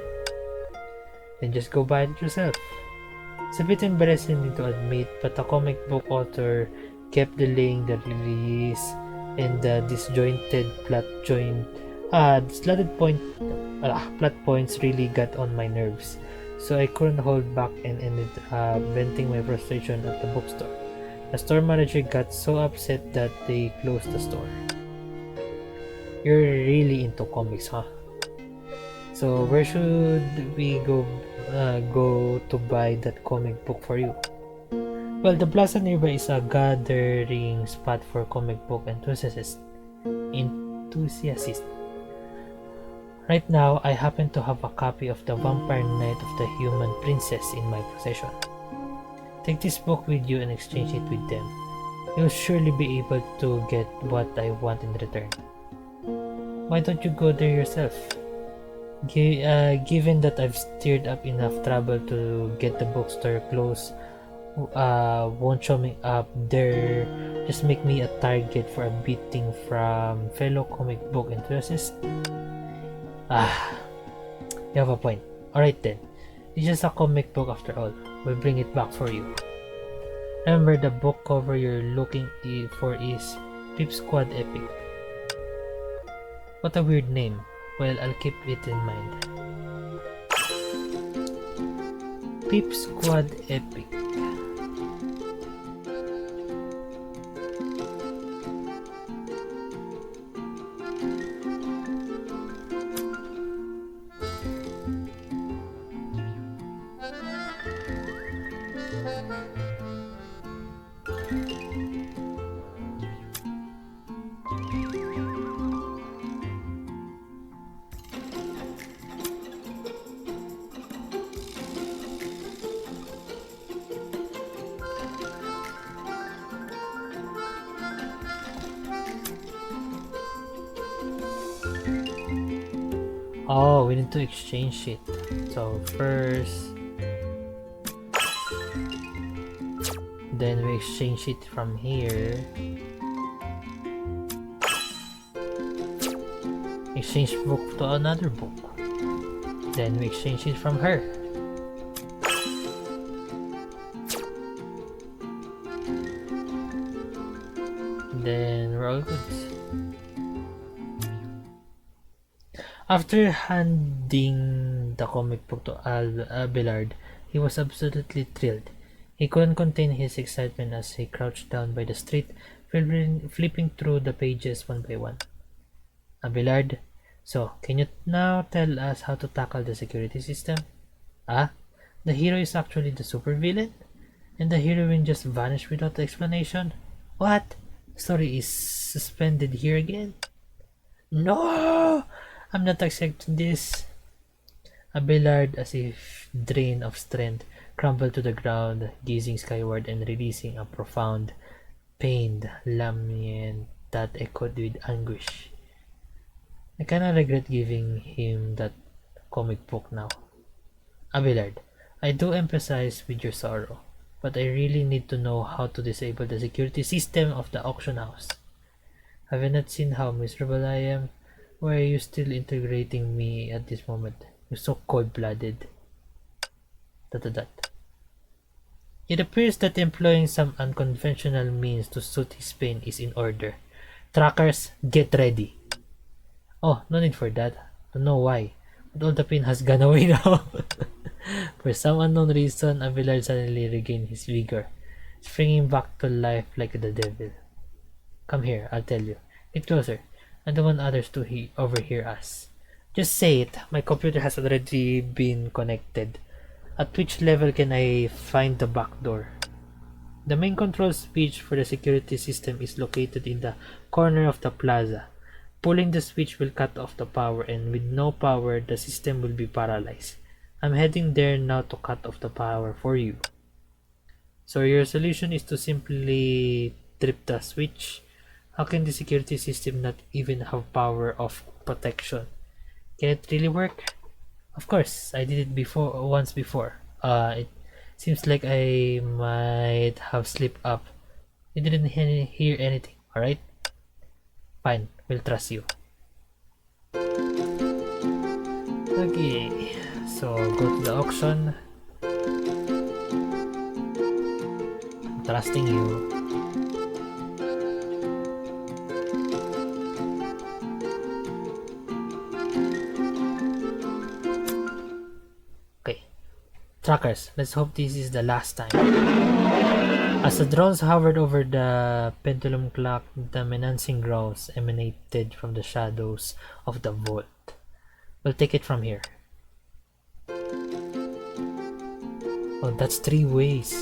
Speaker 1: Then just go buy it yourself. It's a bit embarrassing to admit, but the comic book author kept delaying the release, and the disjointed plot points really got on my nerves. So I couldn't hold back and ended up venting my frustration at the bookstore. The store manager got so upset that they closed the store. You're really into comics, huh? So where should we go to buy that comic book for you? Well, the plaza nearby is a gathering spot for comic book enthusiasts. Right now, I happen to have a copy of The Vampire Knight of the Human Princess in my possession. Take this book with you and exchange it with them. You'll surely be able to get what I want in return. Why don't you go there yourself? Given that I've stirred up enough trouble to get the bookstore closed, won't show me up there just make me a target for a beating from fellow comic book enthusiasts? You have a point. Alright then, it's just a comic book after all. We'll bring it back for you. Remember, the book cover you're looking for is Pip Squad Epic. What a weird name. Well, I'll keep it in mind. Pip Squad Epic. Oh, we need to exchange it. So first, then we exchange it from here. Exchange book to another book. Then we exchange it from her. Then we're all good. After handing the comic book to Abelard, he was absolutely thrilled. He couldn't contain his excitement as he crouched down by the street, flipping through the pages one by one. Abelard, so can you now tell us how to tackle the security system? The hero is actually the supervillain? And the heroine just vanished without explanation? What? The story is suspended here again? No! I'm not accepting this. Abelard, as if drained of strength, crumbled to the ground, gazing skyward and releasing a profound, pained lament that echoed with anguish. I kinda regret giving him that comic book now. Abelard, I do empathize with your sorrow. but I really need to know how to disable the security system of the auction house. Have you not seen how miserable I am? Why are you still integrating me at this moment? You're so cold-blooded. ... It appears that employing some unconventional means to suit his pain is in order. Trackers, get ready. Oh, no need for that. Don't know why, but all the pain has gone away now. For some unknown reason, Abelard suddenly regained his vigor, springing back to life like the devil. Come here, I'll tell you. Get closer. I don't want others to overhear us. Just say it. My computer has already been connected. At which level can I find the back door? The main control switch for the security system is located in the corner of the plaza. Pulling the switch will cut off the power, and with no power, the system will be paralyzed. I'm heading there now to cut off the power for you. So your solution is to simply trip the switch? How can the security system not even have power of protection? Can it really work? Of course, I did it once before. It seems like I might have slipped up. You didn't hear anything, alright? Fine, we'll trust you. Okay, so go to the auction. I'm trusting you. Trackers, let's hope this is the last time. As the drones hovered over the pendulum clock, the menacing growls emanated from the shadows of the vault. We'll take it from here. Oh, that's 3 ways.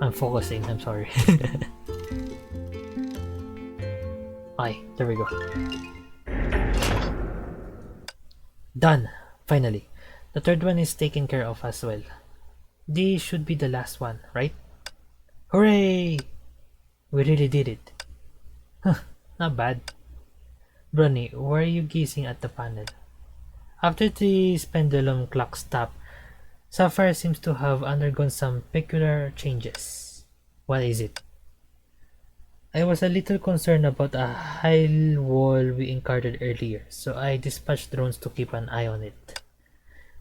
Speaker 1: I'm focusing, I'm sorry. Aye, there we go. Done! Finally. The third one is taken care of as well. This should be the last one, right? Hooray! We really did it. Huh, not bad. Brony, why are you gazing at the panel? After the pendulum clock stopped, Sapphire seems to have undergone some peculiar changes. What is it? I was a little concerned about a high wall we encountered earlier, so I dispatched drones to keep an eye on it.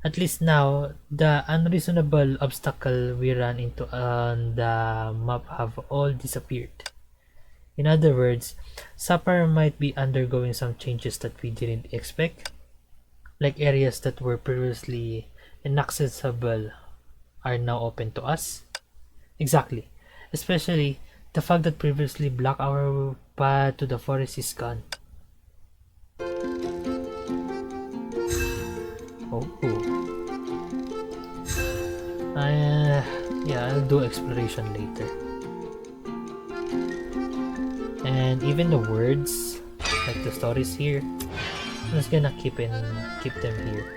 Speaker 1: At least now, the unreasonable obstacle we ran into on the map have all disappeared. In other words, Sapphire might be undergoing some changes that we didn't expect, like areas that were previously inaccessible are now open to us. Exactly, especially the fact that previously blocked our path to the forest is gone. Oh. Yeah, I'll do exploration later. And even the words, like the stories here, I'm just gonna keep them here.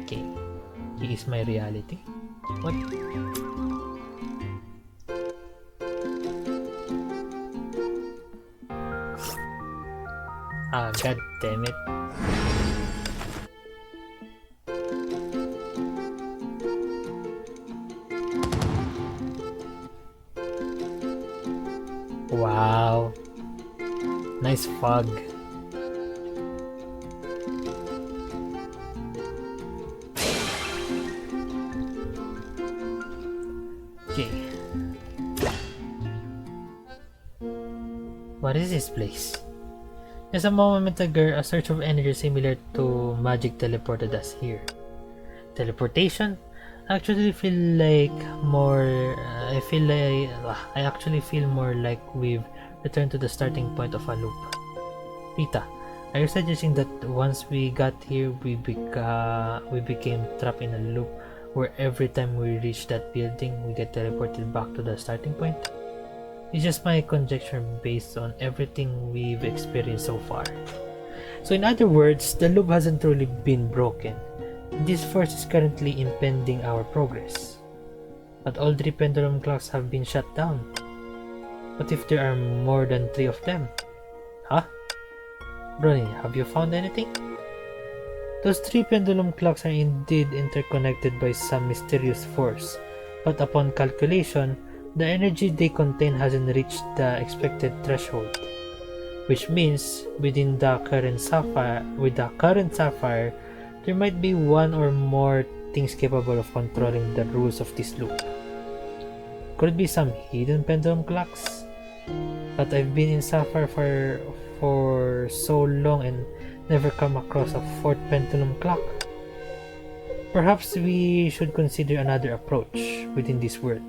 Speaker 1: Okay, he is my reality. What? Ah, god damn it. Wow. Nice fog. Okay. What is this place? Just a moment ago, a surge of energy similar to magic teleported us here. Teleportation? I actually feel more like we've return to the starting point of a loop. Rita, are you suggesting that once we got here, we became trapped in a loop where every time we reach that building, we get teleported back to the starting point? It's just my conjecture based on everything we've experienced so far. So in other words, the loop hasn't truly been broken. This force is currently impeding our progress. But all 3 pendulum clocks have been shut down. What if there are more than 3 of them? Huh? Ronnie, have you found anything? Those 3 pendulum clocks are indeed interconnected by some mysterious force, but upon calculation, the energy they contain hasn't reached the expected threshold, which means within the current sapphire, there might be 1 or more things capable of controlling the rules of this loop. Could it be some hidden pendulum clocks? But I've been in Sapphire for so long and never come across a 4th pendulum clock. Perhaps we should consider another approach within this world.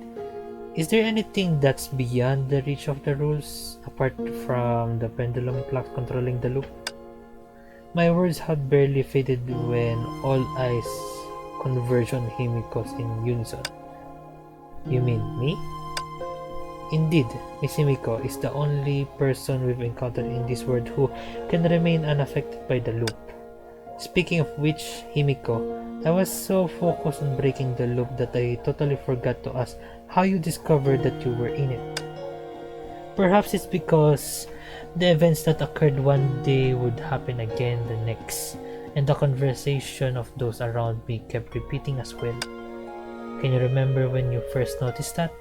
Speaker 1: Is there anything that's beyond the reach of the rules, apart from the pendulum clock controlling the loop? My words had barely faded when all eyes converged on Himiko's in unison. You mean me? Indeed, Miss Himiko is the only person we've encountered in this world who can remain unaffected by the loop. Speaking of which, Himiko, I was so focused on breaking the loop that I totally forgot to ask how you discovered that you were in it. Perhaps it's because the events that occurred one day would happen again the next, and the conversation of those around me kept repeating as well. Can you remember when you first noticed that?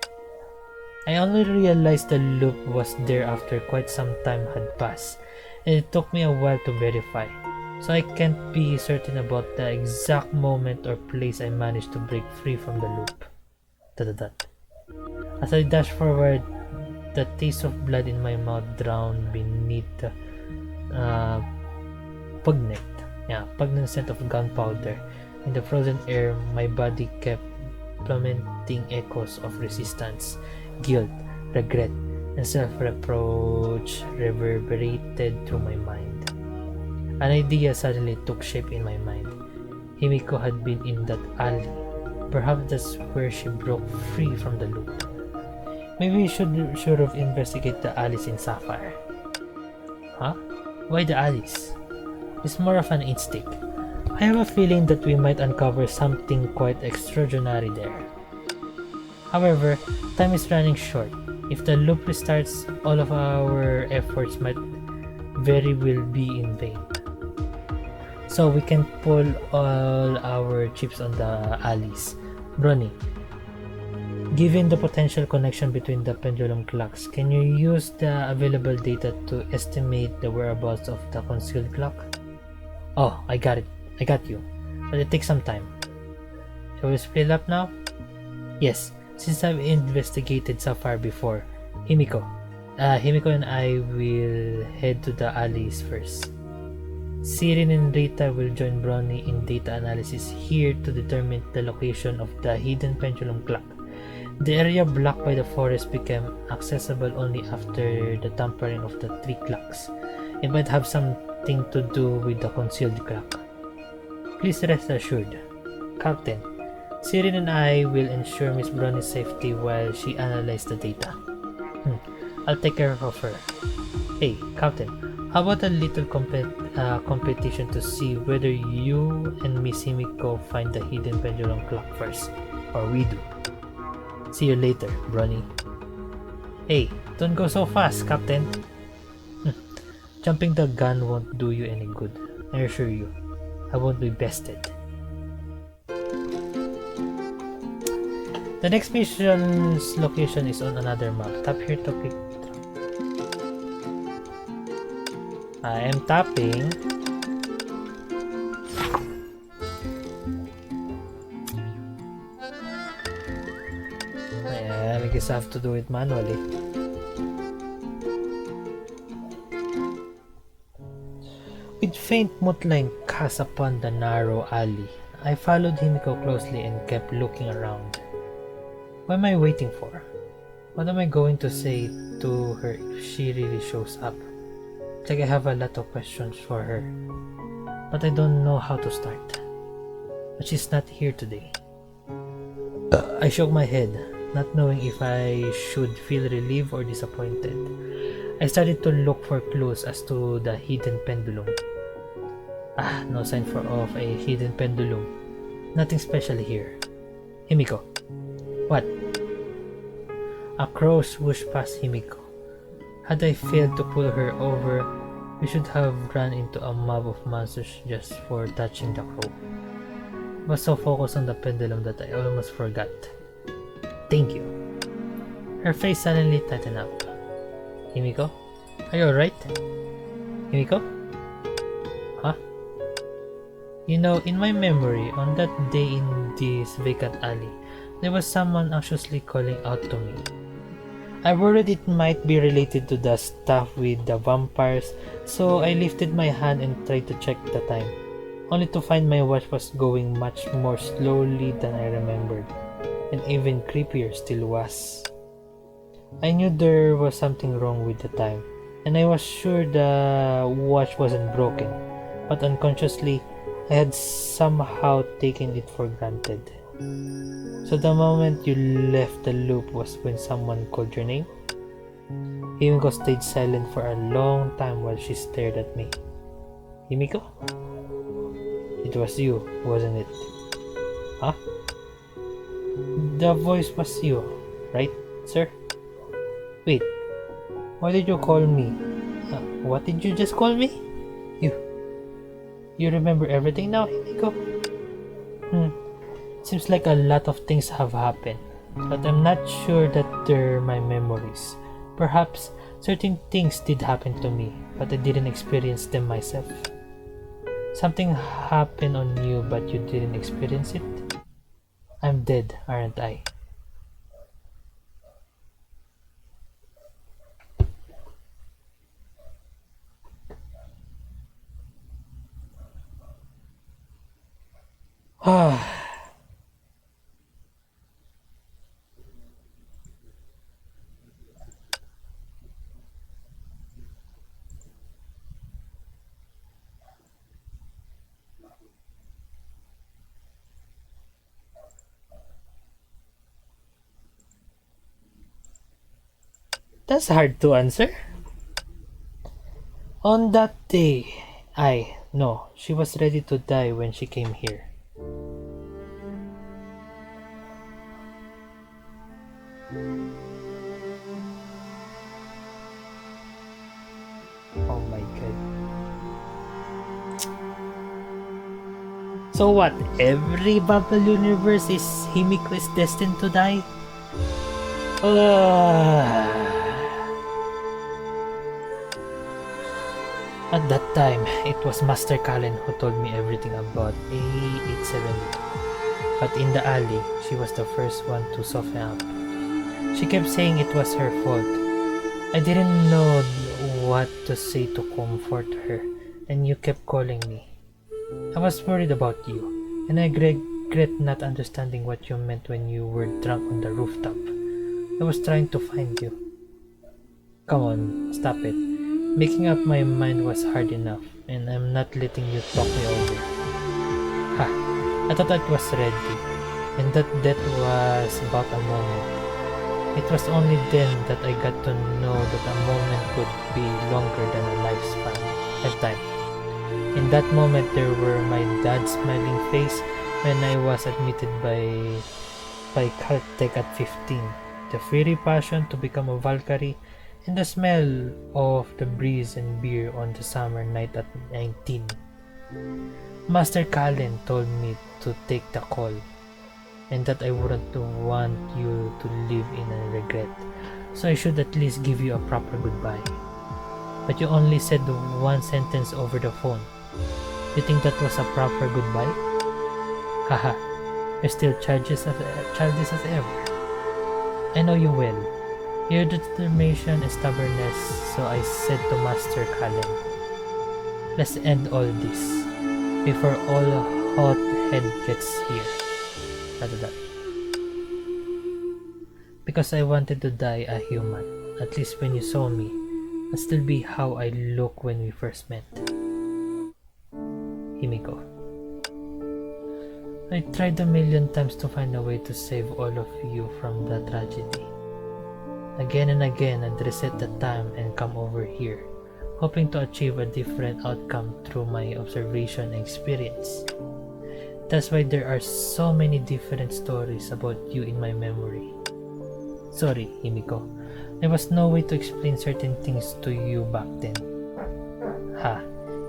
Speaker 1: I only realized the loop was there after quite some time had passed, and it took me a while to verify, so I can't be certain about the exact moment or place I managed to break free from the loop. As I dashed forward, the taste of blood in my mouth drowned beneath the pungent scent of gunpowder. In the frozen air, my body kept lamenting echoes of resistance, guilt, regret, and self-reproach reverberated through my mind. An idea suddenly took shape in my mind. Himiko had been in that alley. Perhaps that's where she broke free from the loop. Maybe we should have investigated the alleys in Sapphire. Huh? Why the alleys? It's more of an instinct. I have a feeling that we might uncover something quite extraordinary there. However, time is running short. If the loop restarts, all of our efforts might very well be in vain. So we can pull all our chips on the alleys. Bronny, given the potential connection between the pendulum clocks, can you use the available data to estimate the whereabouts of the concealed clock? Oh, I got it. I got you. But it takes some time. Shall we split up now? Yes, since I've investigated Sapphire before. Himiko and I will head to the alleys first. Sirin and Rita will join Bronny in data analysis here to determine the location of the hidden pendulum clock. The area blocked by the forest became accessible only after the tampering of the 3 clocks. It might have something to do with the concealed clock. Please rest assured, Captain, Sirin and I will ensure Miss Bronny's safety while she analyzes the data. I'll take care of her. Hey, Captain, how about a little competition to see whether you and Miss Himiko find the hidden pendulum clock first, or we do? See you later, Bronny. Hey, don't go so fast, Captain. Jumping the gun won't do you any good, I assure you. I won't be bested. The next mission's location is on another map. Tap here to click. I am tapping. I guess I have to do it manually. With faint moonlight cast upon the narrow alley, I followed Himiko closely and kept looking around. What am I waiting for? What am I going to say to her if she really shows up? It's like I have a lot of questions for her, but I don't know how to start. But she's not here today. I shook my head, not knowing if I should feel relieved or disappointed. I started to look for clues as to the hidden pendulum. No sign of a hidden pendulum. Nothing special here. Himiko. What? A crow swooshed past Himiko. Had I failed to pull her over, we should have run into a mob of monsters just for touching the crow. I was so focused on the pendulum that I almost forgot. Thank you. Her face suddenly tightened up. Himiko? Are you alright? Himiko? Huh? You know, in my memory, on that day in this vacant alley, there was someone anxiously calling out to me. I worried it might be related to the stuff with the vampires, so I lifted my hand and tried to check the time, only to find my watch was going much more slowly than I remembered, and even creepier still was. I knew there was something wrong with the time, and I was sure the watch wasn't broken, but unconsciously, I had somehow taken it for granted. So the moment you left the loop was when someone called your name? Himiko stayed silent for a long time while she stared at me. Himiko? It was you, wasn't it? Huh? The voice was you, right, sir? Wait, why did you call me? What did you just call me? You remember everything now, Himiko? Seems like a lot of things have happened, but I'm not sure that they're my memories. Perhaps certain things did happen to me, but I didn't experience them myself. Something happened on you, but you didn't experience it? I'm dead, aren't I? That's hard to answer. On that day, no, she was ready to die when she came here. Oh my god. So what, every Bubble universe is Himiko is destined to die? At that time, it was Master Kallen who told me everything about A870. But in the alley, she was the first one to soften up. She kept saying it was her fault. I didn't know what to say to comfort her, and you kept calling me. I was worried about you, and I regret not understanding what you meant when you were drunk on the rooftop. I was trying to find you. Come on, stop it. Making up my mind was hard enough, and I'm not letting you talk me over. I thought I was ready, and that death was about a moment. It was only then that I got to know that a moment could be longer than a lifetime. In that moment, there were my dad's smiling face when I was admitted by Caltech at 15, the fiery passion to become a Valkyrie, and the smell of the breeze and beer on the summer night at 19. Master Kallen told me to take the call, and that I wouldn't want you to live in a regret, so I should at least give you a proper goodbye. But you only said one sentence over the phone. You think that was a proper goodbye? Haha, you're still childish as ever. I know you will. Your determination and stubbornness, so I said to Master Kallen, let's end all this before all hothead gets here. Because I wanted to die a human. At least when you saw me, I'd still be how I look when we first met. Himiko. I tried a million times to find a way to save all of you from the tragedy. Again and again, I'd reset the time and come over here, hoping to achieve a different outcome through my observation and experience. That's why there are so many different stories about you in my memory. Sorry, Himiko. There was no way to explain certain things to you back then. Ha,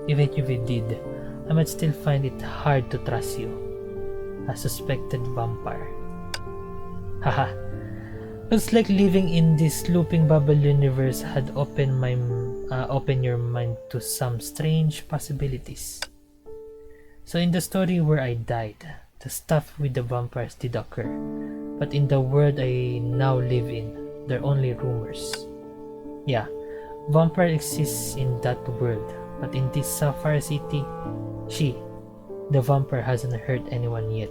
Speaker 1: even if we did, I might still find it hard to trust you. A suspected vampire. Haha. Looks like living in this looping bubble universe had opened your mind to some strange possibilities. So in the story where I died, the stuff with the vampires did occur, but in the world I now live in, they're only rumors. Yeah, vampire exists in that world, but in this Sapphire City, the vampire hasn't hurt anyone yet.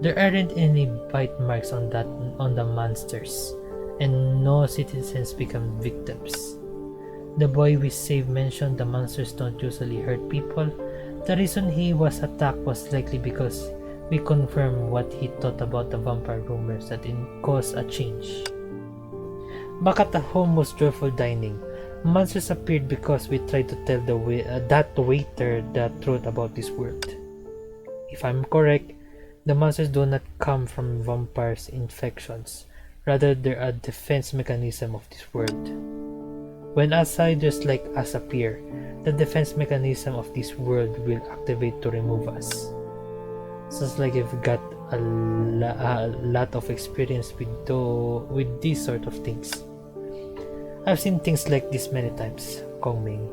Speaker 1: There aren't any bite marks on the monsters, and no citizens become victims. The boy we saved mentioned the monsters don't usually hurt people. The reason he was attacked was likely because we confirmed what he thought about the vampire rumors that it caused a change. Back at the home was joyful dining. Monsters appeared because we tried to tell that waiter the truth about this world. If I'm correct, the monsters do not come from vampires' infections. Rather, they're a defense mechanism of this world. When outsiders like us appear, the defense mechanism of this world will activate to remove us. Sounds like you've got a lot of experience with these sort of things. I've seen things like this many times, Kongming.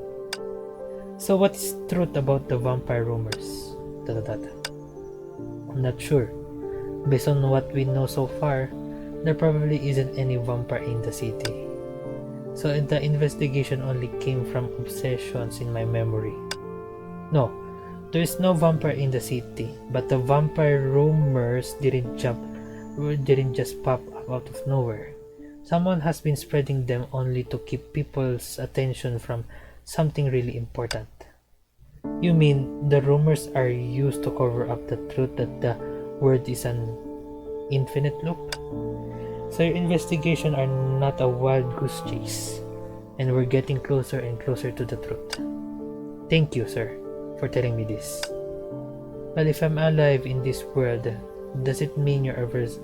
Speaker 1: So what is truth about the vampire rumors? I'm not sure. Based on what we know so far, there probably isn't any vampire in the city. So the investigation only came from obsessions in my memory. No, there is no vampire in the city, but the vampire rumors didn't just pop up out of nowhere. Someone has been spreading them only to keep people's attention from something really important. You mean the rumors are used to cover up the truth that the world is an infinite loop? So your investigation are not a wild goose chase, and we're getting closer and closer to the truth. Thank you, sir, for telling me this. Well, if I'm alive in this world, does it mean your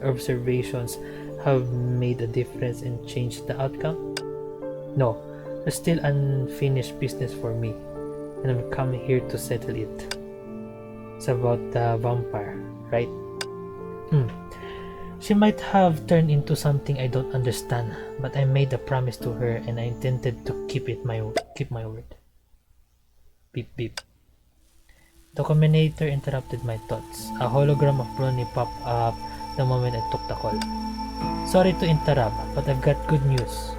Speaker 1: observations have made a difference and changed the outcome? No, there's still unfinished business for me, and I'm coming here to settle it. It's about the vampire, right? She might have turned into something I don't understand, but I made a promise to her and I intended to keep my word. Beep beep. The commentator interrupted my thoughts. A hologram of Brony popped up the moment I took the call. Sorry to interrupt, but I've got good news.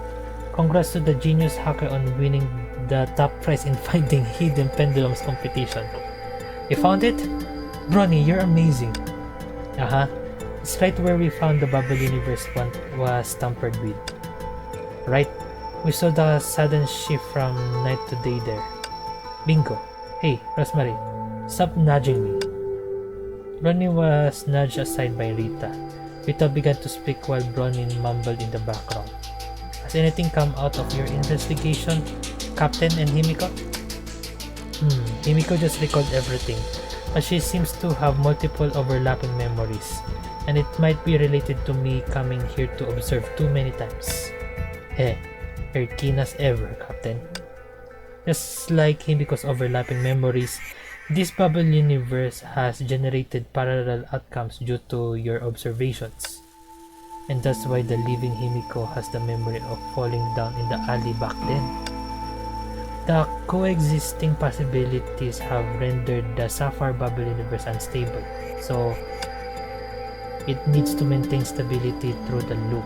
Speaker 1: Congrats to the genius hacker on winning the top prize in finding hidden pendulums competition. You found it? Brony, you're amazing. It's right where we found the bubble universe was tampered with. Right? We saw the sudden shift from night to day there. Bingo. Hey, Rosemary, stop nudging me. Brony was nudged aside by Rita. Rita began to speak while Brony mumbled in the background. Has anything come out of your investigation, Captain and Himiko? Himiko just recalled everything, but she seems to have multiple overlapping memories, and it might be related to me coming here to observe too many times. You're keen as ever, Captain. Just like Himiko's overlapping memories, this bubble universe has generated parallel outcomes due to your observations. And that's why the living Himiko has the memory of falling down in the alley back then. The coexisting possibilities have rendered the Sapphire Bubble universe unstable, so it needs to maintain stability through the loop.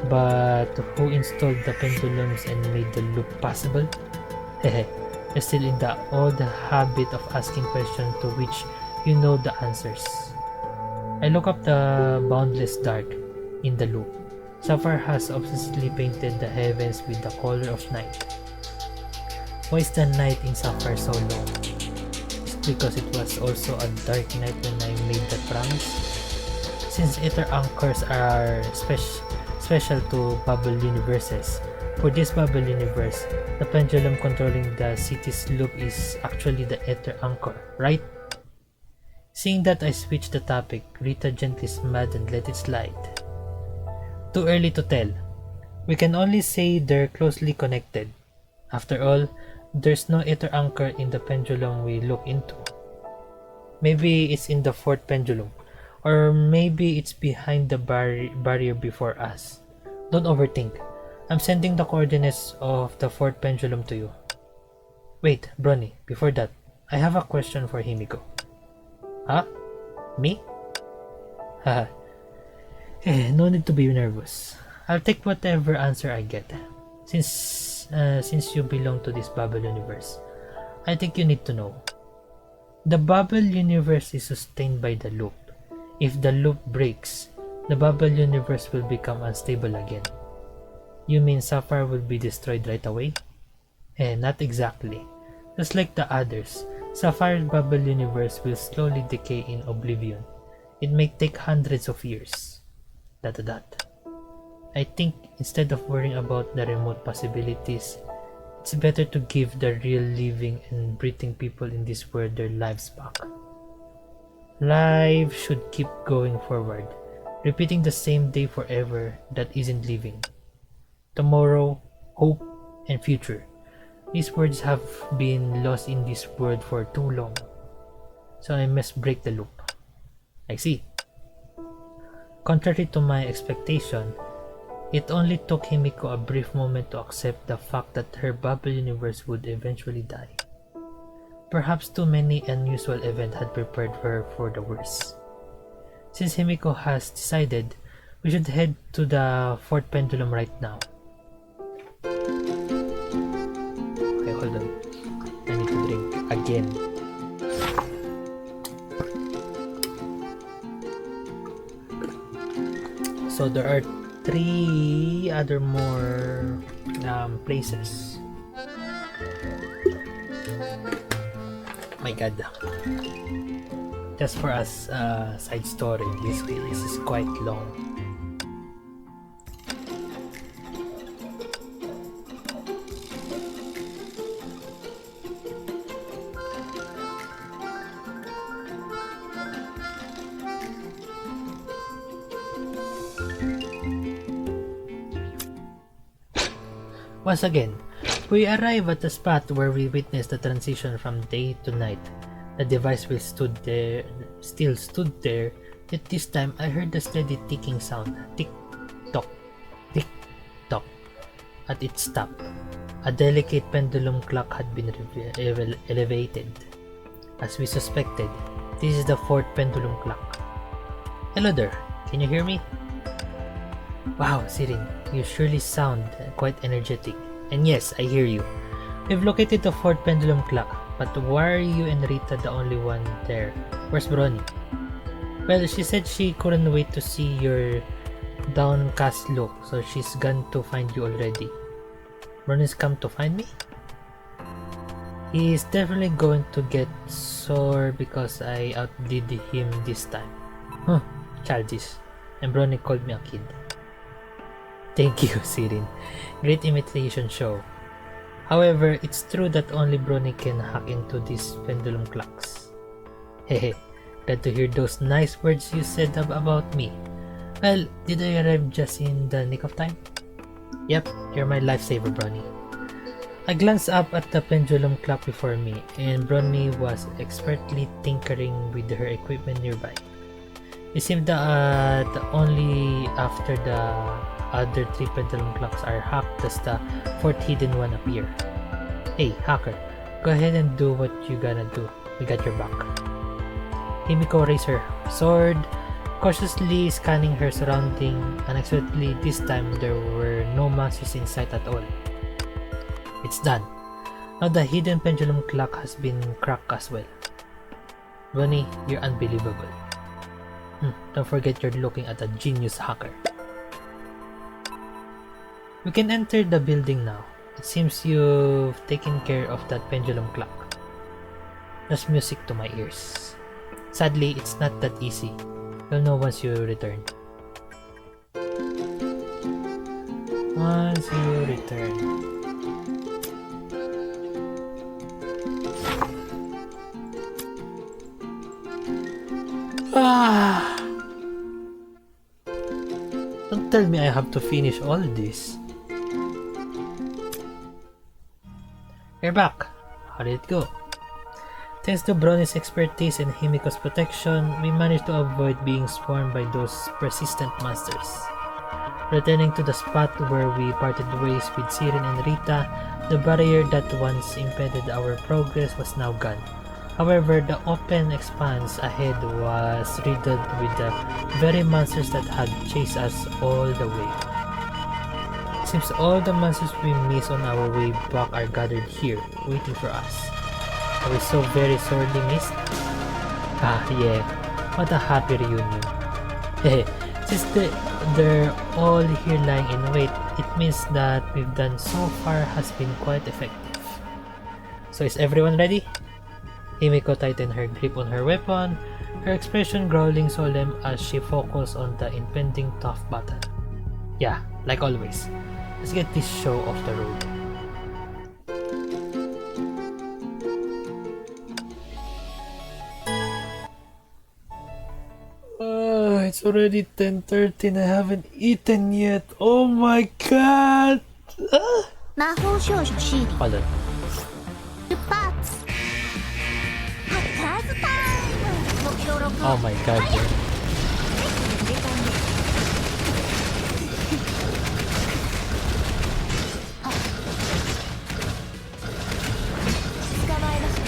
Speaker 1: But who installed the pendulums and made the loop possible? You're still in the old habit of asking questions to which you know the answers. I look up the boundless dark. in the loop. Sapphire has obsessively painted the heavens with the color of night. Why is the night in Sapphire so long? It's because it was also a dark night when I made that promise. Since ether anchors are special to bubble universes, for this bubble universe, the pendulum controlling the city's loop is actually the ether anchor, right? Seeing that I switched the topic, Rita gently smiled and let it slide. Too early to tell. We can only say they're closely connected. After all, there's no ether anchor in the pendulum we look into. Maybe it's in the fourth pendulum, or maybe it's behind the barrier before us. Don't overthink. I'm sending the coordinates of the fourth pendulum to you. Wait, Bronny, before that, I have a question for Himiko. Huh? Me? Haha. No need to be nervous. I'll take whatever answer I get. Since you belong to this bubble universe, I think you need to know. The bubble universe is sustained by the loop. If the loop breaks, the bubble universe will become unstable again. You mean Sapphire will be destroyed right away? Not exactly. Just like the others, Sapphire's bubble universe will slowly decay in oblivion. It may take hundreds of years. ... I think instead of worrying about the remote possibilities, it's better to give the real living and breathing people in this world their lives back. Life should keep going forward, repeating the same day forever. That isn't living. Tomorrow, hope, and future. These words have been lost in this world for too long. So I must break the loop. I see. Contrary to my expectation, it only took Himiko a brief moment to accept the fact that her bubble universe would eventually die. Perhaps too many unusual events had prepared her for the worst. Since Himiko has decided, we should head to the fourth pendulum right now. Okay, hold on. I need to drink again. So there are 3 other more places. My god. Just for us side story, this is quite long. Once again, we arrive at the spot where we witness the transition from day to night. The device still stood there, yet this time I heard the steady ticking sound, tick-tock, tick-tock. At its top, a delicate pendulum clock had been elevated. As we suspected, this is the fourth pendulum clock. Hello there, can you hear me? Wow, Sirin, you surely sound quite energetic. And yes, I hear you. We've located the fourth pendulum clock, but why are you and Rita the only one there? Where's Bronny? Well, she said she couldn't wait to see your downcast look, so she's gone to find you already. Bronny's come to find me? He's definitely going to get sore because I outdid him this time. Huh, childish. And Bronny called me a kid. Thank you, Sirin. Great imitation show. However, it's true that only Bronny can hack into these pendulum clocks. Hehe, glad to hear those nice words you said about me. Well, did I arrive just in the nick of time? Yep, you're my lifesaver, Bronny. I glanced up at the pendulum clock before me, and Bronny was expertly tinkering with her equipment nearby. It seemed that only after the other 3 pendulum clocks are hacked does the 4th hidden one appear. Hey, hacker, go ahead and do what you gotta do. We got your back. Himiko raised her sword, cautiously scanning her surrounding. Unexpectedly, this time there were no monsters in sight at all. It's done. Now the hidden pendulum clock has been cracked as well. Bronny, you're unbelievable. Don't forget you're looking at a genius hacker. We can enter the building now. It seems you've taken care of that pendulum clock. That's music to my ears. Sadly, it's not that easy. You'll know once you return. Once you return. Don't tell me I have to finish all this. You're back. How did it go? Thanks to Bronny's expertise and Himiko's protection, we managed to avoid being swarmed by those persistent monsters. Returning to the spot where we parted ways with Siren and Rita, the barrier that once impeded our progress was now gone. However, the open expanse ahead was riddled with the very monsters that had chased us all the way. Seems all the monsters we missed on our way back are gathered here, waiting for us. Are we so very sorely missed? Ah, yeah. What a happy reunion. Since they're all here lying in wait, it means that we've done so far has been quite effective. So is everyone ready? Himiko tightened her grip on her weapon, her expression growling solemn as she focused on the impending tough battle. Yeah, like always. Let's get this show off the road. It's already 10:30 and I haven't eaten yet. Oh my god!
Speaker 2: 魔法少女シーリ
Speaker 1: Hold on.
Speaker 2: 出発ハッカーズタイム目標6
Speaker 1: Oh my god. Dude.
Speaker 2: 捕まえましたね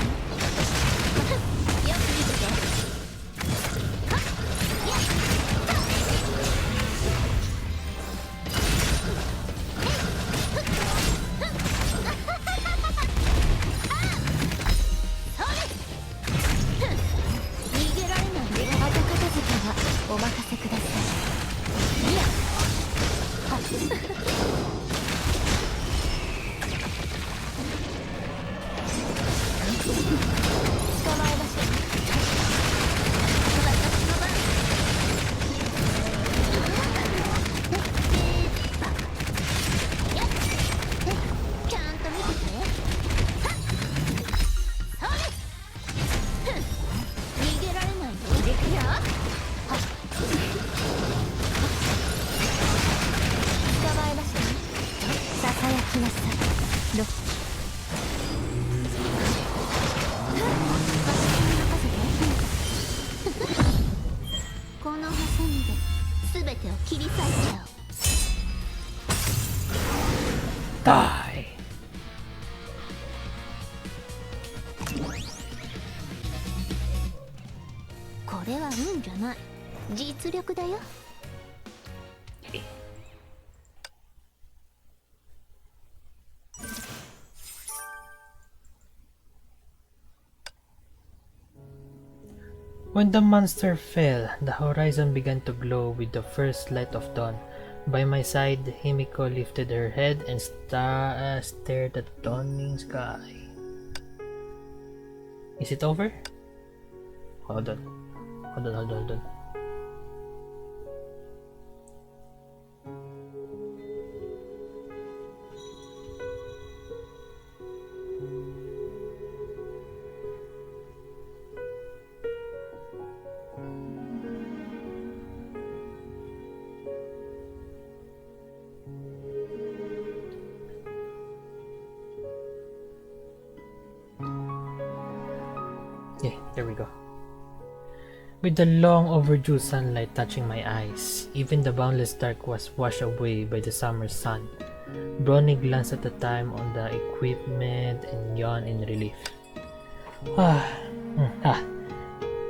Speaker 2: よく見てて逃げられないで後片付けはお任せくださいいや捕まえましょう私の番ちゃんと見てて逃げられないでできよ捕まえましょうささやきなさいロッチこのハサミで全てを切り裂いちゃおう
Speaker 1: Die.
Speaker 2: これは運じゃない実力だよ
Speaker 1: When the monster fell, the horizon began to glow with the first light of dawn. By my side, Himiko lifted her head and stared at the dawning sky. Is it over? Hold on. Hold on. Yeah, there we go. With the long overdue sunlight touching my eyes, even the boundless dark was washed away by the summer sun. Bronny glanced at the time on the equipment and yawned in relief.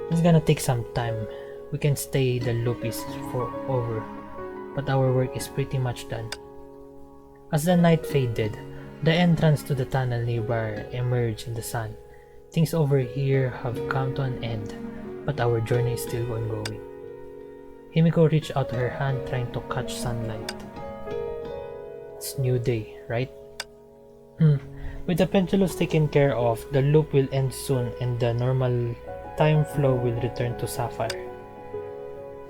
Speaker 1: It's gonna take some time. We can stay the loop is over, but our work is pretty much done. As the night faded, the entrance to the tunnel nearby emerged in the sun. Things over here have come to an end, but our journey is still ongoing. Himiko reached out her hand trying to catch sunlight. it's new day, right? With the pendulums taken care of, the loop will end soon and the normal time flow will return to Sapphire.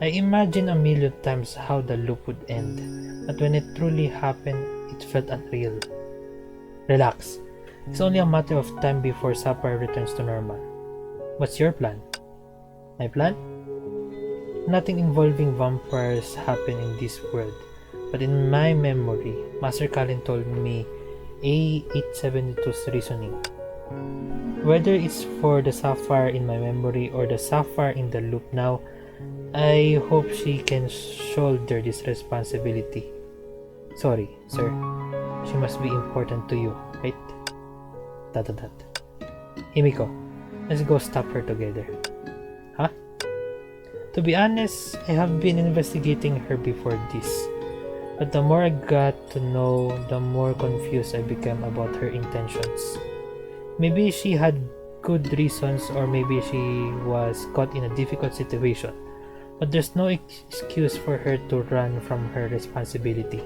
Speaker 1: I imagined a million times how the loop would end, but when it truly happened, it felt unreal. Relax. It's only a matter of time before Sapphire returns to normal. What's your plan? My plan? Nothing involving vampires happened in this world, but in my memory, Master Kalin told me A872's reasoning. Whether it's for the Sapphire in my memory or the Sapphire in the loop now, I hope she can shoulder this responsibility. Sorry, sir. She must be important to you, right? ... Himiko, let's go stop her together. Huh? To be honest, I have been investigating her before this, but the more I got to know, the more confused I became about her intentions. Maybe she had good reasons, or maybe she was caught in a difficult situation, but there's no excuse for her to run from her responsibility.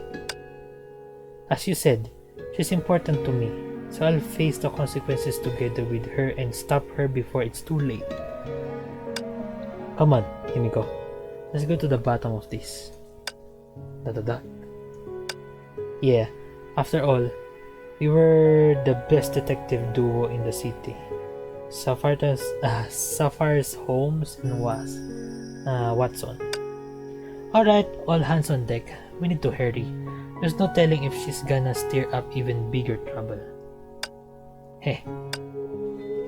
Speaker 1: As you said, she's important to me, so I'll face the consequences together with her and stop her before it's too late. Come on, Himiko. Let's go to the bottom of this. ... Yeah, after all, we were the best detective duo in the city. Sapphire's Holmes and Watson. Alright, all hands on deck. We need to hurry. There's no telling if she's gonna stir up even bigger trouble. Hey,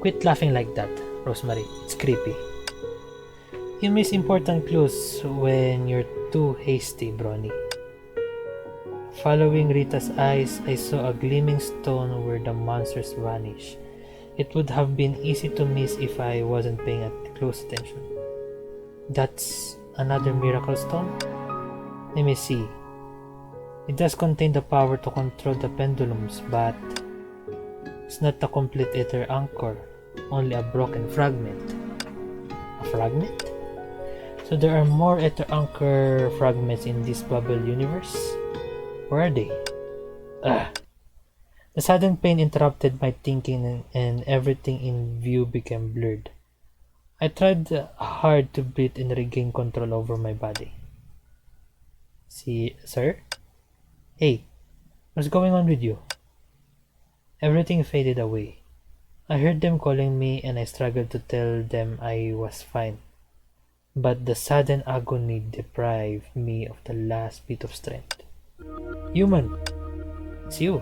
Speaker 1: quit laughing like that, Rosemary. It's creepy. You miss important clues when you're too hasty, Bronny. Following Rita's eyes, I saw a gleaming stone where the monsters vanished. It would have been easy to miss if I wasn't paying close attention. That's another miracle stone? Let me see. It does contain the power to control the pendulums, but it's not a complete ether anchor, only a broken fragment. A fragment? So there are more ether anchor fragments in this bubble universe? Where are they? The sudden pain interrupted my thinking and everything in view became blurred. I tried hard to breathe and regain control over my body. See, sir? Hey, what's going on with you? Everything faded away. I heard them calling me and I struggled to tell them I was fine. But the sudden agony deprived me of the last bit of strength. Human, it's you.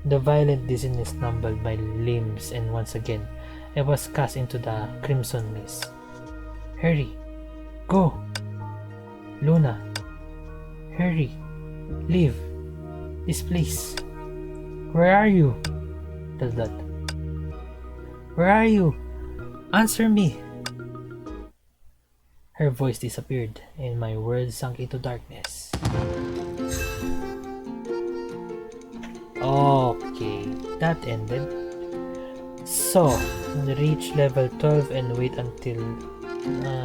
Speaker 1: The violent dizziness numbed my limbs and once again, I was cast into the crimson maze. Hurry! Go! Luna! Hurry! Leave! This place! Where are you? That. Where are you? Answer me! Her voice disappeared and my words sank into darkness. Okay, that ended. So, reach level 12 and wait until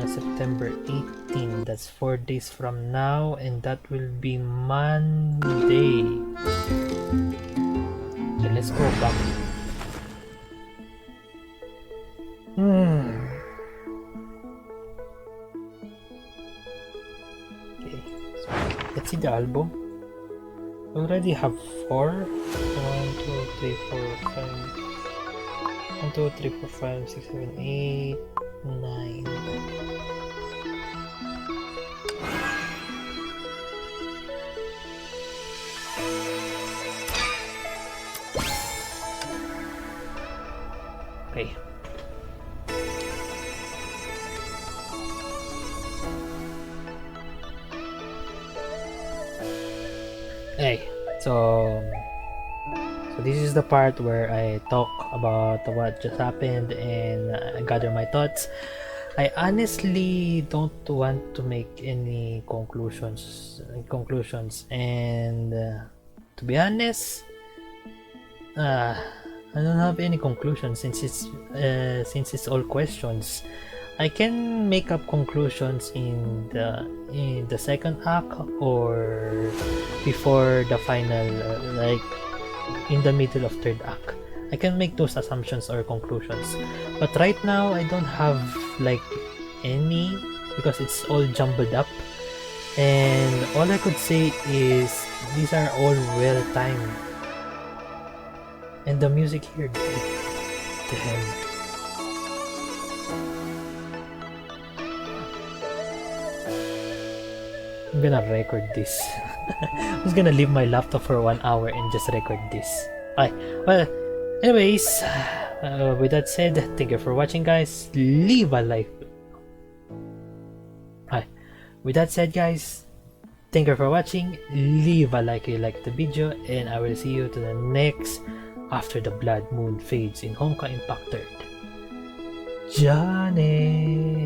Speaker 1: September 18. That's 4 days from now, and that will be Monday. So let's go back. Okay, so let's see the album. We already have 4. 1, 2, 3, 4, 5. 1, 2, 3, 4, 5, 6, 7, 8, 9. Okay. Hey, so this is the part where I talk about what just happened and I gather my thoughts. I honestly don't want to make any conclusions, and to be honest, I don't have any conclusions since it's all questions. I can make up conclusions in the second act or before the final, like in the middle of third act. I can make those assumptions or conclusions, but right now I don't have like any, because it's all jumbled up, and all I could say is these are all well timed, and the music here, damn. I'm gonna record this. I'm just gonna leave my laptop for 1 hour and just record this. Okay, well, anyways, with that said, thank you for watching, guys. Leave a like. Hi. With that said, guys, thank you for watching. Leave a like if you liked the video, and I will see you to the next After the Blood Moon Fades in Honkai Impact 3rd. Johnny.